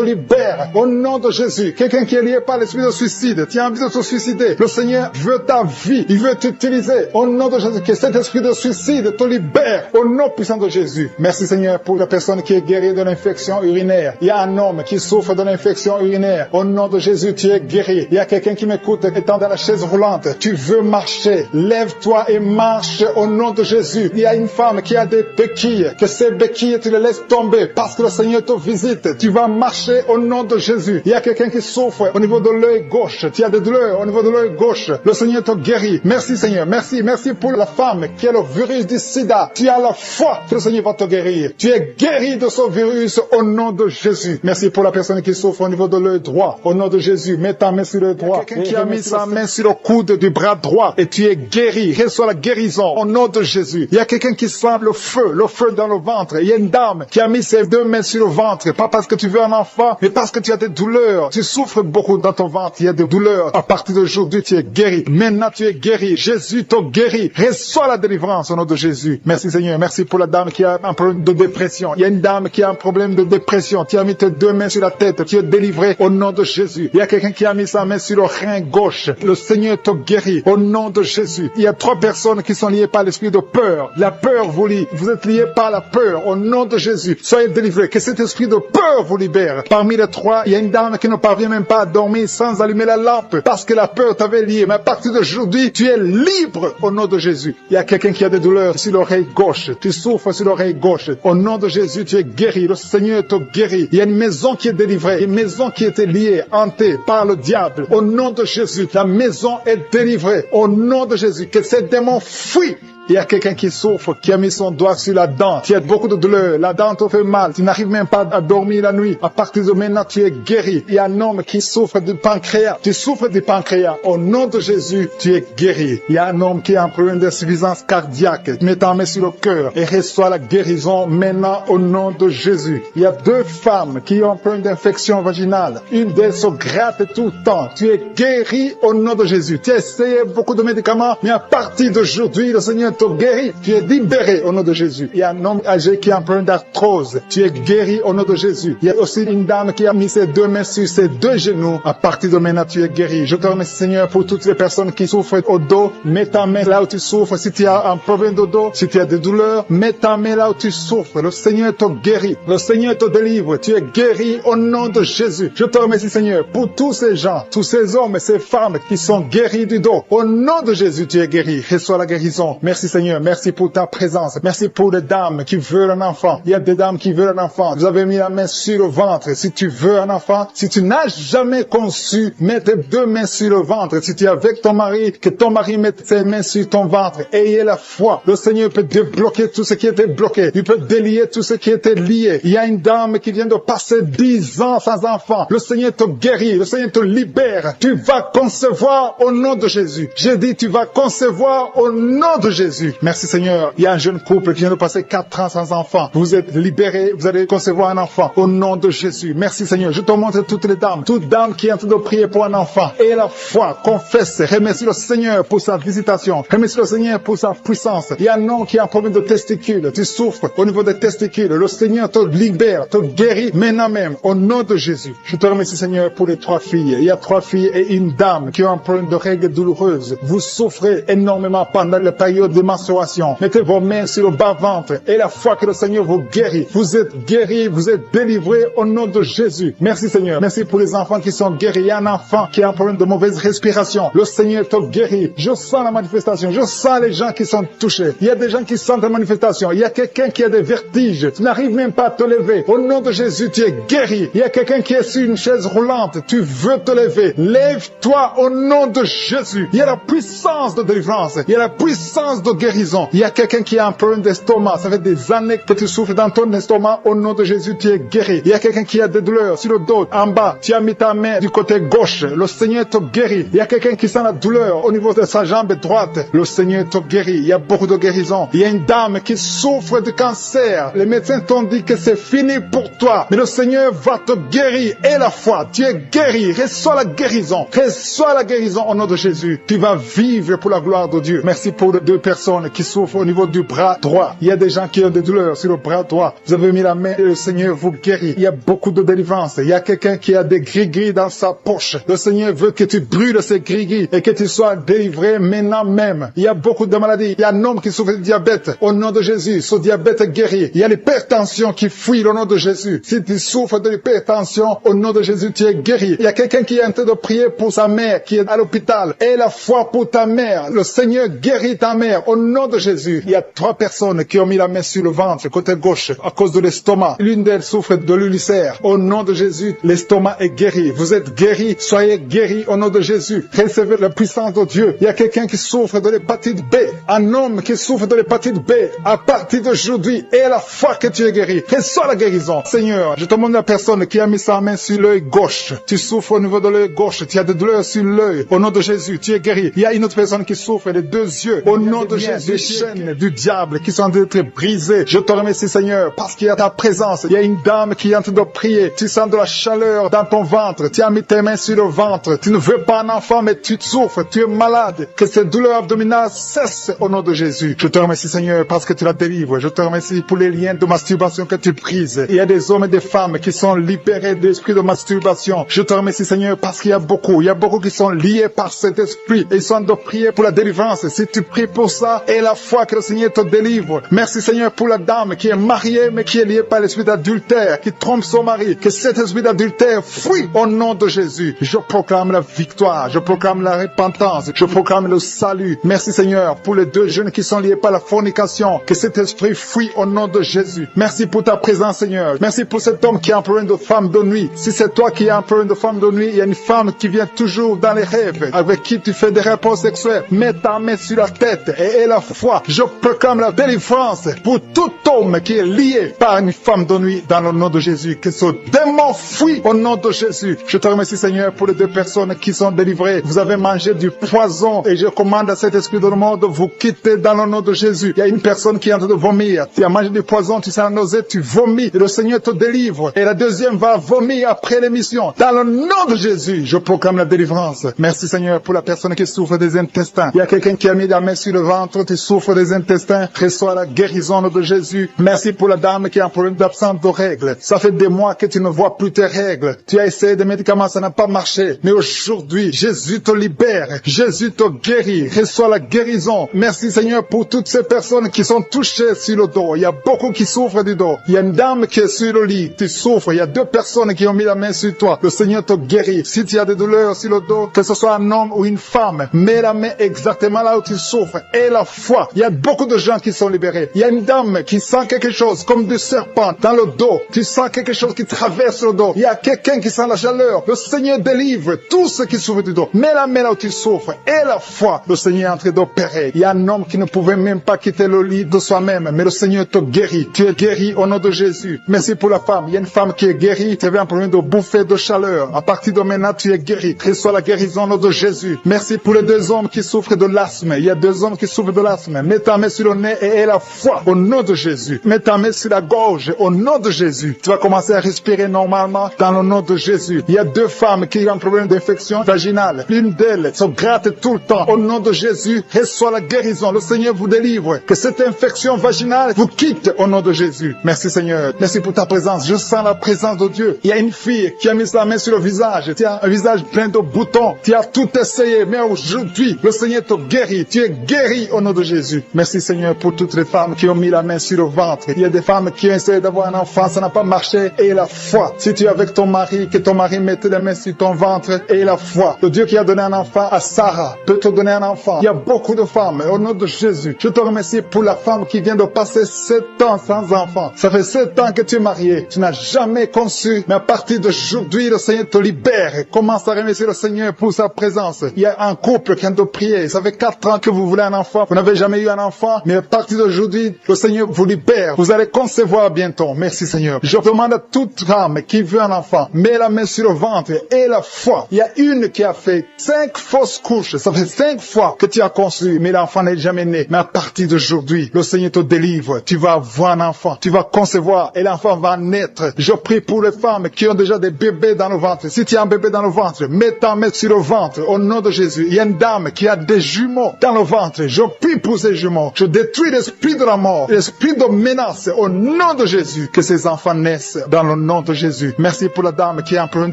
libère. Au nom de Jésus. Quelqu'un qui est lié par l'esprit de suicide. Tu as envie de te suicider. Le Seigneur veut ta vie. Il veut t'utiliser. Au nom de Jésus. Que cet esprit de suicide te libère. Au nom nom puissant de Jésus. Merci Seigneur pour la personne qui est guérie de l'infection urinaire. Il y a un homme qui souffre de l'infection urinaire. Au nom de Jésus, tu es guéri. Il y a quelqu'un qui m'écoute étant dans la chaise roulante. Tu veux marcher. Lève-toi et marche au nom de Jésus. Il y a une femme qui a des béquilles. Que ces béquilles, tu les laisses tomber parce que le Seigneur te visite. Tu vas marcher au nom de Jésus. Il y a quelqu'un qui souffre au niveau de l'œil gauche. Tu as des douleurs au niveau de l'œil gauche. Le Seigneur te guérit. Merci Seigneur. Merci. Merci pour la femme qui a le virus du sida. Tu as la foi que le Seigneur va te guérir. Tu es guéri de ce virus au nom de Jésus. Merci pour la personne qui souffre au niveau de l'œil droit. Au nom de Jésus, mets ta main sur l'œil droit. Quelqu'un qui a mis sa main sur le coude du bras droit et tu es guéri. Reçois la guérison au nom de Jésus. Il y a quelqu'un qui sent le feu dans le ventre. Il y a une dame qui a mis ses deux mains sur le ventre. Pas parce que tu veux un enfant, mais parce que tu as des douleurs. Tu souffres beaucoup dans ton ventre. Il y a des douleurs. À partir d'aujourd'hui, tu es guéri. Maintenant, tu es guéri. Jésus te guérit. Reçois la délivrance au nom de Jésus. Merci Seigneur. Merci pour la dame qui a un problème de dépression. Il y a une dame qui a un problème de dépression. Tu as mis tes deux mains sur la tête. Tu es délivré au nom de Jésus. Il y a quelqu'un qui a mis sa main sur le rein gauche. Le Seigneur te guérit au nom de Jésus. Il y a 3 personnes qui sont liées par l'esprit de peur. La peur vous lie. Vous êtes liés par la peur au nom de Jésus. Soyez délivrés. Que cet esprit de peur vous libère. Parmi les 3, il y a une dame qui ne parvient même pas à dormir sans allumer la lampe parce que la peur t'avait lié. Mais à partir d'aujourd'hui, tu es libre au nom de Jésus. Il y a quelqu'un qui a des douleurs sur l'oreille gauche. Tu souffres sur l'oreille gauche. Au nom de Jésus, tu es guéri. Le Seigneur te guérit. Il y a une maison qui est délivrée. Une maison qui était liée, hantée par le diable. Au nom de Jésus, la maison est délivrée. Au nom de Jésus, que ces démons fuient. Il y a quelqu'un qui souffre, qui a mis son doigt sur la dent. Tu as beaucoup de douleur. La dent te fait mal. Tu n'arrives même pas à dormir la nuit. À partir de maintenant, tu es guéri. Il y a un homme qui souffre du pancréas. Tu souffres du pancréas. Au nom de Jésus, tu es guéri. Il y a un homme qui a un problème d'insuffisance cardiaque. Mets ta main sur le cœur et reçois la guérison maintenant au nom de Jésus. Il y a 2 femmes qui ont un problème d'infection vaginale. Une d'elles se gratte tout le temps. Tu es guéri au nom de Jésus. Tu as essayé beaucoup de médicaments, mais à partir d'aujourd'hui, le Seigneur te guérit. Tu es libéré au nom de Jésus. Il y a un homme âgé qui a un problème d'arthrose. Tu es guéri au nom de Jésus. Il y a aussi une dame qui a mis ses 2 mains sur ses 2 genoux. À partir de maintenant, tu es guéri. Je te remercie Seigneur pour toutes les personnes qui souffrent au dos. Mets ta main là où tu souffres. Si tu as un problème de dos, si tu as des douleurs, mets ta main là où tu souffres. Le Seigneur te guérit. Le Seigneur te délivre. Tu es guéri au nom de Jésus. Je te remercie Seigneur pour tous ces gens, tous ces hommes et ces femmes qui sont guéris du dos. Au nom de Jésus, tu es guéri. Reçois la guérison. Merci Seigneur. Merci pour ta présence. Merci pour les dames qui veulent un enfant. Il y a des dames qui veulent un enfant. Vous avez mis la main sur le ventre. Si tu veux un enfant, si tu n'as jamais conçu, mets tes 2 mains sur le ventre. Si tu es avec ton mari, que ton mari mette ses mains sur ton ventre. Ayez la foi. Le Seigneur peut débloquer tout ce qui était bloqué. Il peut délier tout ce qui était lié. Il y a une dame qui vient de passer 10 ans sans enfant. Le Seigneur te guérit. Le Seigneur te libère. Tu vas concevoir au nom de Jésus. J'ai dit, tu vas concevoir au nom de Jésus. Merci Seigneur. Il y a un jeune couple qui vient de passer 4 ans sans enfant. Vous êtes libérés. Vous allez concevoir un enfant au nom de Jésus. Merci Seigneur. Je te montre toutes les dames. Toute dame qui est en train de prier pour un enfant. Et la foi, confesse. Remercie le Seigneur pour sa visitation. Remercie le Seigneur pour sa puissance. Il y a un homme qui a un problème de testicules. Tu souffres au niveau des testicules. Le Seigneur te libère, te guérit maintenant même au nom de Jésus. Je te remercie Seigneur pour les 3 filles. Il y a 3 filles et une dame qui ont un problème de règles douloureuses. Vous souffrez énormément pendant la période de menstruation. Mettez vos mains sur le bas-ventre et la foi que le Seigneur vous guérit. Vous êtes guéris, vous êtes délivrés au nom de Jésus. Merci Seigneur. Merci pour les enfants qui sont guéris. Il y a un enfant qui a un problème de mauvaise respiration. Le Seigneur te guérit. Je sens la manifestation. Je sens les gens qui sont touchés. Il y a des gens qui sentent la manifestation. Il y a quelqu'un qui a des vertiges. Tu n'arrives même pas à te lever. Au nom de Jésus, tu es guéri. Il y a quelqu'un qui est sur une chaise roulante. Tu veux te lever. Lève-toi au nom de Jésus. Il y a la puissance de délivrance. Il y a la puissance de guérison. Il y a quelqu'un qui a un problème d'estomac. Ça fait des années que tu souffres dans ton estomac. Au nom de Jésus, tu es guéri. Il y a quelqu'un qui a des douleurs sur le dos, en bas. Tu as mis ta main du côté gauche. Le Seigneur te guérit. Il y a quelqu'un qui sent la douleur au niveau de sa jambe droite. Le Seigneur te guérit. Il y a beaucoup de guérison. Il y a une dame qui souffre de cancer. Les médecins t'ont dit que c'est fini pour toi. Mais le Seigneur va te guérir. Et la foi, tu es guéri. Reçois la guérison. Reçois la guérison au nom de Jésus. Tu vas vivre pour la gloire de Dieu. Merci pour les 2 personnes personnes qui souffrent au niveau du bras droit. Il y a des gens qui ont des douleurs sur le bras droit. Vous avez mis la main et le Seigneur vous guérit. Il y a beaucoup de délivrance. Il y a quelqu'un qui a des gris-gris dans sa poche. Le Seigneur veut que tu brûles ces gris-gris et que tu sois délivré maintenant même. Il y a beaucoup de maladies. Il y a un homme qui souffre de diabète. Au nom de Jésus, ce diabète est guéri. Il y a l'hypertension qui fuit au nom de Jésus. Si tu souffres de l'hypertension, au nom de Jésus, tu es guéri. Il y a quelqu'un qui est en train de prier pour sa mère qui est à l'hôpital. Aie la foi pour ta mère. Le Seigneur guérit ta mère au nom de Jésus. Il y a 3 personnes qui ont mis la main sur le ventre, côté gauche, à cause de l'estomac. L'une d'elles souffre de l'ulcère. Au nom de Jésus, l'estomac est guéri. Vous êtes guéris. Soyez guéris au nom de Jésus. Recevez la puissance de Dieu. Il y a quelqu'un qui souffre de l'hépatite B. Un homme qui souffre de l'hépatite B. À partir d'aujourd'hui, aie la foi que tu es guéri. Reçois la guérison. Seigneur, je te demande la personne qui a mis sa main sur l'œil gauche. Tu souffres au niveau de l'œil gauche. Tu as des douleurs sur l'œil. Au nom de Jésus, tu es guéri. Il y a une autre personne qui souffre des 2 yeux. Au nom de Jésus, les chaînes du diable qui sont en train d'être brisées. Je te remercie, Seigneur, parce qu'il y a ta présence. Il y a une dame qui est en train de prier. Tu sens de la chaleur dans ton ventre. Tu as mis tes mains sur le ventre. Tu ne veux pas un enfant, mais tu souffres. Tu es malade. Que cette douleur abdominale cesse au nom de Jésus. Je te remercie, Seigneur, parce que tu la délivres. Je te remercie pour les liens de masturbation que tu brises. Il y a des hommes et des femmes qui sont libérés de l'esprit de masturbation. Je te remercie, Seigneur, parce qu'il y a beaucoup qui sont liés par cet esprit. Et ils sont de prier pour la délivrance. Si tu pries pour ça, et la foi que le Seigneur te délivre. Merci, Seigneur, pour la dame qui est mariée, mais qui est liée par l'esprit d'adultère, qui trompe son mari. Que cet esprit d'adultère fuit au nom de Jésus. Je proclame la victoire. Je proclame la repentance. Je proclame le salut. Merci, Seigneur, pour les 2 jeunes qui sont liés par la fornication. Que cet esprit fuit au nom de Jésus. Merci pour ta présence, Seigneur. Merci pour cet homme qui a un problème de femme de nuit. Si c'est toi qui as un problème de femme de nuit, il y a une femme qui vient toujours dans les rêves, avec qui tu fais des rapports sexuels. Mets ta main sur la tête et aie la foi. Je proclame la délivrance pour tout homme qui est lié par une femme de nuit dans le nom de Jésus. Que ce démon fuit au nom de Jésus. Je te remercie, Seigneur, pour les 2 personnes qui sont délivrées. Vous avez mangé du poison et je commande à cet esprit de le monde de vous quitter dans le nom de Jésus. Il y a une personne qui est en train de vomir. Tu as mangé du poison, tu sens la nausée, tu vomis et le Seigneur te délivre. Et la deuxième va vomir après l'émission. Dans le nom de Jésus, je proclame la délivrance. Merci, Seigneur, pour la personne qui souffre des intestins. Il y a quelqu'un qui a mis la main sur le ventre, tu souffres des intestins. Reçois la guérison de Jésus. Merci pour la dame qui a un problème d'absence de règles. Ça fait des mois que tu ne vois plus tes règles. Tu as essayé des médicaments, ça n'a pas marché. Mais aujourd'hui, Jésus te libère. Jésus te guérit. Reçois la guérison. Merci, Seigneur, pour toutes ces personnes qui sont touchées sur le dos. Il y a beaucoup qui souffrent du dos. Il y a une dame qui est sur le lit. Tu souffres. Il y a 2 personnes qui ont mis la main sur toi. Le Seigneur te guérit. Si tu as des douleurs sur le dos, que ce soit un homme ou une femme, mets la main exactement là où tu souffres. Et la foi. Il y a beaucoup de gens qui sont libérés. Il y a une dame qui sent quelque chose comme du serpent dans le dos. Tu sens quelque chose qui traverse le dos. Il y a quelqu'un qui sent la chaleur. Le Seigneur délivre tous ceux qui souffrent du dos. Mets la main là où tu souffres. Et la foi. Le Seigneur est en train d'opérer. Il y a un homme qui ne pouvait même pas quitter le lit de soi-même. Mais le Seigneur te guérit. Tu es guéri au nom de Jésus. Merci pour la femme. Il y a une femme qui est guérie. Tu avais un problème de bouffée de chaleur. À partir de maintenant, tu es guéri. Reçois la guérison au nom de Jésus. Merci pour les 2 hommes qui souffrent de l'asthme. Il y a 2 hommes qui souffrent de l'asthme. Mets ta main sur le nez et aie la foi au nom de Jésus. Mets ta main sur la gorge au nom de Jésus. Tu vas commencer à respirer normalement dans le nom de Jésus. Il y a 2 femmes qui ont un problème d'infection vaginale. L'une d'elles se gratte tout le temps. Au nom de Jésus, reçois la guérison. Le Seigneur vous délivre. Que cette infection vaginale vous quitte au nom de Jésus. Merci, Seigneur. Merci pour ta présence. Je sens la présence de Dieu. Il y a une fille qui a mis la main sur le visage. Tu as un visage plein de boutons. Tu as tout essayé. Mais aujourd'hui, le Seigneur te guérit. Tu es guéri au nom de Jésus. Merci, Seigneur, pour toutes les femmes qui ont mis la main sur le ventre. Il y a des femmes qui ont essayé d'avoir un enfant. Ça n'a pas marché. Et la foi. Si tu es avec ton mari, que ton mari mette les mains sur ton ventre. Et la foi. Le Dieu qui a donné un enfant à Sarah peut te donner un enfant. Il y a beaucoup de femmes. Au nom de Jésus, je te remercie pour la femme qui vient de passer 7 ans sans enfant. Ça fait 7 ans que tu es marié. Tu n'as jamais conçu. Mais à partir d'aujourd'hui, le Seigneur te libère. Commence à remercier le Seigneur pour sa présence. Il y a un couple qui vient de prier. Ça fait 4 ans que vous voulez un enfant. Vous n'avez jamais eu un enfant. Mais à partir d'aujourd'hui, le Seigneur vous libère. Vous allez concevoir bientôt. Merci, Seigneur. Je demande à toute femme qui veut un enfant, mets la main sur le ventre et la foi. Il y a une qui a fait 5 fausses couches. Ça fait 5 fois que tu as conçu, mais l'enfant n'est jamais né. Mais à partir d'aujourd'hui, le Seigneur te délivre. Tu vas avoir un enfant. Tu vas concevoir et l'enfant va naître. Je prie pour les femmes qui ont déjà des bébés dans le ventre. Si tu as un bébé dans le ventre, mets ta main sur le ventre au nom de Jésus. Il y a une dame qui a des jumeaux dans le ventre. Je prie pour ces jumeaux. Je détruis l'esprit de la mort, l'esprit de menace au nom de Jésus. Que ces enfants naissent dans le nom de Jésus. Merci pour la dame qui a un problème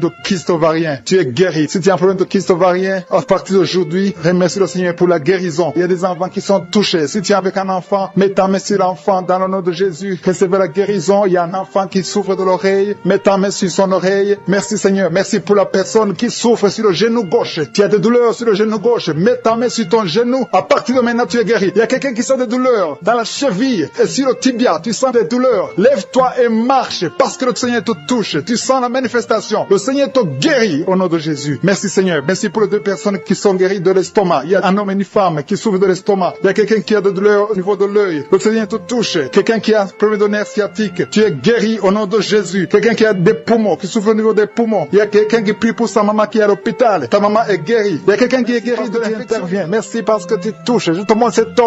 de kyste ovarien. Tu es guéri. Si tu as un problème de kyste ovarien, à partir d'aujourd'hui, remercie le Seigneur pour la guérison. Il y a des enfants qui sont touchés. Si tu es avec un enfant, mets ta main sur l'enfant dans le nom de Jésus. Recevez la guérison. Il y a un enfant qui souffre de l'oreille. Mets ta main sur son oreille. Merci Seigneur. Merci pour la personne qui souffre sur le genou gauche. Tu as des douleurs sur le genou gauche. Mets ta main sur ton genou. À partir de maintenant, tu es guéri. Il y a quelqu'un qui sent des douleurs dans la cheville et sur le tibia. Tu sens des douleurs. Lève-toi et marche parce que le Seigneur te touche. Tu sens la manifestation. Le Seigneur te guérit au nom de Jésus. Merci Seigneur. Merci pour les deux personnes qui sont guéries de l'estomac. Il y a un homme et une femme qui souffrent de l'estomac. Il y a quelqu'un qui a des douleurs au niveau de l'œil. Le Seigneur te touche. Quelqu'un qui a un problème de nerf sciatique. Tu es guéri au nom de Jésus. Quelqu'un qui a des poumons, qui souffre au niveau des poumons. Il y a quelqu'un qui prie pour sa maman qui est à l'hôpital. Ta maman est guérie. Il y a quelqu'un qui est guéri de l'intervient. Merci parce que tu touches. Je te montre cet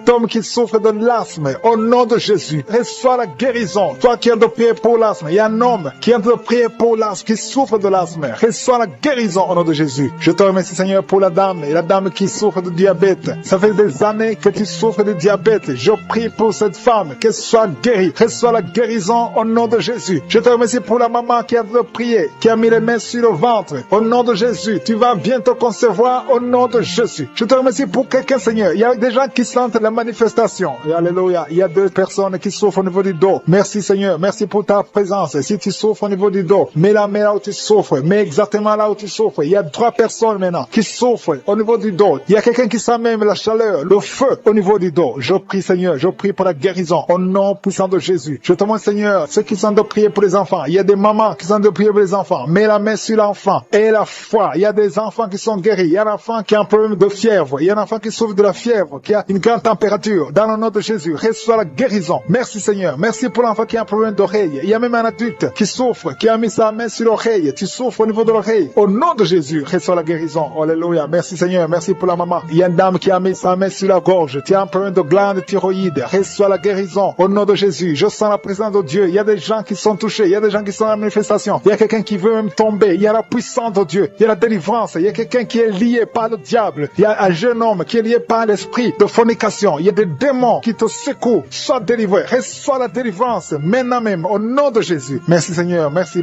homme qui souffre de l'asthme. Au nom de Jésus, reçois la guérison. Toi qui as de prier pour l'asthme. Il y a un homme qui a de prier pour l'asthme, qui souffre de l'asthme. Reçois la guérison au nom de Jésus. Je te remercie Seigneur pour la dame qui souffre de diabète. Ça fait des années que tu souffres de diabète. Je prie pour cette femme qu'elle soit guérie. Reçois la guérison au nom de Jésus. Je te remercie pour la maman qui a de prier, qui a mis les mains sur le ventre. Au nom de Jésus, tu vas bientôt concevoir au nom de Jésus. Je te remercie pour quelqu'un Seigneur. Il y a des gens qui sentent la manifestation. Alléluia. Il y a deux personnes qui souffrent au niveau du dos. Merci Seigneur. Merci pour ta présence. Si tu souffres au niveau du dos, mets la main là où tu souffres. Mets exactement là où tu souffres. Il y a 3 personnes maintenant qui souffrent au niveau du dos. Il y a quelqu'un qui sent même la chaleur, le feu au niveau du dos. Je prie Seigneur. Je prie pour la guérison au nom puissant de Jésus. Je te montre Seigneur, ceux qui sont de prier pour les enfants. Il y a des mamans qui sont de prier pour les enfants. Mets la main sur l'enfant et la foi. Il y a des enfants qui sont guéris. Il y a un enfant qui a un problème de fièvre. Il y a un enfant qui souffre de la fièvre, qui a une grande température. Dans le nom de Jésus, reçois la guérison. Merci Seigneur. Merci pour l'enfant qui a un problème d'oreille. Il y a même un adulte qui souffre, qui a mis sa main sur l'oreille. Tu souffres au niveau de l'oreille. Au nom de Jésus, reçois la guérison. Alléluia. Merci Seigneur. Merci pour la maman. Il y a une dame qui a mis sa main sur la gorge. Tu as un problème de glande thyroïde. Reçois la guérison. Au nom de Jésus, je sens la présence de Dieu. Il y a des gens qui sont touchés. Il y a des gens qui sont en manifestation. Il y a quelqu'un qui veut même tomber. Il y a la puissance de Dieu. Il y a la délivrance. Il y a quelqu'un qui est lié par le diable. Il y a un jeune homme qui est lié par l'esprit de fornication. Il y a des démons qui te secouent. Sois délivré. Reçois la délivrance. Maintenant même. Au nom de Jésus. Merci Seigneur. Merci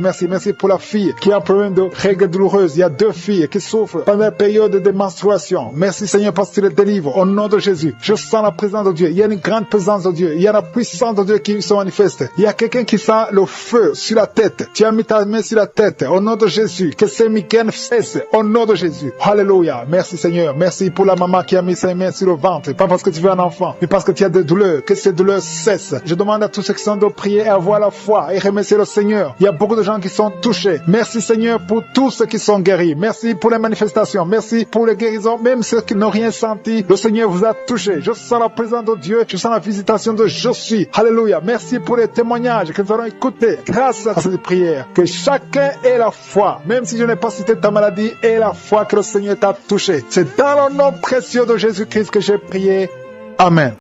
pour la fille qui a un problème de règles douloureuses. Il y a 2 filles qui souffrent pendant la période de menstruation. Merci Seigneur parce que tu les délivres. Au nom de Jésus. Je sens la présence de Dieu. Il y a une grande présence de Dieu. Il y a la puissance de Dieu qui se manifeste. Il y a quelqu'un qui sent le feu sur la tête. Tu as mis ta main sur la tête. Au nom de Jésus. Que ces migraines cessent. Au nom de Jésus. Alléluia. Merci Seigneur. Merci pour la maman qui a mis sa main sur le ventre. Pas parce que tu veux un enfant, mais parce que tu as des douleurs. Que ces douleurs cessent. Je demande à tous ceux qui sont de prier et avoir la foi et remercier le Seigneur. Il y a beaucoup de gens qui sont touchés. Merci Seigneur pour tous ceux qui sont guéris. Merci pour les manifestations. Merci pour les guérisons. Même ceux qui n'ont rien senti, le Seigneur vous a touché. Je sens la présence de Dieu. Je sens la visitation de Je suis. Alléluia. Merci pour les témoignages que nous allons écouter grâce à cette prière. Que chacun ait la foi. Même si je n'ai pas cité ta maladie, ait la foi que le Seigneur t'a touché. C'est dans le nom précieux de Jésus-Christ que j'ai prié. Amen.